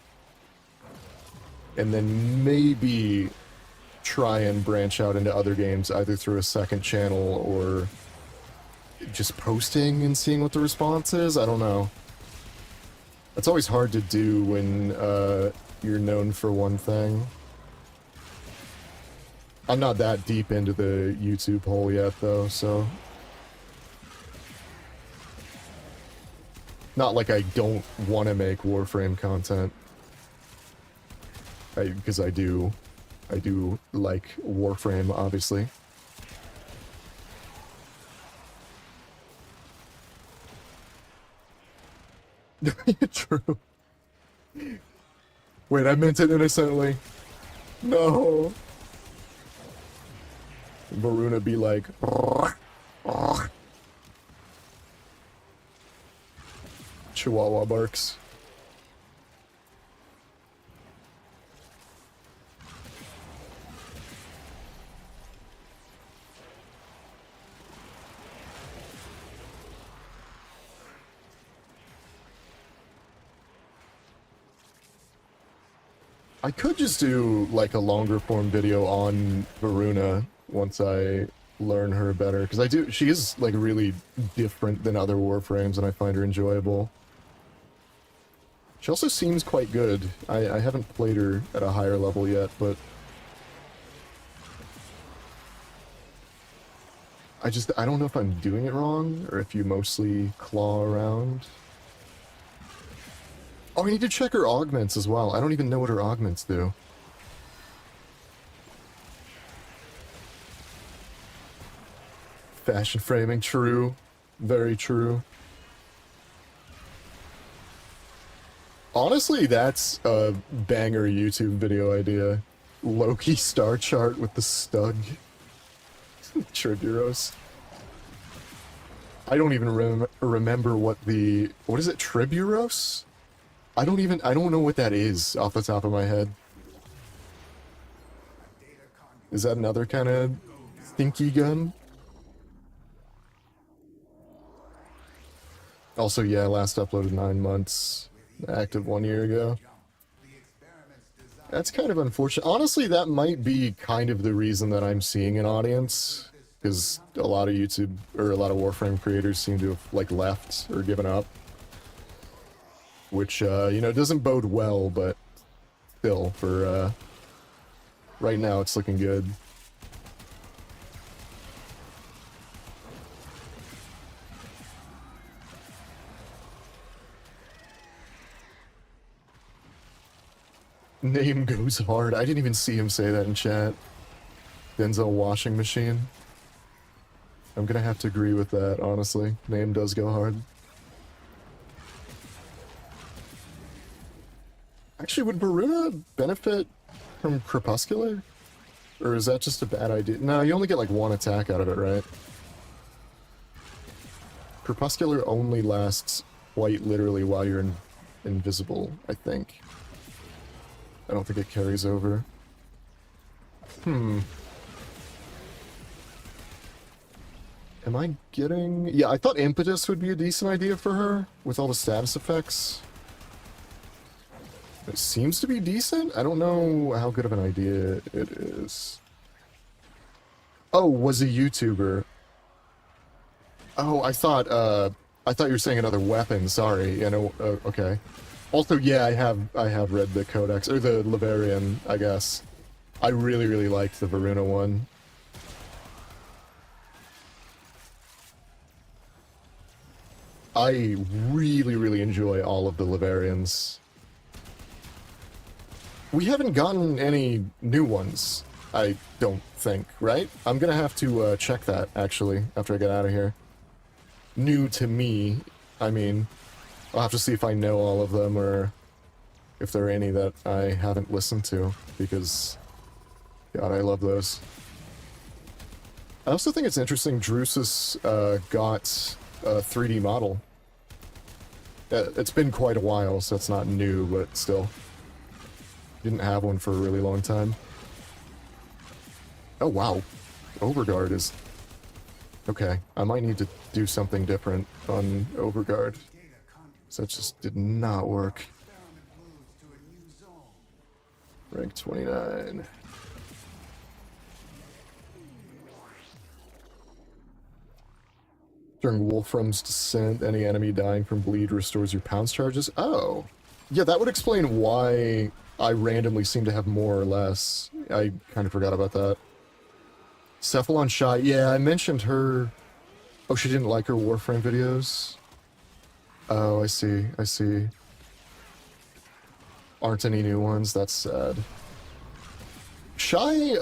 And then maybe try and branch out into other games, either through a second channel or just posting and seeing what the response is. I don't know. It's always hard to do when you're known for one thing. I'm not that deep into the YouTube hole yet, though, so... Not like I don't want to make Warframe content. Because I do. I do like Warframe, obviously. True. Wait, I meant it innocently. No. Varuna be like, Chihuahua barks. I could just do like a longer form video on Varuna once I learn her better, because she is like really different than other Warframes and I find her enjoyable. She also seems quite good. I haven't played her at a higher level yet, but I don't know if I'm doing it wrong or if you mostly claw around. Oh, I need to check her augments as well. I don't even know what her augments do. Fashion framing, true. Very true. Honestly, that's a banger YouTube video idea. Loki star chart with the stug. Triburos. I don't even remember what is it, Triburos? I don't know what that is off the top of my head. Is that another kind of stinky gun? Also, yeah, last uploaded 9 months. Active 1 year ago. That's kind of unfortunate. Honestly, that might be kind of the reason that I'm seeing an audience. Because a lot of YouTube, or a lot of Warframe creators seem to have, like, left or given up. Which, you know, doesn't bode well, but still, for, right now it's looking good. Name goes hard. I didn't even see him say that in chat. Denzel washing machine. I'm gonna have to agree with that, honestly. Name does go hard. Actually, would Varuna benefit from Crepuscular? Or is that just a bad idea? No, you only get like 1 attack out of it, right? Crepuscular only lasts quite literally while you're invisible, I think. I don't think it carries over. Am I getting... Yeah, I thought Impetus would be a decent idea for her, with all the status effects. It seems to be decent. I don't know how good of an idea it is. Oh, was a YouTuber. Oh, I thought you were saying another weapon. Sorry. You know. Okay. Also, yeah, I have read the Codex or the Livarian. I guess. I really, really liked the Varuna one. I really, really enjoy all of the Livarians. We haven't gotten any new ones, I don't think, right? I'm gonna have to check that, actually, after I get out of here. New to me, I mean. I'll have to see if I know all of them, or if there are any that I haven't listened to, because, God, I love those. I also think it's interesting Drusus got a 3D model. It's been quite a while, so it's not new, but still. Didn't have one for a really long time. Oh, wow. Overguard is... Okay, I might need to do something different on Overguard. So that just did not work. Rank 29. During Wolfram's descent, any enemy dying from bleed restores your pounce charges. Oh! Yeah, that would explain why I randomly seem to have more or less. I kind of forgot about that. Cephalon Shy. Yeah, I mentioned her... Oh, she didn't like her Warframe videos? Oh, I see. I see. Aren't any new ones? That's sad. Shy,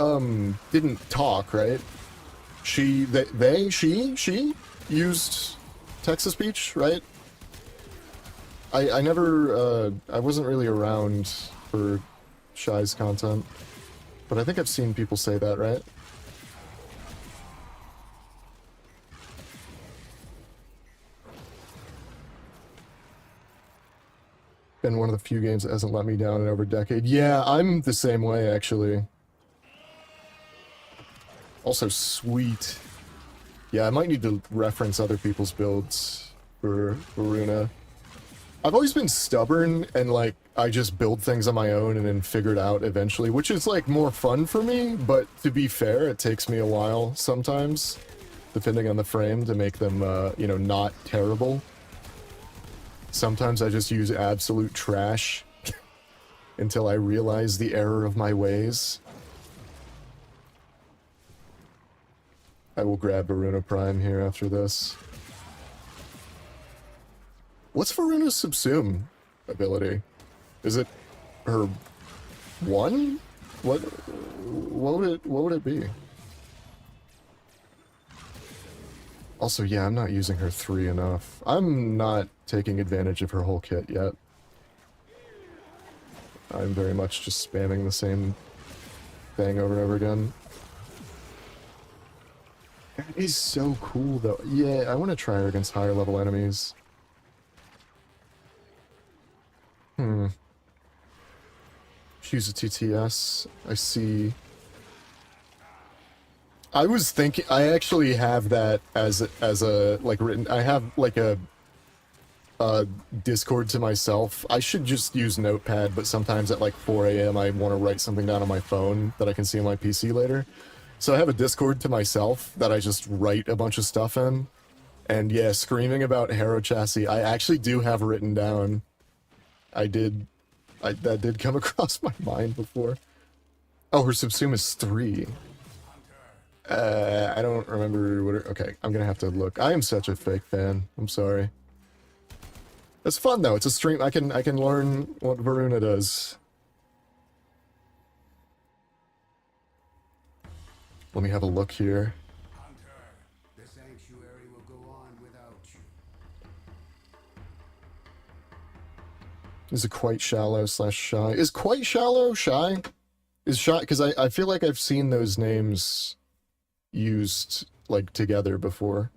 didn't talk, right? She used text-to-speech, right? I never, I wasn't really around for Shy's content. But I think I've seen people say that, right? Been one of the few games that hasn't let me down in over a decade. Yeah, I'm the same way, actually. Also, sweet. Yeah, I might need to reference other people's builds for Runa. I've always been stubborn, and, like, I just build things on my own and then figure it out eventually, which is, like, more fun for me, but to be fair, it takes me a while sometimes, depending on the frame, to make them, you know, not terrible. Sometimes I just use absolute trash until I realize the error of my ways. I will grab Varuna Prime here after this. What's Varuna's Subsume ability? Is it her 1? What would it be? Also, yeah, I'm not using her 3 enough. I'm not taking advantage of her whole kit yet. I'm very much just spamming the same thing over and over again. That is so cool, though. Yeah, I want to try her against higher level enemies. Choose a TTS. I see. I was thinking, I actually have that as a like written, I have like a Discord to myself. I should just use Notepad, but sometimes at like 4 AM I want to write something down on my phone that I can see on my PC later. So I have a Discord to myself that I just write a bunch of stuff in. And yeah, screaming about Harrow Chassis, I actually do have written down. That did come across my mind before. Oh, her Subsume is 3. I don't remember what okay, I'm gonna have to look. I am such a fake fan. I'm sorry. It's fun though, it's a stream. I can learn what Varuna does. Let me have a look here. Hunter, the sanctuary will go on without you. Is it quite shallow / shy? Is quite shallow shy? Is shy, because I feel like I've seen those names used like together before.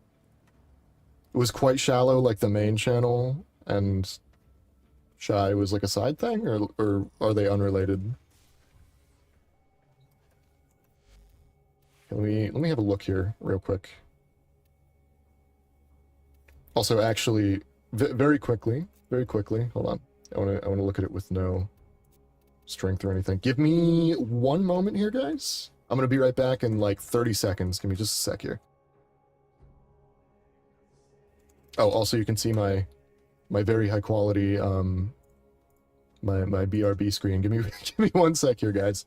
It was quite shallow like the main channel, and shy was like a side thing, or are they unrelated? Let me have a look here real quick. Also, actually, very quickly, hold on. I want to look at it with no strength or anything. Give me 1 moment here, guys. I'm gonna be right back in like 30 seconds. Give me just a sec here. Oh, also you can see my very high quality my BRB screen. Give me 1 sec here, guys.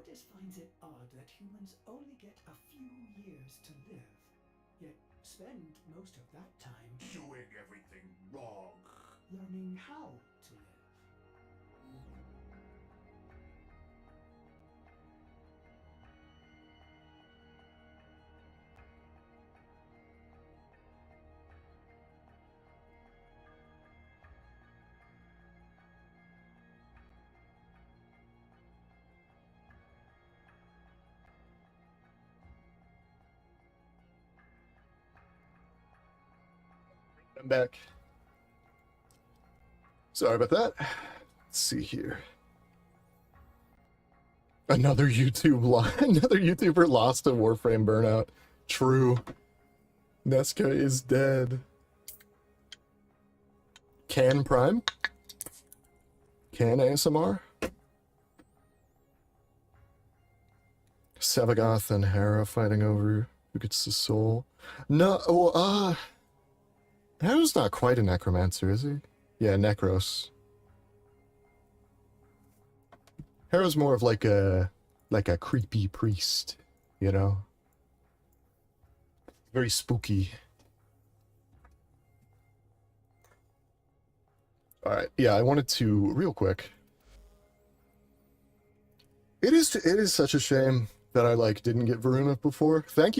Goddess finds it odd that humans only get a few years to live, yet spend most of that time Doing everything wrong. learning how to live. I'm back. Sorry about that. Let's see here. Another another YouTuber lost to Warframe burnout. True. Neskah is dead. Can Prime? Can ASMR? Savagoth and Hera fighting over who gets the soul. No, well, Hera's not quite a necromancer, is he? Yeah, Necros. Hera's more of like a creepy priest, you know? Very spooky. Alright, yeah, I wanted to, real quick. It is such a shame that I, like, didn't get Varuna before. Thank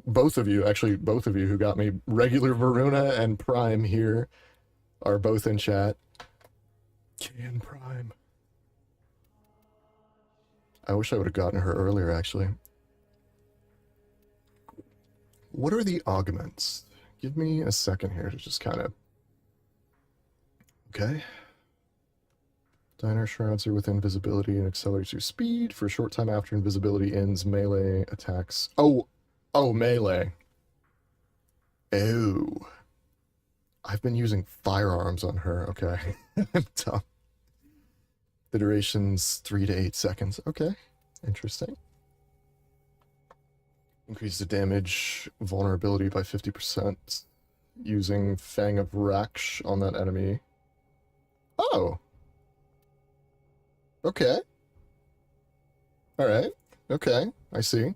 both of you, actually, both of you who got me regular Varuna and Prime here are both in chat. Can Prime. I wish I would have gotten her earlier, actually. What are the augments? Give me a second here to just kind of... Okay. Diner shrouds are with invisibility and accelerates your speed. For a short time after invisibility ends, melee attacks... Oh, melee. Oh. I've been using firearms on her, okay. I'm dumb. The duration's 3 to 8 seconds. Okay, interesting. Increase the damage vulnerability by 50% using Fang of Raksh on that enemy. Oh. Okay. Alright. Okay, I see.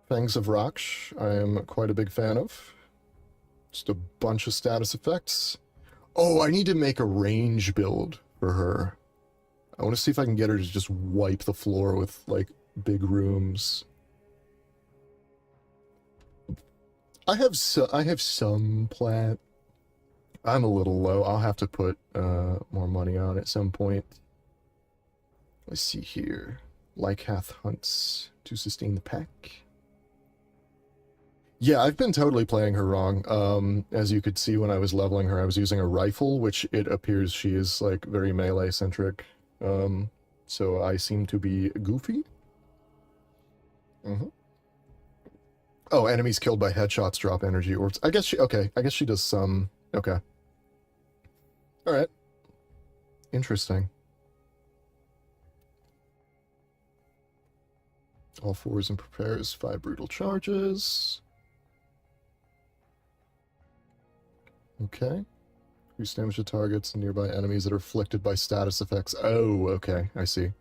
Fangs of Raksh, I am quite a big fan of. Just a bunch of status effects. Oh, I need to make a range build for her. I want to see if I can get her to just wipe the floor with, like, big rooms. I have some plat. I'm a little low. I'll have to put more money on at some point. Let's see here. Lycath hunts to sustain the pack. Yeah, I've been totally playing her wrong. As you could see when I was leveling her, I was using a rifle, which it appears she is, like, very melee-centric. So I seem to be goofy. Oh, enemies killed by headshots drop energy orbs. I guess she does some. Okay. Alright. Interesting. All fours and prepares 5 brutal charges. Okay. Increase damage to targets and nearby enemies that are afflicted by status effects. Oh, okay. I see.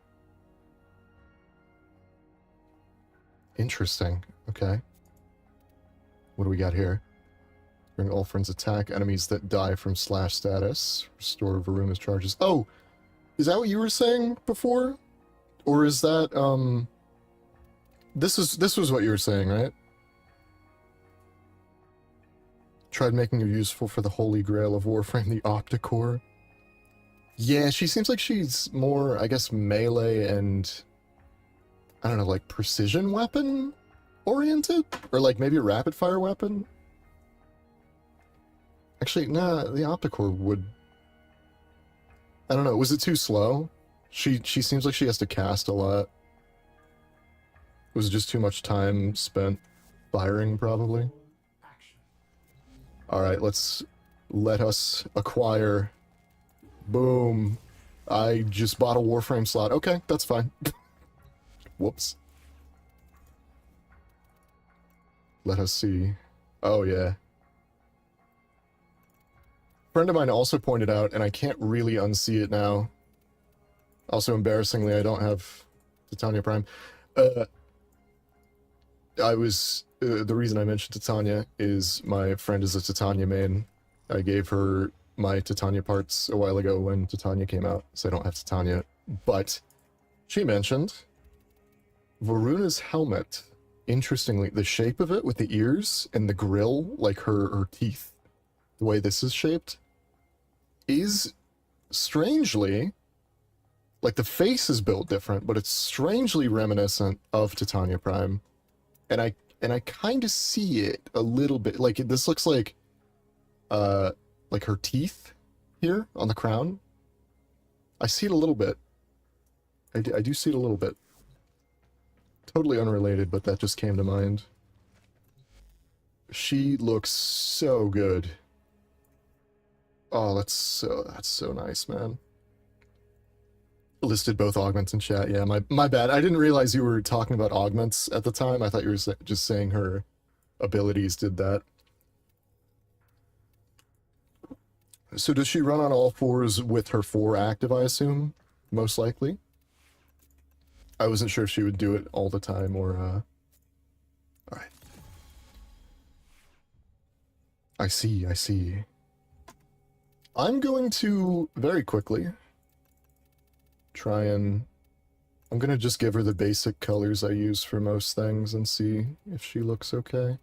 Interesting. Okay. What do we got here? Bring all friends attack enemies that die from slash status. Restore Varuna's charges. Oh! Is that what you were saying before? Or is that, This was what you were saying, right? Tried making her useful for the holy grail of Warframe, the Opticore. Yeah, she seems like she's more, I guess, melee and... I don't know, like, precision weapon oriented? Or, like, maybe a rapid-fire weapon? Actually, nah, the Opticore would... I don't know, was it too slow? She seems like she has to cast a lot. Was it just too much time spent firing, probably? Alright, let us acquire. Boom. I just bought a Warframe slot. Okay, that's fine. Whoops. Let us see. Oh, yeah. A friend of mine also pointed out, and I can't really unsee it now, Also, embarrassingly, I don't have Titania Prime. The reason I mentioned Titania is my friend is a Titania main. I gave her my Titania parts a while ago when Titania came out, so I don't have Titania. But she mentioned Varuna's helmet. Interestingly, the shape of it with the ears and the grill, like her teeth, the way this is shaped, is strangely, like the face is built different, but it's strangely reminiscent of Titania Prime. And I kind of see it a little bit. Like this looks like her teeth here on the crown. I see it a little bit. I do see it a little bit. Totally unrelated, but that just came to mind. She looks so good. Oh, that's so nice, man. Listed both augments in chat. Yeah, my bad. I didn't realize you were talking about augments at the time. I thought you were just saying her abilities did that. So does she run on all fours with her 4 active, I assume? Most likely. I wasn't sure if she would do it all the time or, Alright. I see. I'm going to, very quickly, try and... I'm gonna just give her the basic colors I use for most things and see if she looks okay.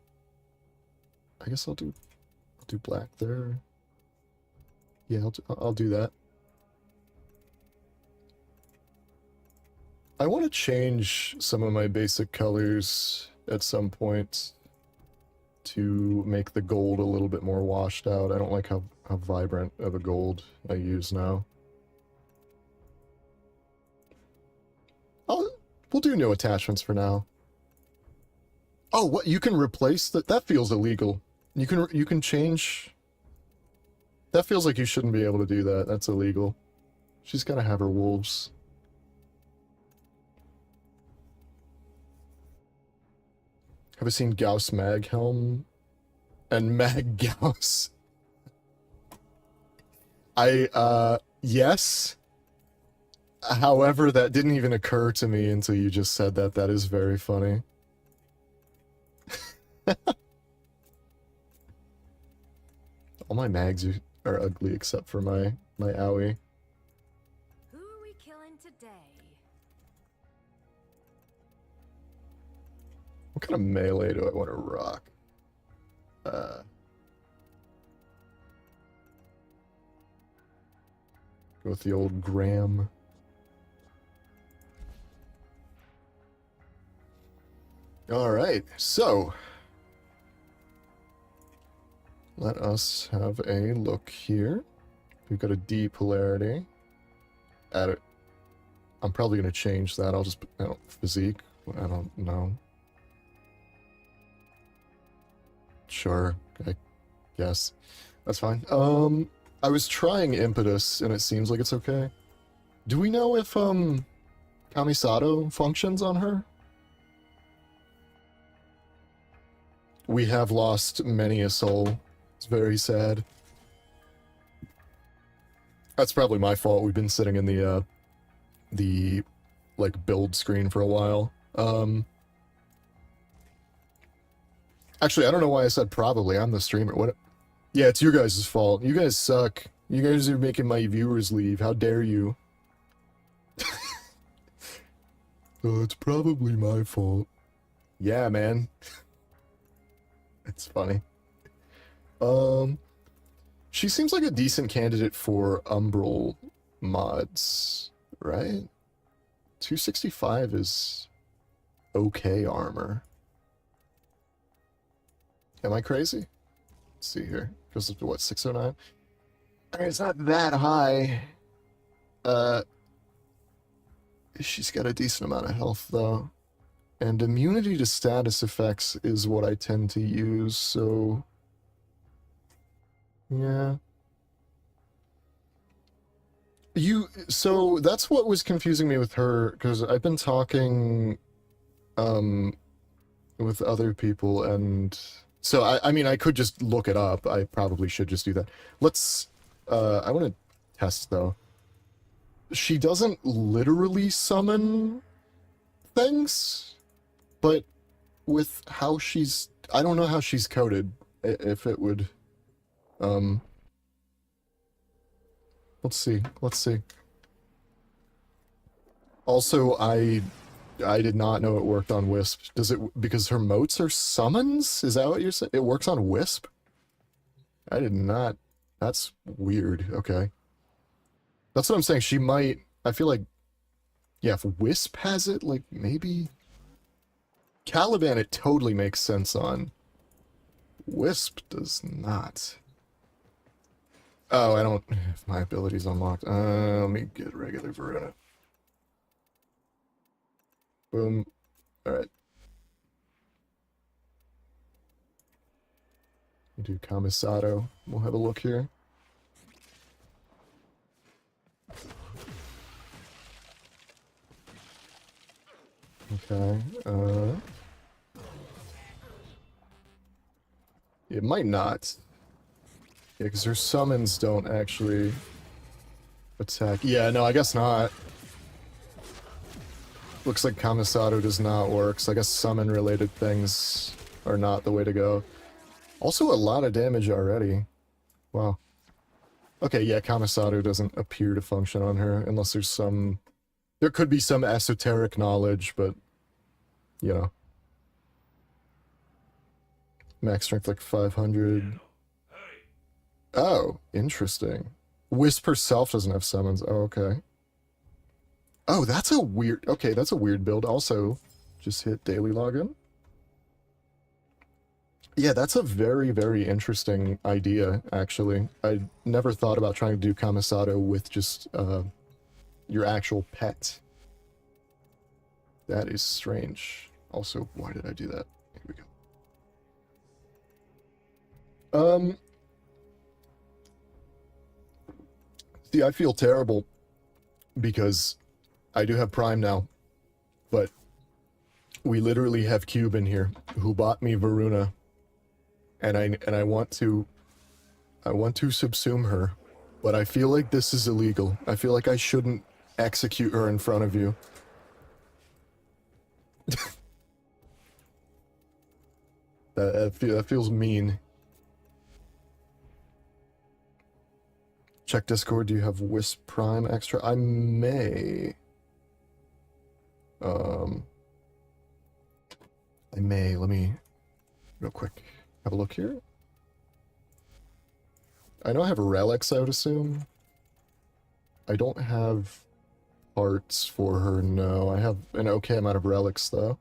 I guess I'll do black there. Yeah, I'll do that. I want to change some of my basic colors at some point to make the gold a little bit more washed out. I don't like how vibrant of a gold I use now. We'll do no attachments for now. Oh, what? You can replace that? That feels illegal. You can change... That feels like you shouldn't be able to do that. That's illegal. She's gotta have her wolves. Have I seen Gauss Maghelm and Mag Gauss? Yes. However, that didn't even occur to me until you just said that. That is very funny. All my mags are ugly except for my owie. Who are we killing today? What kind of melee do I want to rock? Go with the old Graham. Alright, so let us have a look here. We've got a D polarity. Add it. I'm probably going to change that. I'll just put physique. I don't know. Sure, I guess. That's fine. I was trying impetus and it seems like it's okay. Do we know if Kamisato functions on her? We have lost many a soul. It's very sad. That's probably my fault. We've been sitting in the like build screen for a while. Actually, I don't know why I said probably. I'm the streamer. What? Yeah, it's your guys' fault. You guys suck. You guys are making my viewers leave. How dare you? Oh, it's probably my fault. Yeah, man. It's funny. She seems like a decent candidate for Umbral mods, right? 265 is okay armor. Am I crazy? Let's see here. Goes up to what, 609? I mean, it's not that high. She's got a decent amount of health, though. And immunity to status effects is what I tend to use, so... Yeah. So that's what was confusing me with her, because I've been talking, with other people, and... So, I mean, I could just look it up. I probably should just do that. Let's, I want to test, though. she doesn't literally summon things, but with how she's... I don't know how she's coded, if it would... Let's see. Also, I did not know it worked on Wisp. Does it... because her motes are summons? Is that what you're saying? It works on Wisp? I did not... That's weird. Okay. That's what I'm saying. She might... I feel like... Yeah, if Wisp has it, like, maybe... Caliban, it totally makes sense on. Wisp does not. Oh, I don't... If my ability's unlocked. Let me get regular Verona. Boom. Alright. We do Camisado. We'll have a look here. Okay, it might not. Yeah, because her summons don't actually attack. Yeah, no, I guess not. Looks like Camisado does not work, so I guess summon-related things are not the way to go. Also, a lot of damage already. Wow. Okay, yeah, Camisado doesn't appear to function on her, unless there's some... There could be some esoteric knowledge, but... You know. Max strength like 500. Oh, interesting. Wisp herself doesn't have summons. Oh, okay. Oh, that's a weird... Okay, that's a weird build. Also, just hit daily login. Yeah, that's a very, very interesting idea, actually. I never thought about trying to do Camisado with just your actual pet. That is strange. Also, why did I do that? Here we go. See, I feel terrible because I do have Prime now, but we literally have Cube in here who bought me Varuna, and I want to subsume her, but I feel like this is illegal. I feel like I shouldn't execute her in front of you. That feels mean. Check Discord, do you have Wisp Prime extra? I may. I may. Let me, real quick, have a look here. I know I have relics, I would assume. I don't have parts for her, no. I have an okay amount of relics, though.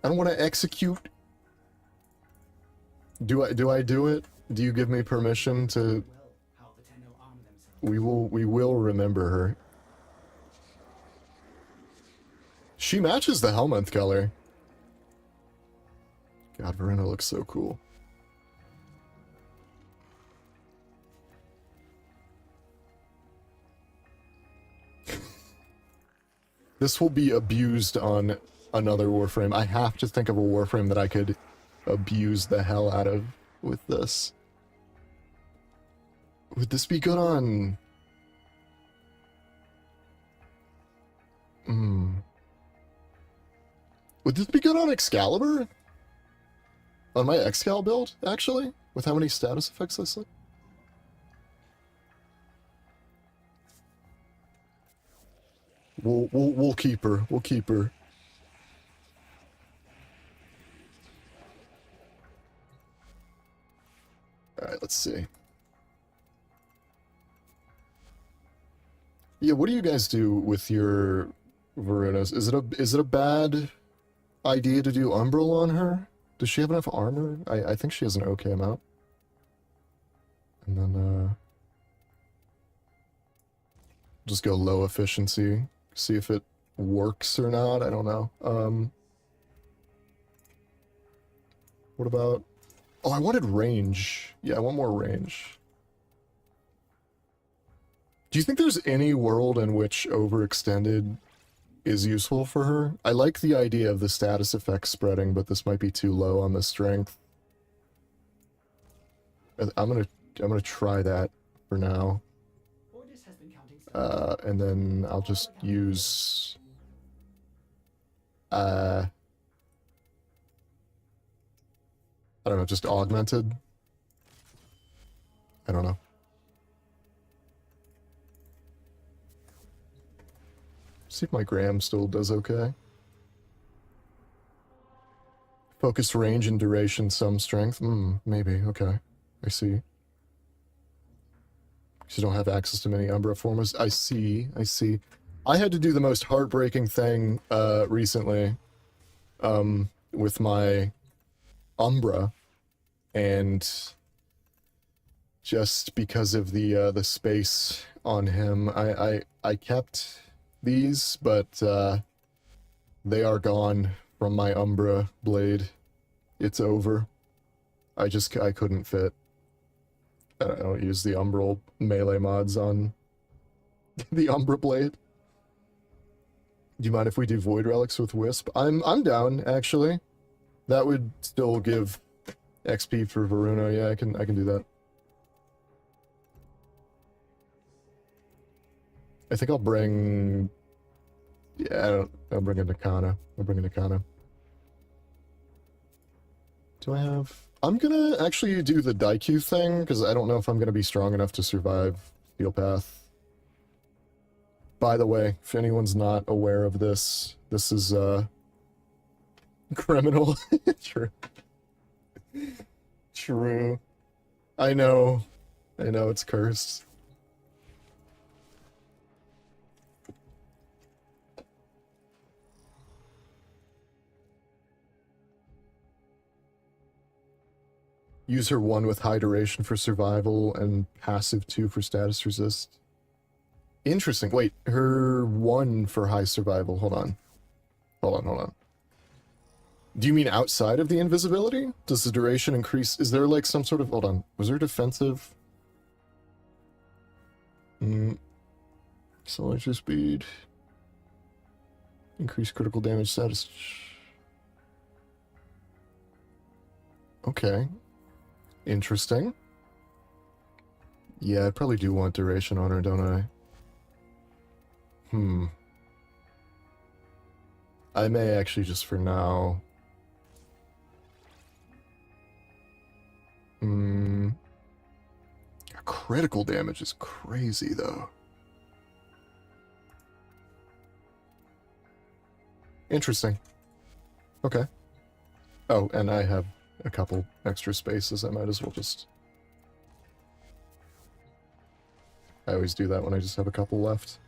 I don't want to execute. Do I do it? Do you give me permission to... We will remember her. She matches the helmet color. God, Verena looks so cool. This will be abused on another Warframe. I have to think of a Warframe that I could abuse the hell out of with this. Would this be good on... Would this be good on Excalibur? On my Excal build, actually? With how many status effects I see? We'll keep her. We'll keep her. Alright, let's see. Yeah, what do you guys do with your Verunas? Is it a bad idea to do Umbral on her? Does she have enough armor? I think she has an okay amount. And then just go low efficiency. See if it works or not. I don't know. What about... Oh, I wanted range. Yeah, I want more range. Do you think there's any world in which overextended is useful for her? I like the idea of the status effects spreading, but this might be too low on the strength. I'm gonna try that for now. And then I'll just use... I don't know, just augmented? I don't know. See if my gram still does okay. Focus range and duration, some strength. Maybe, okay. I see. You don't have access to many Umbra formers. I see. I had to do the most heartbreaking thing recently with my Umbra, and just because of the space on him, I kept these, but they are gone from my Umbra blade. It's over. I couldn't fit. I don't use the Umbral melee mods on the Umbra blade. Do you mind if we do Void Relics with Wisp? I'm down, actually. That would still give XP for Varuna. Yeah, I can do that. I think I'll bring... Yeah, I'll bring a Nakana. Do I have... I'm gonna actually do the Daikyu thing, because I don't know if I'm gonna be strong enough to survive Steel Path. By the way, if anyone's not aware of this, this is, criminal. True. I know, it's cursed. Use her 1 with high duration for survival and passive 2 for status resist. Interesting. Wait, her 1 for high survival. Hold on. Do you mean outside of the invisibility? Does the duration increase? Is there like some sort of... Hold on. Was there defensive? Acceleration speed. Increase critical damage status. Okay. Interesting. Yeah, I probably do want duration on her, don't I? I may actually just for now. Critical damage is crazy, though. Interesting. Okay. Oh, and I have a couple extra spaces. I might as well just... I always do that when I just have a couple left.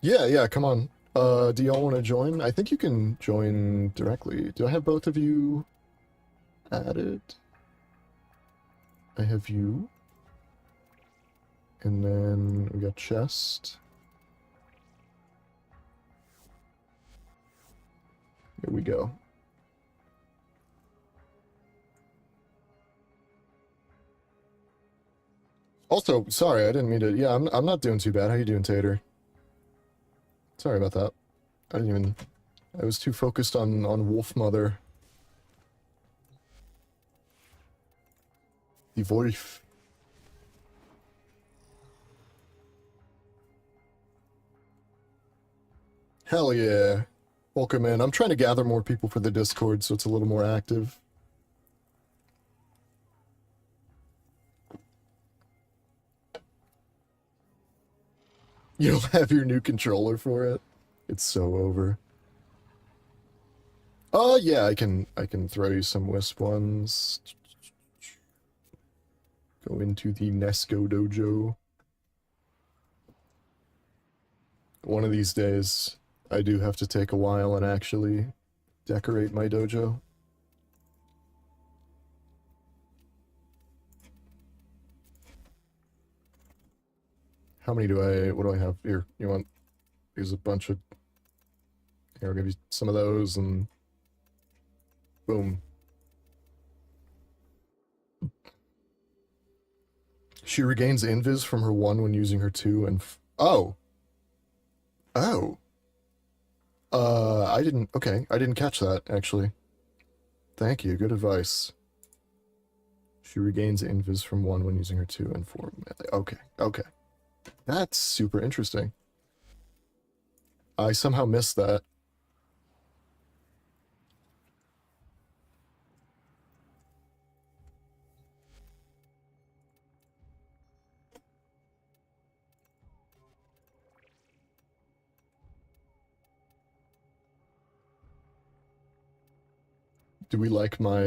Yeah, come on. Do y'all want to join? I think you can join directly. Do I have both of you added? I have you. And then we got chest. Here we go. Also, sorry, I didn't mean to... Yeah, I'm not doing too bad. How you doing, Tater? Sorry about that. I was too focused on Wolf Mother. Die Wolf. Hell yeah. Welcome in. I'm trying to gather more people for the Discord so it's a little more active. You don't have your new controller for it? It's so over. Oh yeah, I can throw you some Wisp ones. Go into the Neskah dojo. One of these days, I do have to take a while and actually decorate my dojo. How many what do I have here? You want, here's a bunch of, here, I'll give you some of those and boom. She regains invis from her 1 when using her 2 and oh. I didn't catch that, actually. Thank you, good advice. She regains invis from 1 when using her 2 and 4 melee. Okay, okay. That's super interesting. I somehow missed that. Do we like my,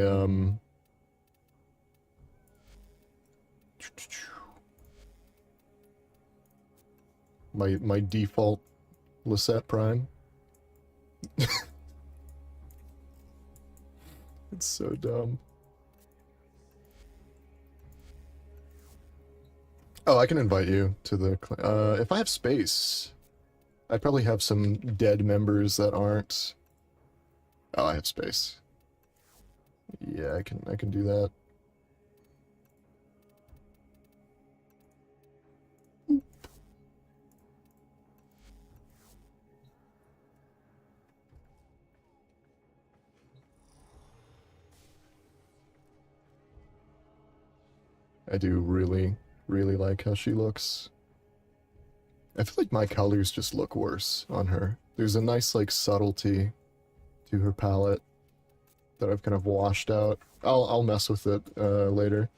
my default Lisette Prime? It's so dumb. Oh, I can invite you to the if I have space. I probably have some dead members that aren't. Oh, I have space. Yeah, I can do that. I do really, really like how she looks. I feel like my colors just look worse on her. There's a nice, like, subtlety to her palette that I've kind of washed out. I'll mess with it later.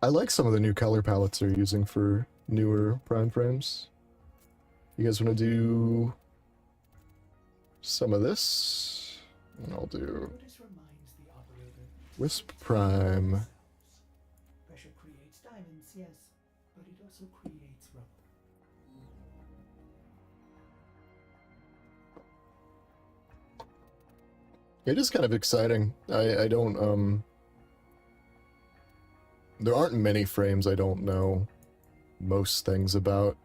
I like some of the new color palettes they're using for newer prime frames. You guys want to do some of this? And I'll do This reminds the operator. Wisp Prime. Pressure creates diamonds, yes, but it also creates rubble. It is kind of exciting. I don't, there aren't many frames I don't know most things about.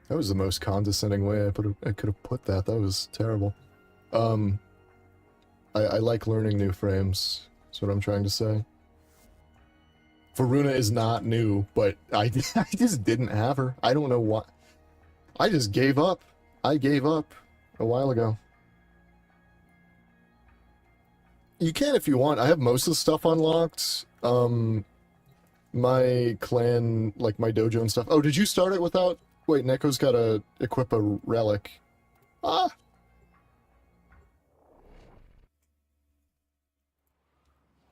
That was the most condescending way I could have put that. That was terrible. I like learning new frames. That's what I'm trying to say. Varuna is not new, but I just didn't have her. I don't know why. I just gave up. I gave up a while ago. You can if you want. I have most of the stuff unlocked. My clan, like my dojo and stuff. Oh, did you start it without... Wait, Neko's gotta equip a relic. Ah!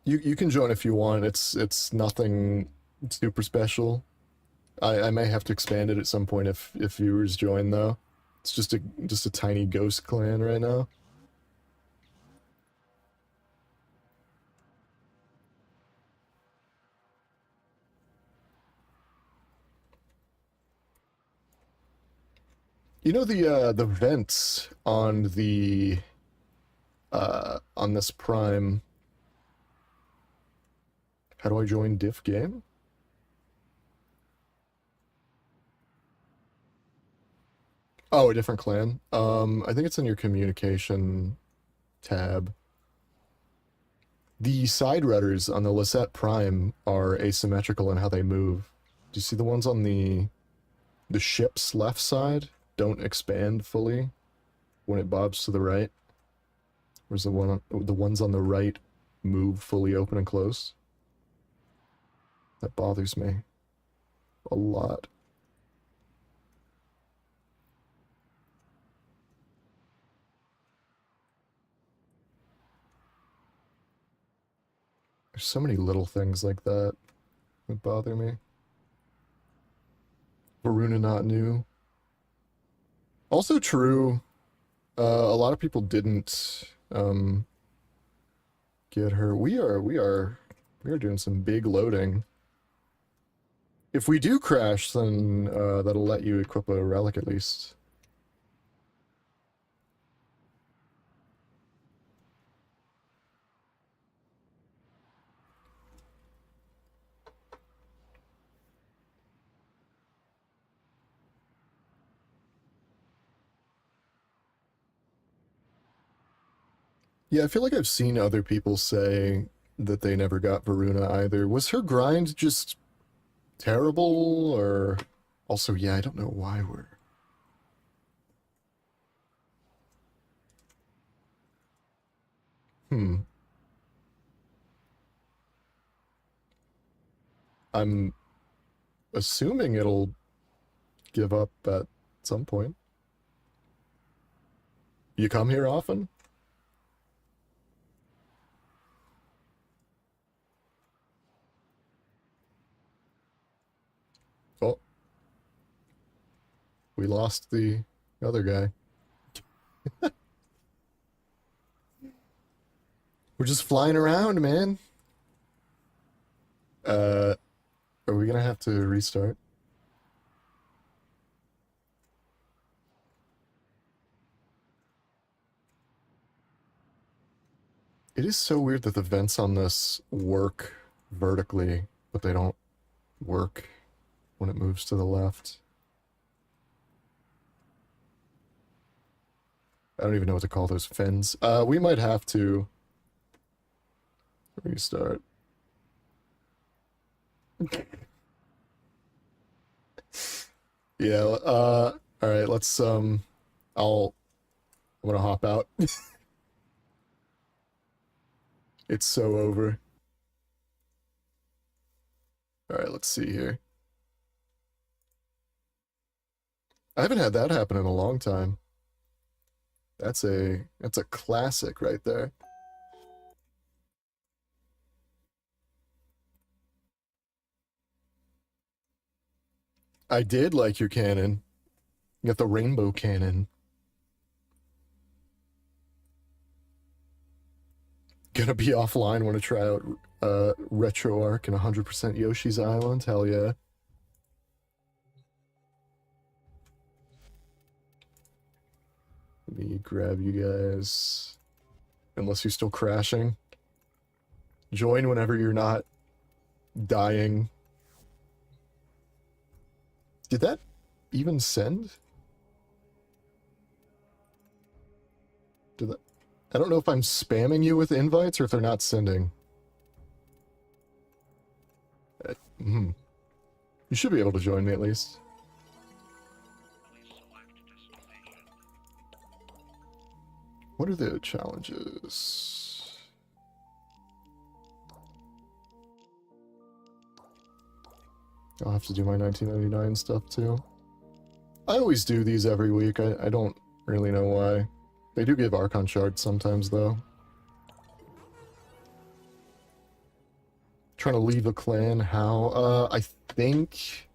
You can join if you want. It's nothing super special. I may have to expand it at some point if viewers join though. It's just a tiny ghost clan right now. You know the vents on the on this Prime. How do I join diff game? Oh, a different clan. I think it's in your communication tab. The side rudders on the Lisette Prime are asymmetrical in how they move. Do you see the ones on the ship's left side don't expand fully when it bobs to the right? Whereas the ones on the right move fully open and close? That bothers me a lot. There's so many little things like that that bother me. Varuna not new. Also true, a lot of people didn't get her. We are doing some big loading. If we do crash, then that'll let you equip a relic at least. Yeah, I feel like I've seen other people say that they never got Varuna either. Was her grind just terrible, or... Also, yeah, I don't know why we're... I'm assuming it'll give up at some point. You come here often? Oh. We lost the other guy. We're just flying around, man. Are we gonna have to restart? It is so weird that the vents on this work vertically, but they don't work when it moves to the left. I don't even know what to call those fins. We might have to restart. Yeah, alright, let's, I'm gonna hop out. It's so over. Alright, let's see here. I haven't had that happen in a long time. That's a classic right there. I did like your cannon. You got the rainbow cannon. Gonna be offline, want to try out RetroArch and 100% Yoshi's Island? Hell yeah. Let me grab you guys. Unless you're still crashing. Join whenever you're not dying. Did that even send? Did that? I don't know if I'm spamming you with invites or if they're not sending. You should be able to join me at least. What are the challenges? I'll have to do my 1999 stuff too. I always do these every week. I don't really know why. They do give Archon shards sometimes though. Trying to leave a clan, how? I think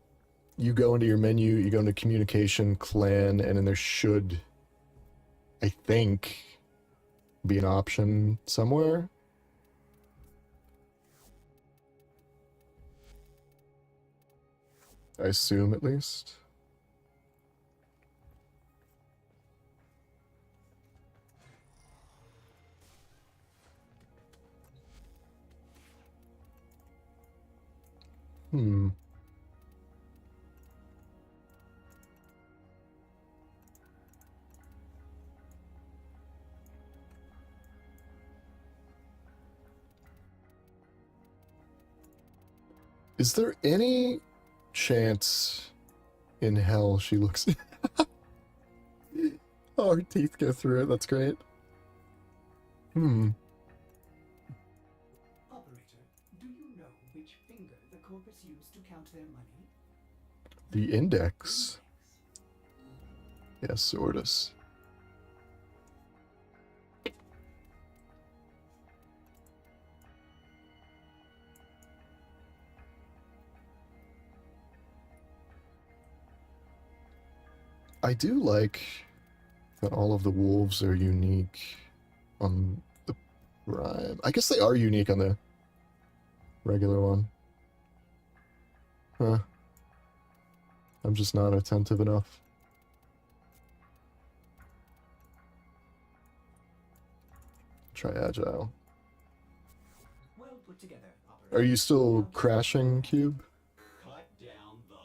you go into your menu, you go into communication, clan, and then there should, I think, be an option somewhere. I assume, at least. Is there any chance in hell she looks... Oh, her teeth go through it. That's great. Operator, do you know which finger the corpus used to count their money? The index. Yes, Sortus. I do like that all of the wolves are unique on the Prime. I guess they are unique on the regular one. Huh. I'm just not attentive enough. Try Agile. Well put together, operator. Are you still crashing, Cube? Cut down the...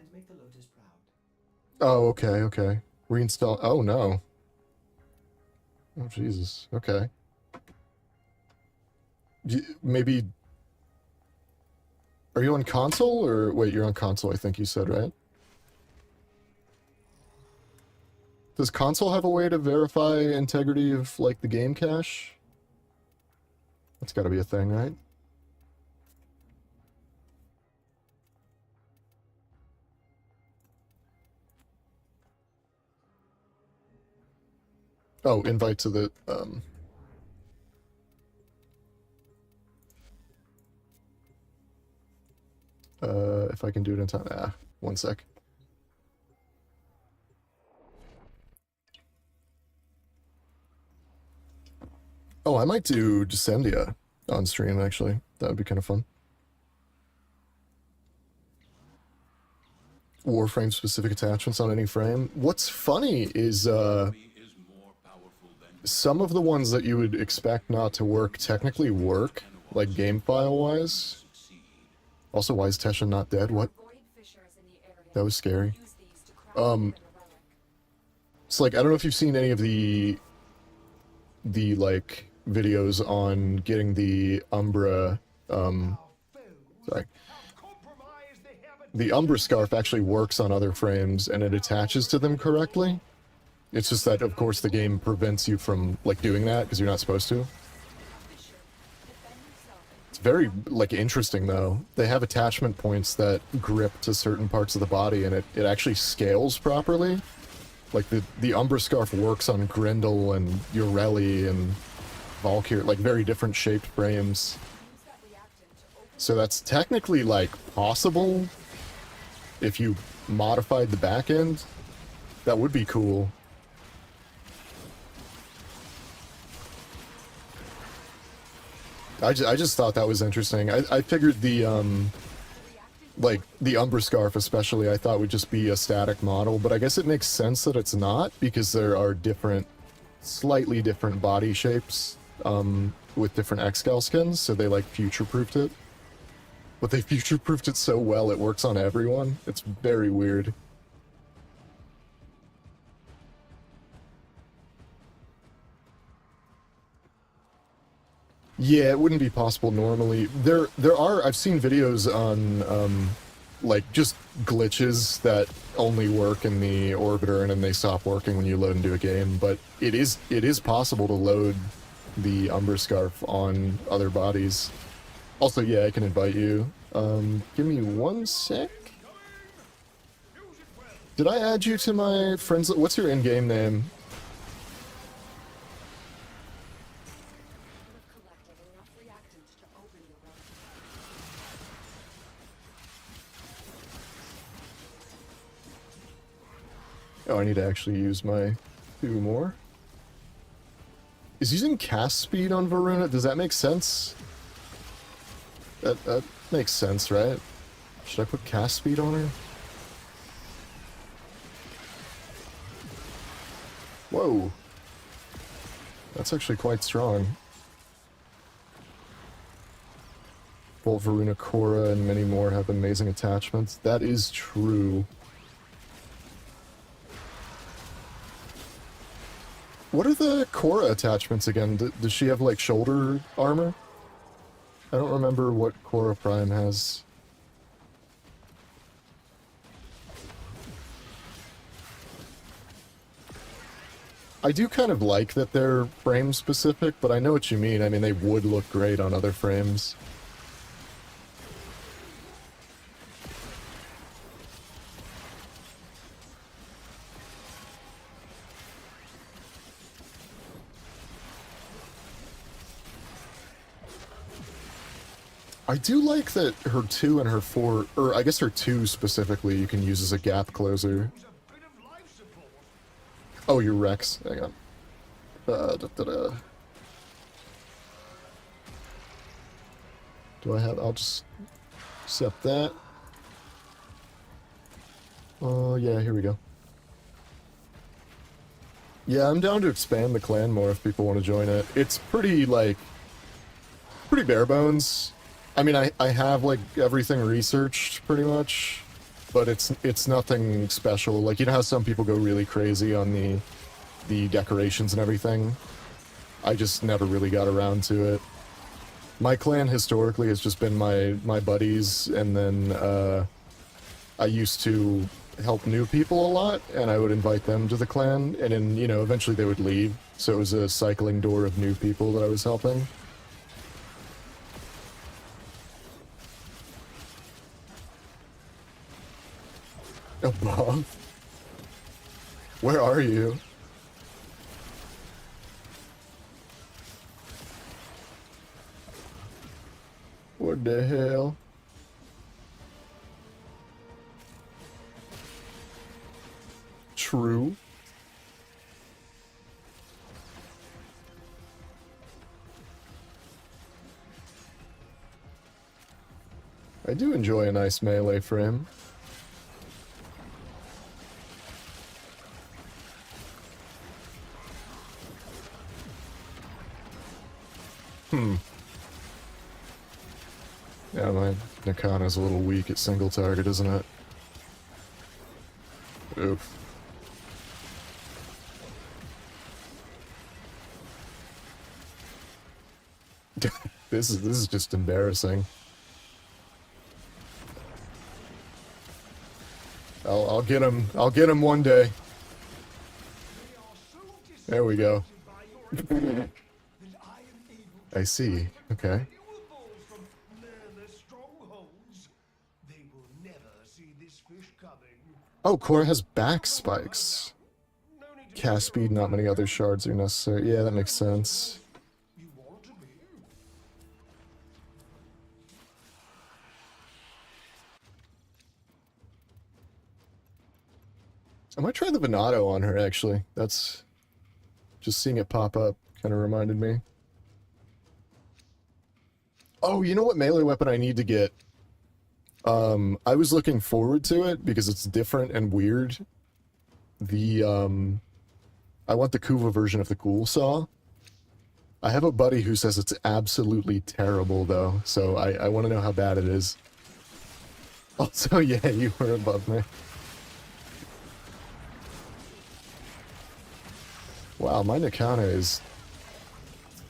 And make the Lotus proud. Oh, okay, okay. Reinstall. Oh, no. Oh, Jesus. Okay. Maybe... Are you on console, or... Wait, you're on console, I think you said, right? Does console have a way to verify integrity of, like, the game cache? That's gotta be a thing, right? Oh, invite to the, if I can do it in time. Ah, one sec. Oh, I might do Descendia on stream, actually. That would be kind of fun. Warframe specific attachments on any frame. What's funny is, some of the ones that you would expect not to work technically work, like game file wise. Also, why is Tesha not dead? What? That was scary. It's like, I don't know if you've seen any of the like videos on getting the Umbra, sorry. The Umbra scarf actually works on other frames and it attaches to them correctly. It's just that, of course, the game prevents you from, like, doing that because you're not supposed to. It's very, like, interesting, though. They have attachment points that grip to certain parts of the body and it actually scales properly. Like, the Umbra scarf works on Grendel and Ureli and Valkyr, like, very different shaped frames. So that's technically, like, possible if you modified the back end. That would be cool. I just thought that was interesting. I figured the, like, the Umbra Scarf especially, I thought would just be a static model, but I guess it makes sense that it's not, because there are different, slightly different body shapes, with different Excal skins, so they, like, future-proofed it. But they future-proofed it so well it works on everyone. It's very weird. Yeah, it wouldn't be possible normally. There are, I've seen videos on, like, just glitches that only work in the Orbiter and then they stop working when you load into a game, but it is possible to load the Umbra Scarf on other bodies. Also, yeah, I can invite you. Give me one sec. Did I add you to my friends? What's your in-game name? Oh, I need to actually use my 2 more. Is using cast speed on Varuna, does that make sense? That makes sense, right? Should I put cast speed on her? Whoa. That's actually quite strong. Both Varuna, Korra, and many more have amazing attachments. That is true. What are the Korra attachments again? Does she have, like, shoulder armor? I don't remember what Korra Prime has. I do kind of like that they're frame specific, but I know what you mean. I mean, they would look great on other frames. I do like that her 2 and her 4, or I guess her 2 specifically, you can use as a gap closer. Oh, you're Rex. Hang on. Do I have... I'll just accept that. Oh, yeah, here we go. Yeah, I'm down to expand the clan more if people want to join it. It's pretty, like... pretty bare bones. I mean, I have, like, everything researched, pretty much, but it's nothing special. Like, you know how some people go really crazy on the decorations and everything? I just never really got around to it. My clan, historically, has just been my buddies, and then, I used to help new people a lot, and I would invite them to the clan, and then, you know, eventually they would leave, so it was a cycling door of new people that I was helping. Above? Where are you? What the hell? True. I do enjoy a nice melee frame. Yeah, my Nakana's a little weak at single target, isn't it? Oof. This is just embarrassing. I'll get him. I'll get him one day. There we go. I see. Okay. Oh, Korra has back spikes. Cast speed, not many other shards are necessary. Yeah, that makes sense. I might try the Venato on her, actually. That's... just seeing it pop up kind of reminded me. Oh, you know what melee weapon I need to get? I was looking forward to it because it's different and weird. I want the Kuva version of the Ghoul Saw. I have a buddy who says it's absolutely terrible, though, so I want to know how bad it is. Also, yeah, you were above me. Wow, my Nakana is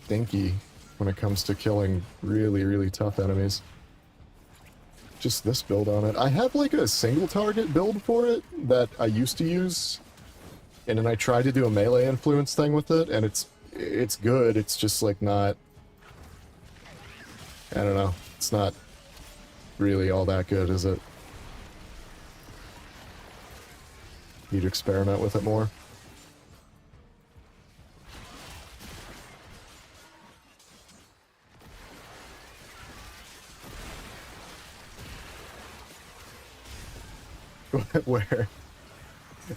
stinky when it comes to killing really, really tough enemies. Just this build on it. I have like a single target build for it that I used to use, and then I tried to do a melee influence thing with it, and it's good, it's just like not... I don't know, it's not really all that good, is it? Need to experiment with it more. Where?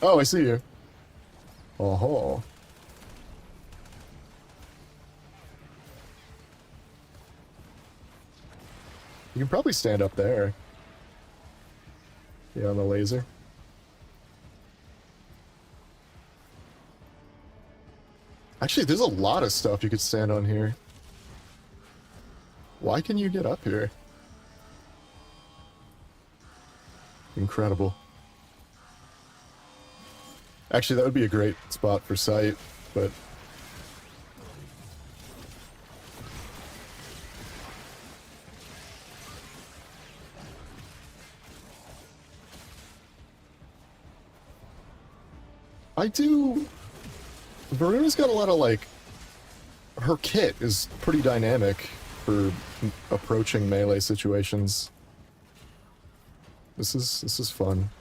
Oh, I see you. Oh-ho. You can probably stand up there. Yeah, on the laser. Actually, there's a lot of stuff you could stand on here. Why can you get up here? Incredible. Actually, that would be a great spot for sight, but... I do... Varuna's got a lot of, like... Her kit is pretty dynamic for approaching melee situations. This is fun.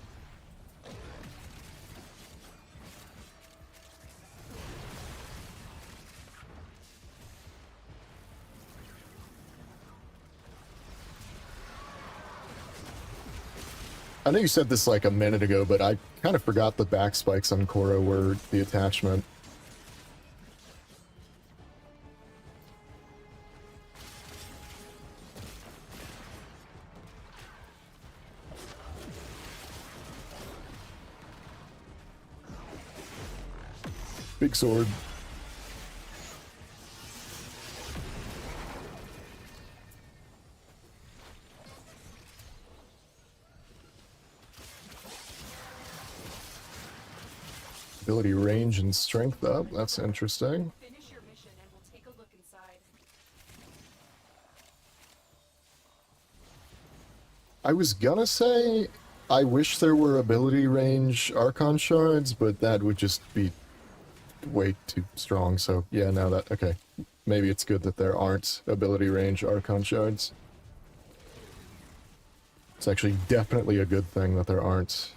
I know you said this like a minute ago, but I kind of forgot the back spikes on Korra were the attachment. Big sword. Ability range and strength up. That's interesting. Finish your mission and we'll take a look inside. I was gonna say I wish there were ability range Archon shards, but that would just be way too strong, so yeah, now that... okay. Maybe it's good that there aren't ability range Archon shards. It's actually definitely a good thing that there aren't.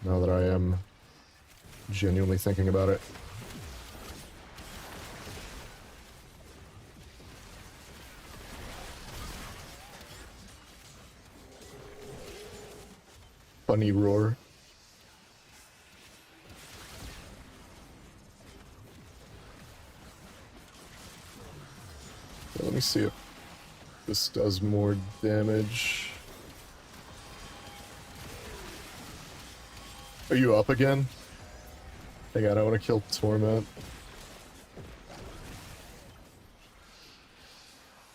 Now that I am genuinely thinking about it. Funny roar. Yeah, let me see if this does more damage. Are you up again? Hang on, I want to kill Torment.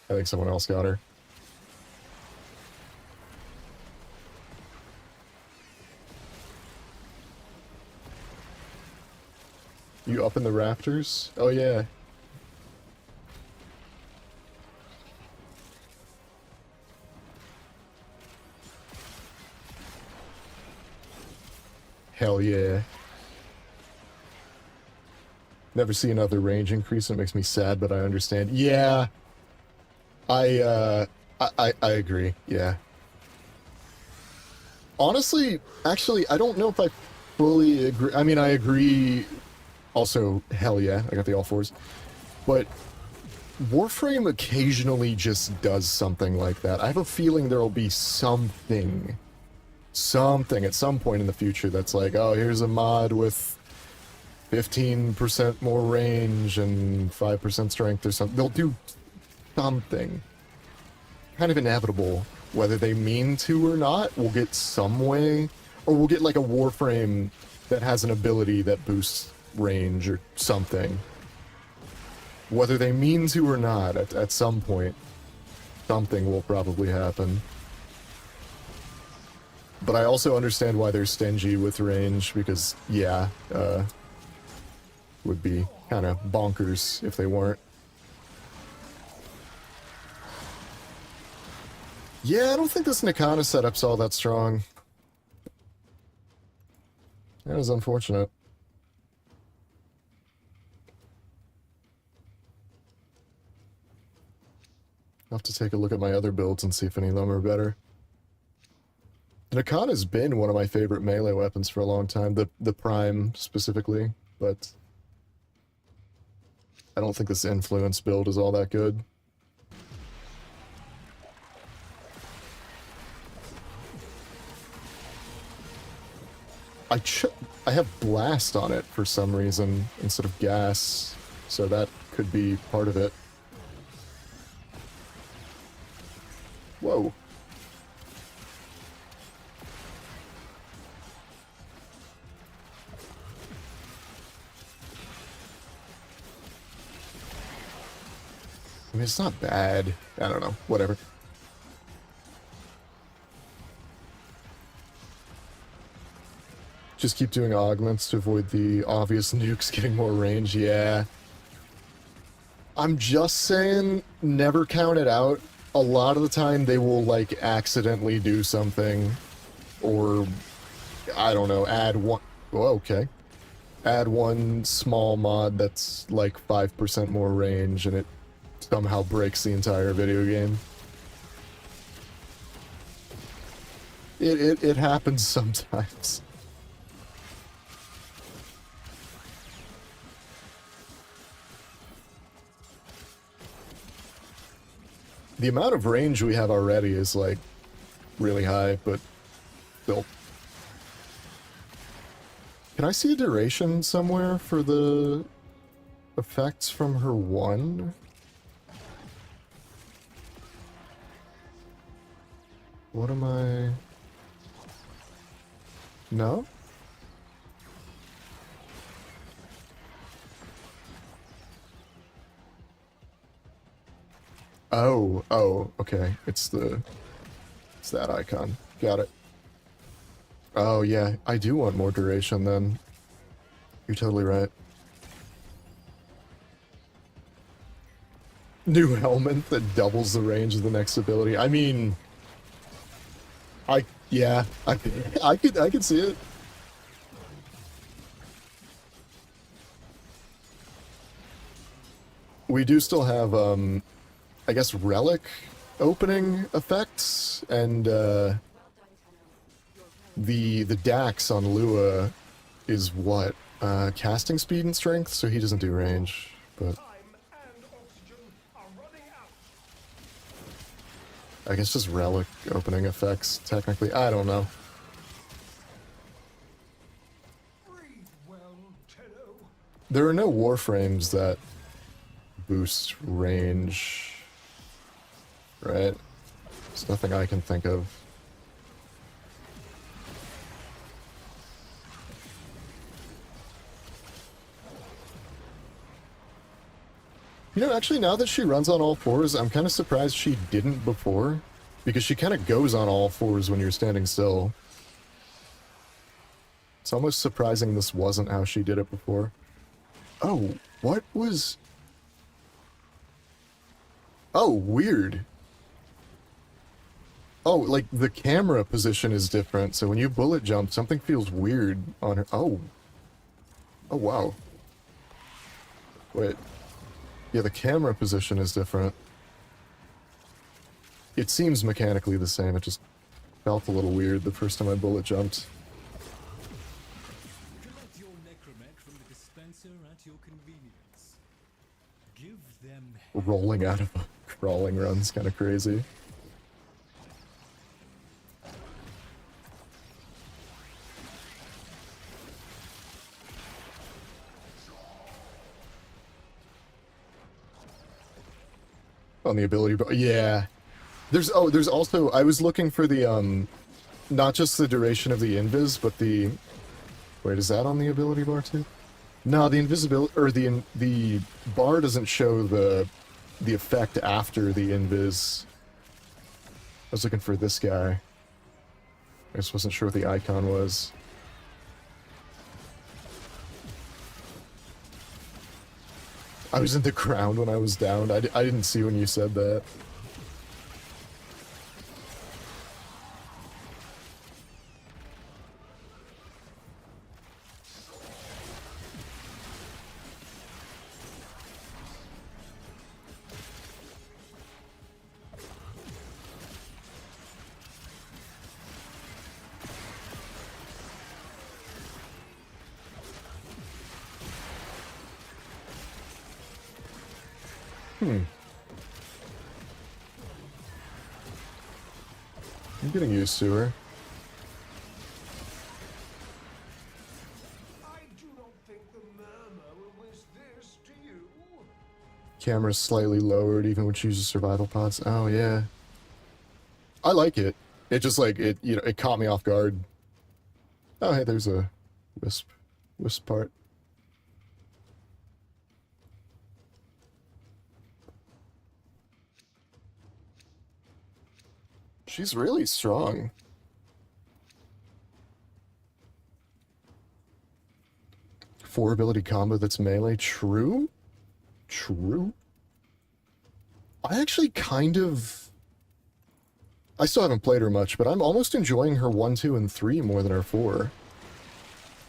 I think someone else got her. You up in the rafters? Oh yeah. Hell yeah. Never see another range increase, and it makes me sad, but I understand. Yeah. I agree, yeah. Honestly, actually, I don't know if I fully agree. I mean, I agree. Also, hell yeah, I got the all fours. But Warframe occasionally just does something like that. I have a feeling there'll be something at some point in the future that's like, oh, here's a mod with 15% more range and 5% strength or something. They'll do something. Kind of inevitable. Whether they mean to or not, we'll get some way. Or we'll get like a Warframe that has an ability that boosts range or something. Whether they mean to or not, at some point, something will probably happen. But I also understand why they're stingy with range, because, yeah, would be kind of bonkers if they weren't. Yeah, I don't think this Neskah setup's all that strong. That is unfortunate. I'll have to take a look at my other builds and see if any of them are better. Neskah has been one of my favorite melee weapons for a long time, the Prime specifically, but I don't think this Influence build is all that good. I have Blast on it for some reason instead of Gas, so that could be part of it. Whoa. I mean, it's not bad. I don't know. Whatever. Just keep doing augments to avoid the obvious nukes getting more range. Yeah. I'm just saying, never count it out. A lot of the time they will, like, accidentally do something. Or, I don't know, add one... Oh, okay. Add one small mod that's, like, 5% more range, and it somehow breaks the entire video game. It happens sometimes. The amount of range we have already is, like, really high, but still. Can I see a duration somewhere for the effects from her one? What am I... No? Oh, okay. It's that icon. Got it. Oh, yeah. I do want more duration, then. You're totally right. New helmet that doubles the range of the next ability. I mean... Yeah. I could see it. We do still have, I guess, relic opening effects, and, The Dax on Lua is what? Casting speed and strength, so he doesn't do range, but Time and oxygen are running out. I guess just relic opening effects, technically. I don't know. Breathe well, Tenno. There are no warframes that boost range, right? There's nothing I can think of. You know, actually, now that she runs on all fours, I'm kind of surprised she didn't before. Because she kind of goes on all fours when you're standing still. It's almost surprising this wasn't how she did it before. Oh, what was... Oh, weird. Oh, like, the camera position is different, so when you bullet jump, something feels weird on her... Oh. Oh, wow. Wait. Yeah, the camera position is different. It seems mechanically the same, it just felt a little weird the first time I bullet jumped. Collect your necromech from the dispenser at your convenience. Give them Rolling out of a crawling run's kind of crazy. On the ability bar, yeah. There's also, I was looking for the, not just the duration of the invis, but the, wait, is that on the ability bar too? No, the invisibility, or the bar doesn't show the effect after the invis. I was looking for this guy. I just wasn't sure what the icon was. I was in the ground when I was downed. I didn't see when you said that. I'm getting used to her. I do not think the murmur will wish this to you. Camera's slightly lowered even when she uses survival pods. Oh yeah. I like it. It just like it, you know, it caught me off guard. Oh hey, there's a wisp part. She's really strong. Four ability combo that's melee. True? True? I actually kind of... I still haven't played her much, but I'm almost enjoying her 1, 2, and 3 more than her 4.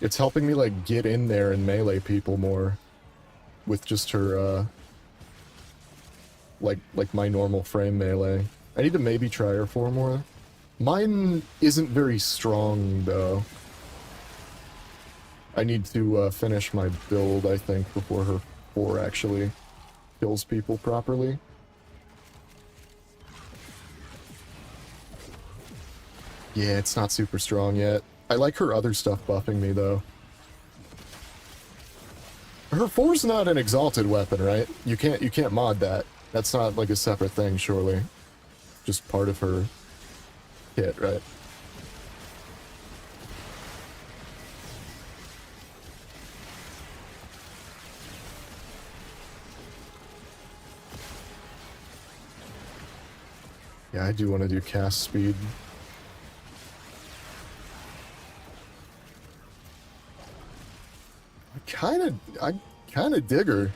It's helping me, like, get in there and melee people more. With just her, like my normal frame melee. I need to maybe try her 4 more. Mine isn't very strong, though. I need to finish my build, I think, before her 4 actually kills people properly. Yeah, it's not super strong yet. I like her other stuff buffing me, though. Her 4's not an exalted weapon, right? You can't mod that. That's not like a separate thing, surely. Just part of her kit, right? Yeah, I do want to do cast speed. I kinda dig her.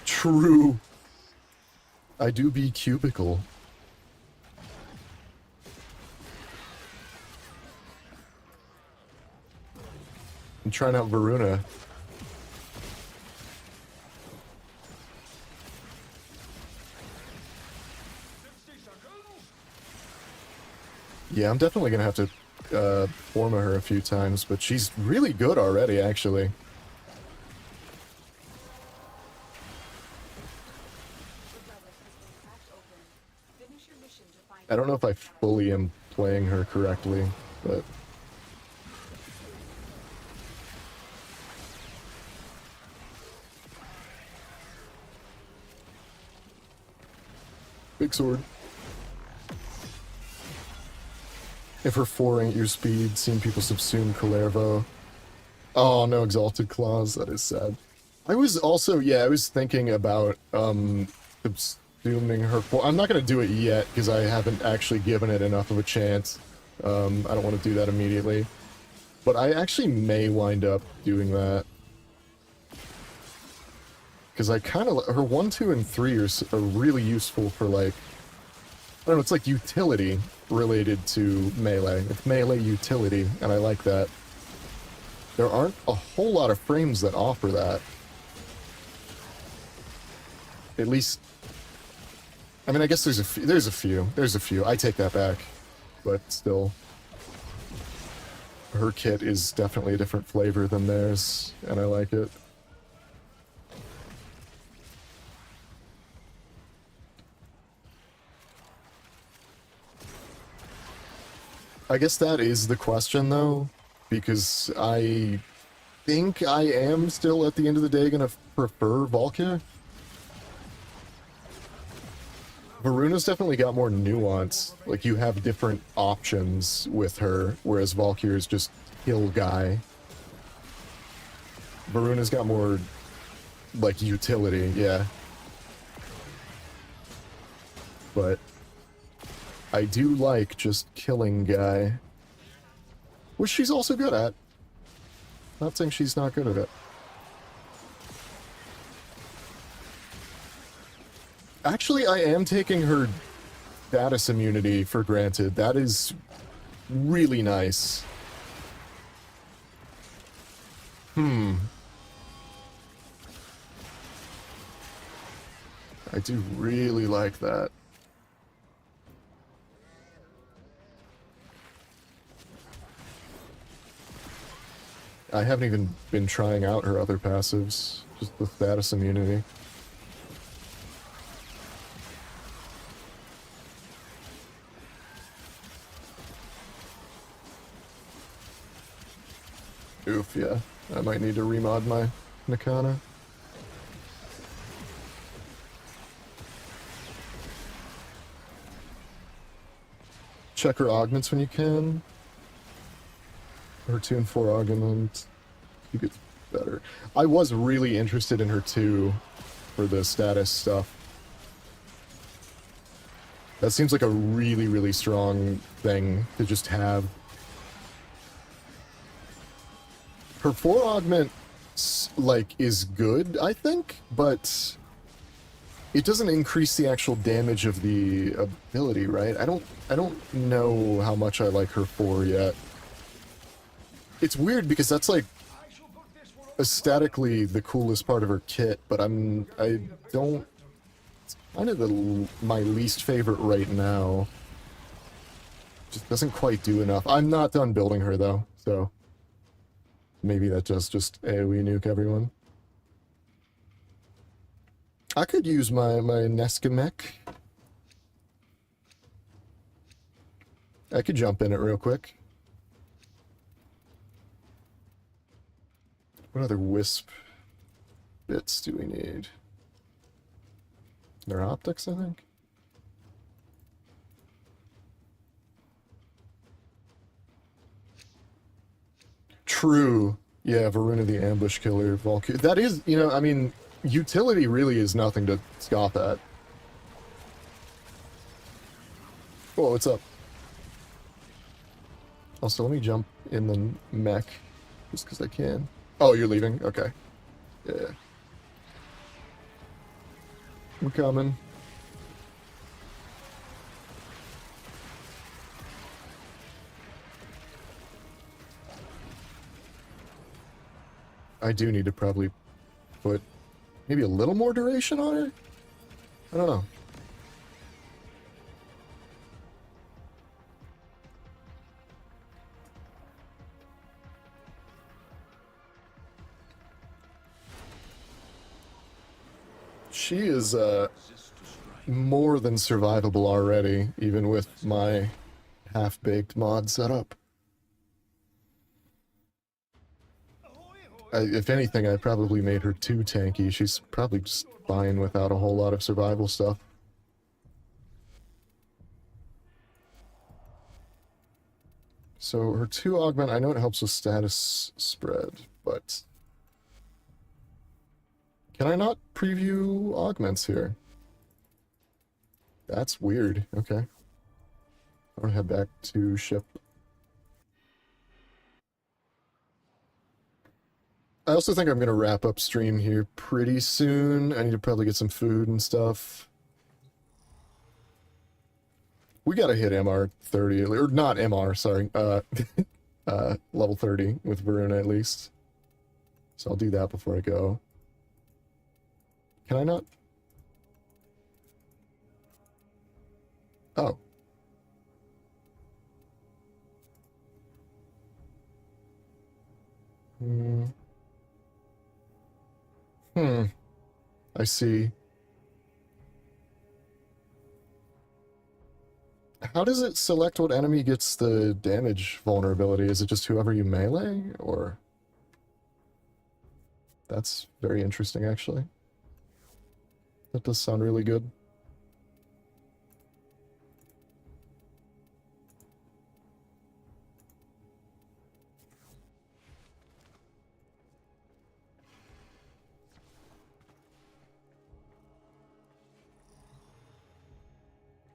True. I do be cubicle. I'm trying out Varuna. Yeah, I'm definitely gonna have to forma her a few times, but she's really good already, actually. I don't know if I fully am playing her correctly, but... Big sword. If her 4 ain't your speed, seeing people subsume Kalervo. Oh, no Exalted Claws, that is sad. I was also, yeah, I was thinking about, subsuming her 4. I'm not gonna do it yet, because I haven't actually given it enough of a chance. I don't want to do that immediately. But I actually may wind up doing that. Because I kind of, her 1, 2, and 3 are really useful for, like, I don't know, it's like utility related to melee. It's melee utility, and I like that. There aren't a whole lot of frames that offer that. At least, I mean, I guess there's a few. I take that back, but still, her kit is definitely a different flavor than theirs, and I like it. I guess that is the question, though, because I think I am still, at the end of the day, gonna prefer Valkyr. Varuna's definitely got more nuance. Like, you have different options with her, whereas Valkyr is just kill guy. Varuna's got more, like, utility, yeah. But I do like just killing guy. Which she's also good at. Not saying she's not good at it. Actually, I am taking her status immunity for granted. That is really nice. I do really like that. I haven't even been trying out her other passives, just the status immunity. Oof, yeah. I might need to remod my Nakana. Check her augments when you can. Her 2 and 4 augment. You get better. I was really interested in her 2 for the status stuff. That seems like a really, really strong thing to just have. Her 4 augment, like, is good, I think, but it doesn't increase the actual damage of the ability, right? I don't know how much I like her 4 yet. It's weird because that's, like, aesthetically the coolest part of her kit, but I don't... It's kind of my least favorite right now. Just doesn't quite do enough. I'm not done building her, though, so... Maybe that does just AoE nuke everyone. I could use my Neskah mech. I could jump in it real quick. What other wisp bits do we need? Their optics, I think? True. Yeah, Varuna the ambush killer, Valkyrie. That is, you know, I mean, utility really is nothing to scoff at. Oh, what's up? Also, let me jump in the mech, just because I can. Oh, you're leaving? Okay. Yeah. I'm coming. I do need to probably put maybe a little more duration on her? I don't know. She is more than survivable already, even with my half-baked mod setup. If anything, I probably made her too tanky. She's probably just fine without a whole lot of survival stuff. So her 2 augment, I know it helps with status spread, but... Can I not preview augments here? That's weird. Okay. I'm gonna head back to ship. I also think I'm gonna wrap up stream here pretty soon. I need to probably get some food and stuff. We gotta hit MR 30, or not MR, sorry. Level 30 with Varuna at least. So I'll do that before I go. Can I not? Oh. I see. How does it select what enemy gets the damage vulnerability? Is it just whoever you melee, or? That's very interesting, actually. That does sound really good.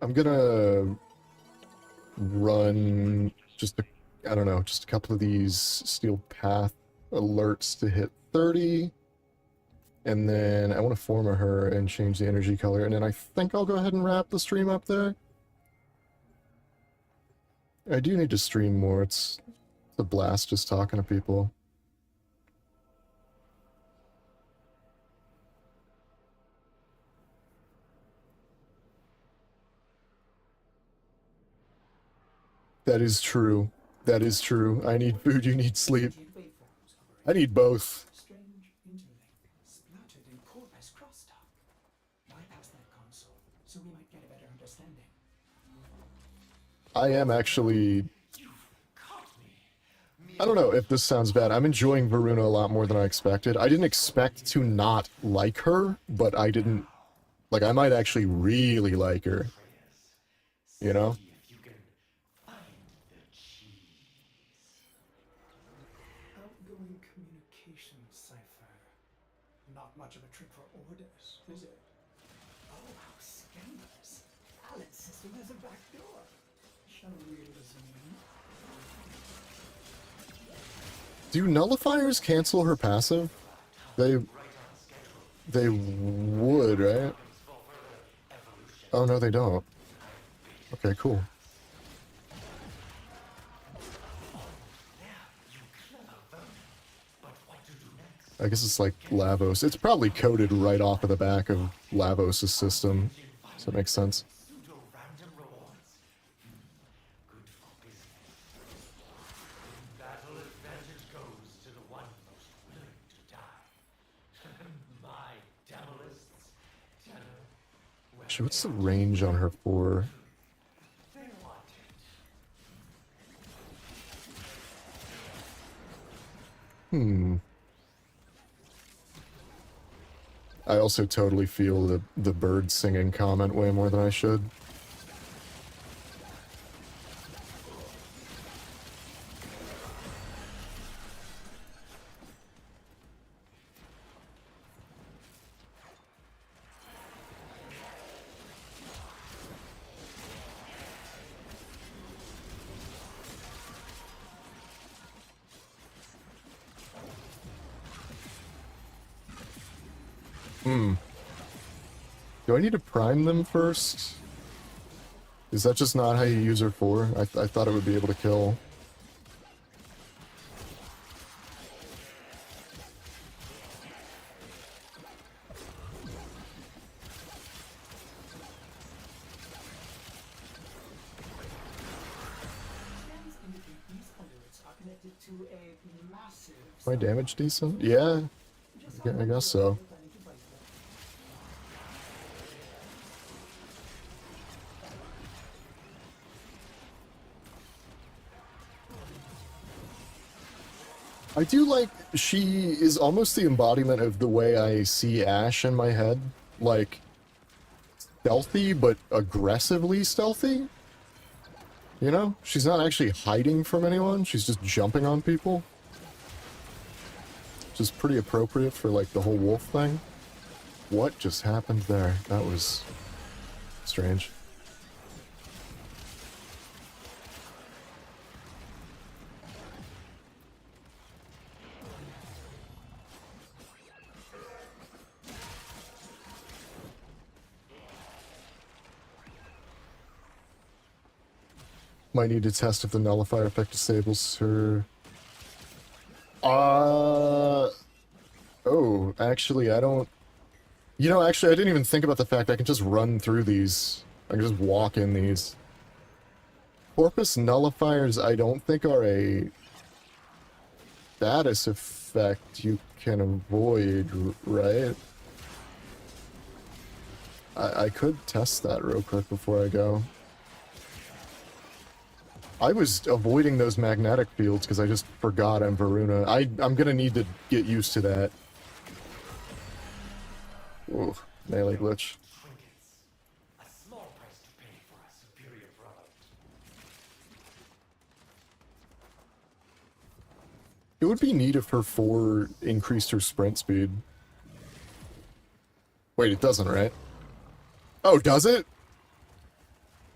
I'm gonna run just I don't know, just a couple of these steel path alerts to hit 30. And then I want to form her and change the energy color. And then I think I'll go ahead and wrap the stream up there. I do need to stream more. It's a blast just talking to people. That is true. That is true. I need food, you need sleep. I need both. Strange interlink splattered in Corpus crosstalk. Bypass that console so we might get a better understanding. I am actually... I don't know if this sounds bad. I'm enjoying Varuna a lot more than I expected. I didn't expect to not like her, but I didn't... Like, I might actually really like her. You know? Outgoing communication cipher. Not much of a trick for orders, is it? Oh, how scandalous. Alan's system has a back door. Shall we listen in? Do nullifiers cancel her passive? They would, right? Oh, no, they don't. Okay, cool. I guess it's like Lavos. It's probably coded right off of the back of Lavos' system, so it makes sense. Actually, what's the range on her for? I also totally feel the bird singing comment way more than I should. Do I need to prime them first? Is that just not how you use her for? I thought it would be able to kill. Scans indicate these conduits are connected to a massive My damage decent? Yeah, I guess so. I do like, she is almost the embodiment of the way I see Ash in my head. Like, stealthy, but aggressively stealthy. You know? She's not actually hiding from anyone, she's just jumping on people. Which is pretty appropriate for, like, the whole wolf thing. What just happened there? That was strange. Might need to test if the nullifier effect disables her. Oh, actually, I don't... You know, actually, I didn't even think about the fact I can just run through these. I can just walk in these. Corpus nullifiers, I don't think are a status effect you can avoid, right? I could test that real quick before I go. I was avoiding those magnetic fields because I just forgot I'm Varuna. I'm gonna need to get used to that. Ooh, melee glitch. Trinkets. A small price to pay for a superior product. It would be neat if her 4 increased her sprint speed. Wait, it doesn't, right? Oh, does it?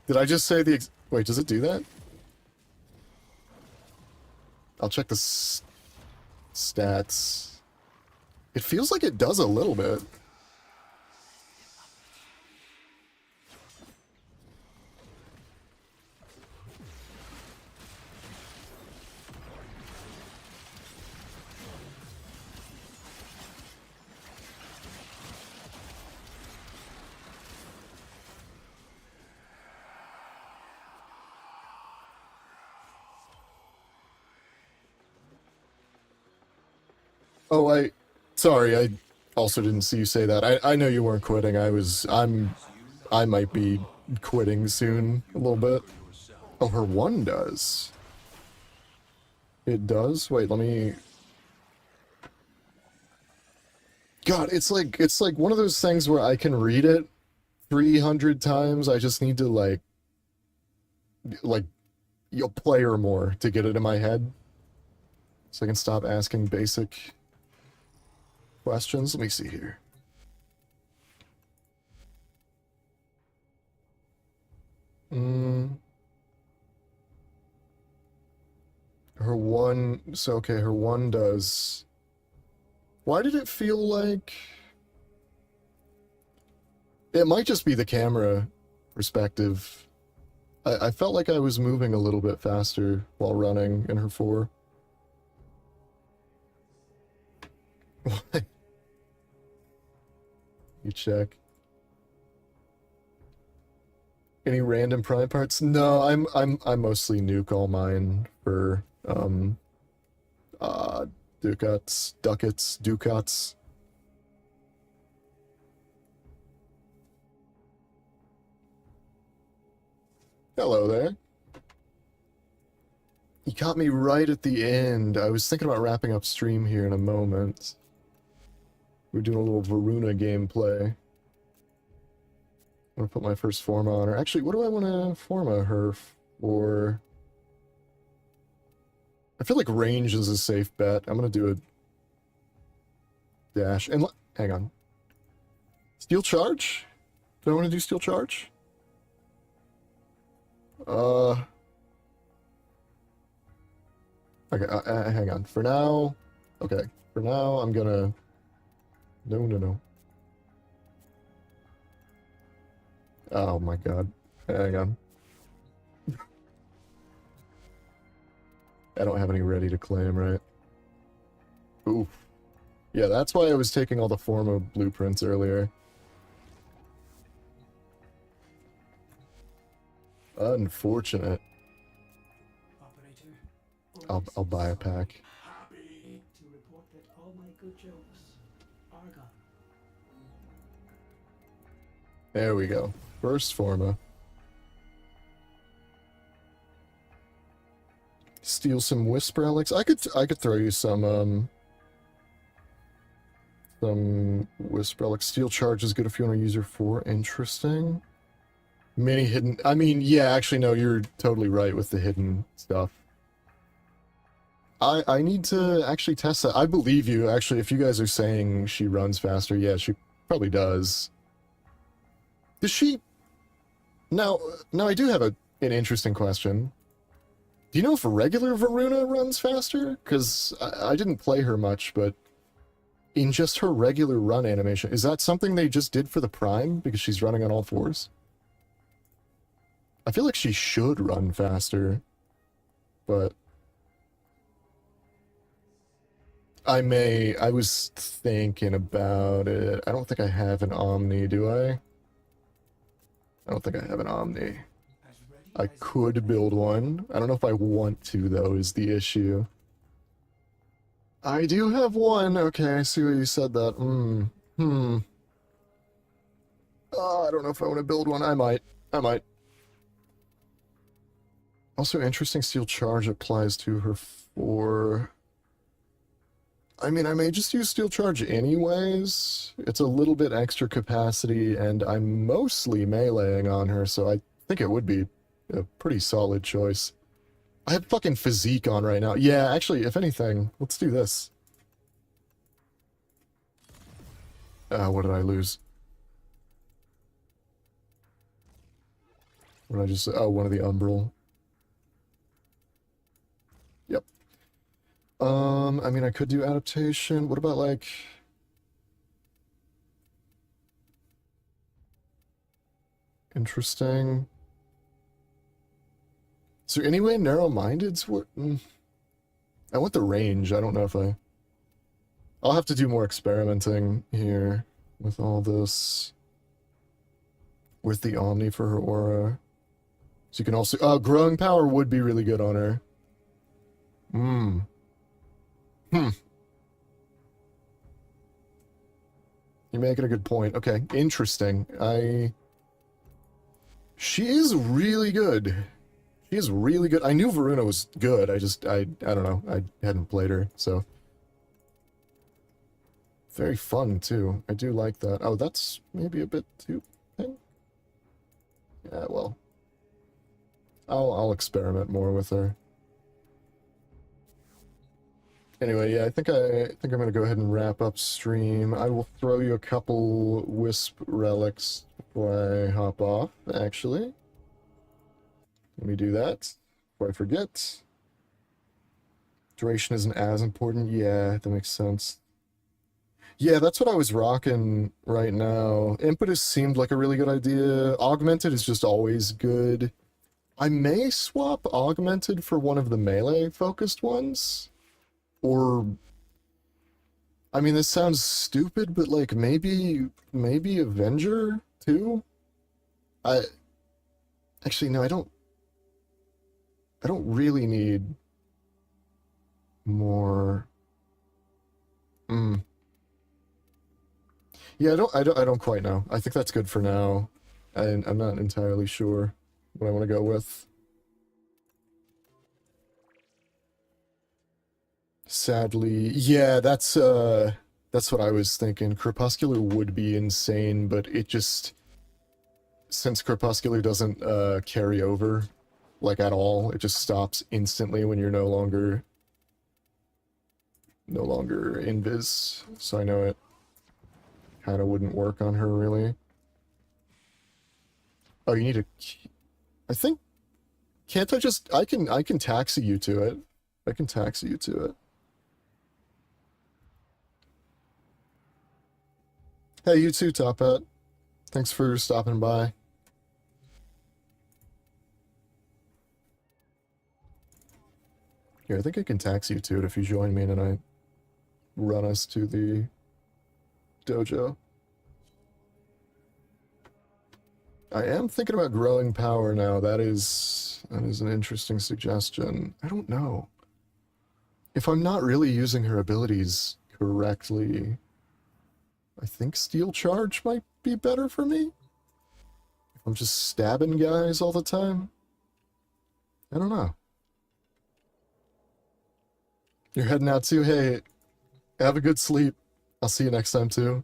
Did I just say the wait, does it do that? I'll check the stats. It feels like it does a little bit. Oh, sorry, I also didn't see you say that. I know you weren't quitting. I might be quitting soon, a little bit. Oh, her 1 does. It does? Wait, let me... God, it's like one of those things where I can read it 300 times. I just need to, like, you'll play her more to get it in my head. So I can stop asking basic questions. Let me see here. Her 1... So, okay, her 1 does... Why did it feel like... It might just be the camera perspective. I felt like I was moving a little bit faster while running in her 4. What? You check. Any random prime parts? No, I'm mostly nuke all mine for ducats. Hello there. You caught me right at the end. I was thinking about wrapping up stream here in a moment. We're doing a little Varuna gameplay. I'm gonna put my first forma on her. Actually, what do I want to forma her for? I feel like range is a safe bet. I'm gonna do a dash. And hang on. Steel charge? Do I want to do steel charge? Okay, hang on. For now, okay. For now, I'm gonna... No. Oh my god. Hang on. I don't have any ready to claim, right? Oof. Yeah, that's why I was taking all the Forma blueprints earlier. Unfortunate. Operator, I'll buy a pack. happy to report that all my good jokes are gone. There we go. First Forma. Steal some wisp relics. I could throw you some wisp relics. Steel charge is good if you want to use your 4. Interesting. Many hidden. I mean, yeah, actually, no, you're totally right with the hidden stuff. I need to actually test that. I believe you, actually, if you guys are saying she runs faster, yeah, she probably does. Does she... Now I do have an interesting question. Do you know if regular Varuna runs faster? Because I didn't play her much, but in just her regular run animation, is that something they just did for the Prime because she's running on all 4s? I feel like she should run faster, but... I was thinking about it. I don't think I have an Omni, do I? I don't think I have an Omni. I could build one. I don't know if I want to, though, is the issue. I do have one. Okay, I see why you said that. I don't know if I want to build one. I might. Also, interesting steel charge applies to her 4... I mean, I may just use steel charge anyways. It's a little bit extra capacity, and I'm mostly meleeing on her, so I think it would be a pretty solid choice. I have fucking physique on right now. Yeah, actually, if anything, let's do this. What did I lose? What did I just... Oh, one of the Umbral. Yep. I mean, I could do adaptation. What about, like... Interesting. Is there any way narrow-minded's what? I want the range. I don't know if I... I'll have to do more experimenting here with all this. With the Omni for her aura. So you can also... Oh, growing power would be really good on her. You're making a good point. Okay, interesting. She is really good. She is really good. I knew Varuna was good. I don't know. I hadn't played her, so. Very fun, too. I do like that. Oh, that's maybe a bit too thing. Yeah, well. I'll experiment more with her. Anyway, yeah, I think I'm gonna go ahead and wrap up stream. I will throw you a couple wisp relics before I hop off, actually. Let me do that before I forget. Duration isn't as important. Yeah, that makes sense. Yeah, that's what I was rocking right now. Impetus seemed like a really good idea. Augmented is just always good. I may swap Augmented for one of the melee-focused ones. Or... I mean, this sounds stupid, but, like, maybe Avenger, too? Actually, no, I don't really need more... Yeah, I don't quite know. I think that's good for now. I'm not entirely sure what I want to go with. Sadly, yeah, that's what I was thinking. Crepuscular would be insane, but it just... Since Crepuscular doesn't carry over, like, at all, it just stops instantly when you're no longer invis, so I know it kind of wouldn't work on her, really. Oh, you need a... I think... Can't I just... I can taxi you to it. I can taxi you to it. Hey, you too, Top Hat. Thanks for stopping by. Here, I think I can taxi you to it if you join me and then I run us to the dojo. I am thinking about growing power now. That is an interesting suggestion. I don't know. If I'm not really using her abilities correctly, I think Steel Charge might be better for me. If I'm just stabbing guys all the time. I don't know. You're heading out too? Hey, have a good sleep. I'll see you next time too.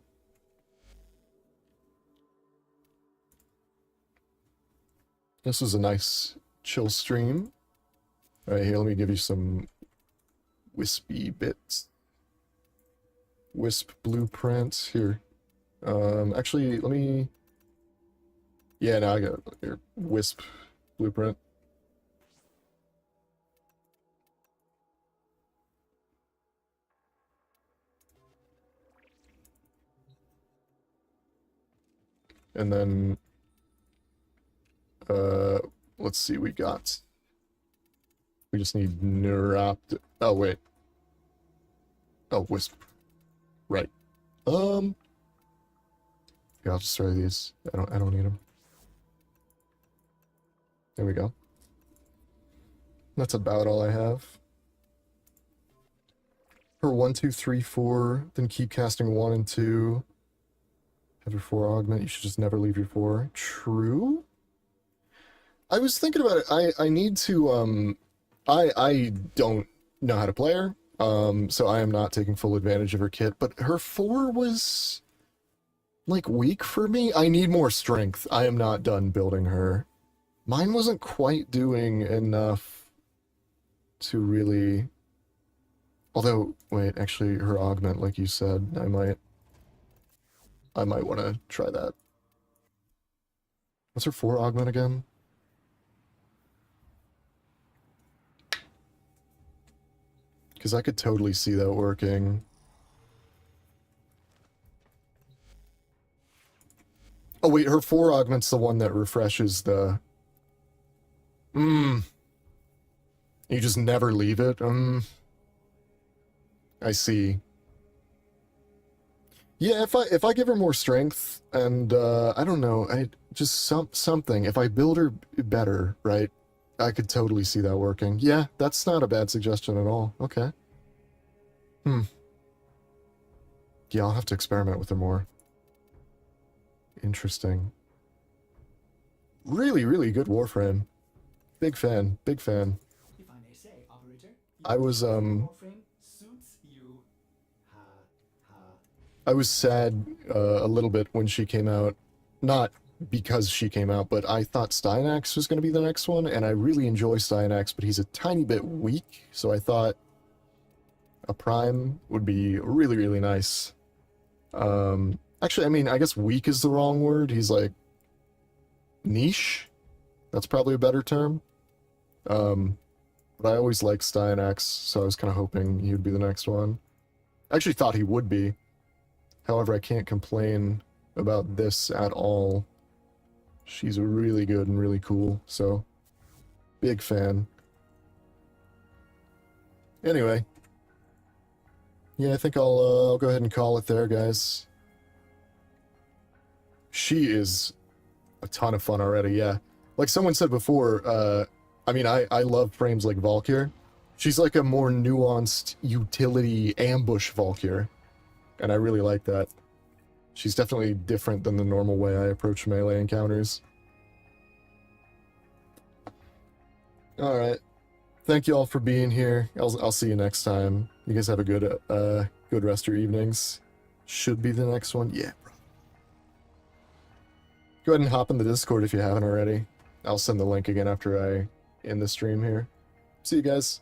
This was a nice chill stream. Alright, here, let me give you some wispy bits. Wisp blueprint. Here. Actually, let me... Yeah, no, I got it. Here. Wisp blueprint. And then... let's see, we just need neuropt. Oh, wait. Oh, wisp. Right. Yeah, I'll just try these. I don't need them. There we go. That's about all I have. Her 1, 2, 3, 4, then keep casting 1 and 2. Have your 4 augment, you should just never leave your 4. True? I was thinking about it. I need to, I don't know how to play her, so I am not taking full advantage of her kit, but her 4 was, like, weak for me. I need more strength. I am not done building her. Mine wasn't quite doing enough to really... Although, wait, actually, her augment, like you said, I might want to try that. What's her 4 augment again? Because I could totally see that working. Oh wait, her 4 augment's the one that refreshes the... You just never leave it? I see. Yeah, if I give her more strength, and, I don't know, something. If I build her better, right? I could totally see that working. Yeah, that's not a bad suggestion at all. Okay. Yeah, I'll have to experiment with her more. Interesting. Really, really good Warframe. Big fan. Big fan. If I may say, operator, I was, Warframe suits you. Ha, ha. I was sad a little bit when she came out. Not because she came out, but I thought Styanax was going to be the next one, and I really enjoy Styanax, but he's a tiny bit weak, so I thought a Prime would be really, really nice. Actually, I mean, I guess weak is the wrong word. He's like niche. That's probably a better term. But I always liked Styanax, so I was kind of hoping he would be the next one. I actually thought he would be. However, I can't complain about this at all. She's really good and really cool, so big fan. Anyway, yeah, I think I'll go ahead and call it there, guys. She is a ton of fun already, yeah. Like someone said before, I mean, I love frames like Valkyr. She's like a more nuanced utility ambush Valkyr, and I really like that. She's definitely different than the normal way I approach melee encounters. Alright. Thank you all for being here. I'll see you next time. You guys have a good rest of your evenings. Should be the next one. Yeah, bro. Go ahead and hop in the Discord if you haven't already. I'll send the link again after I end the stream here. See you guys.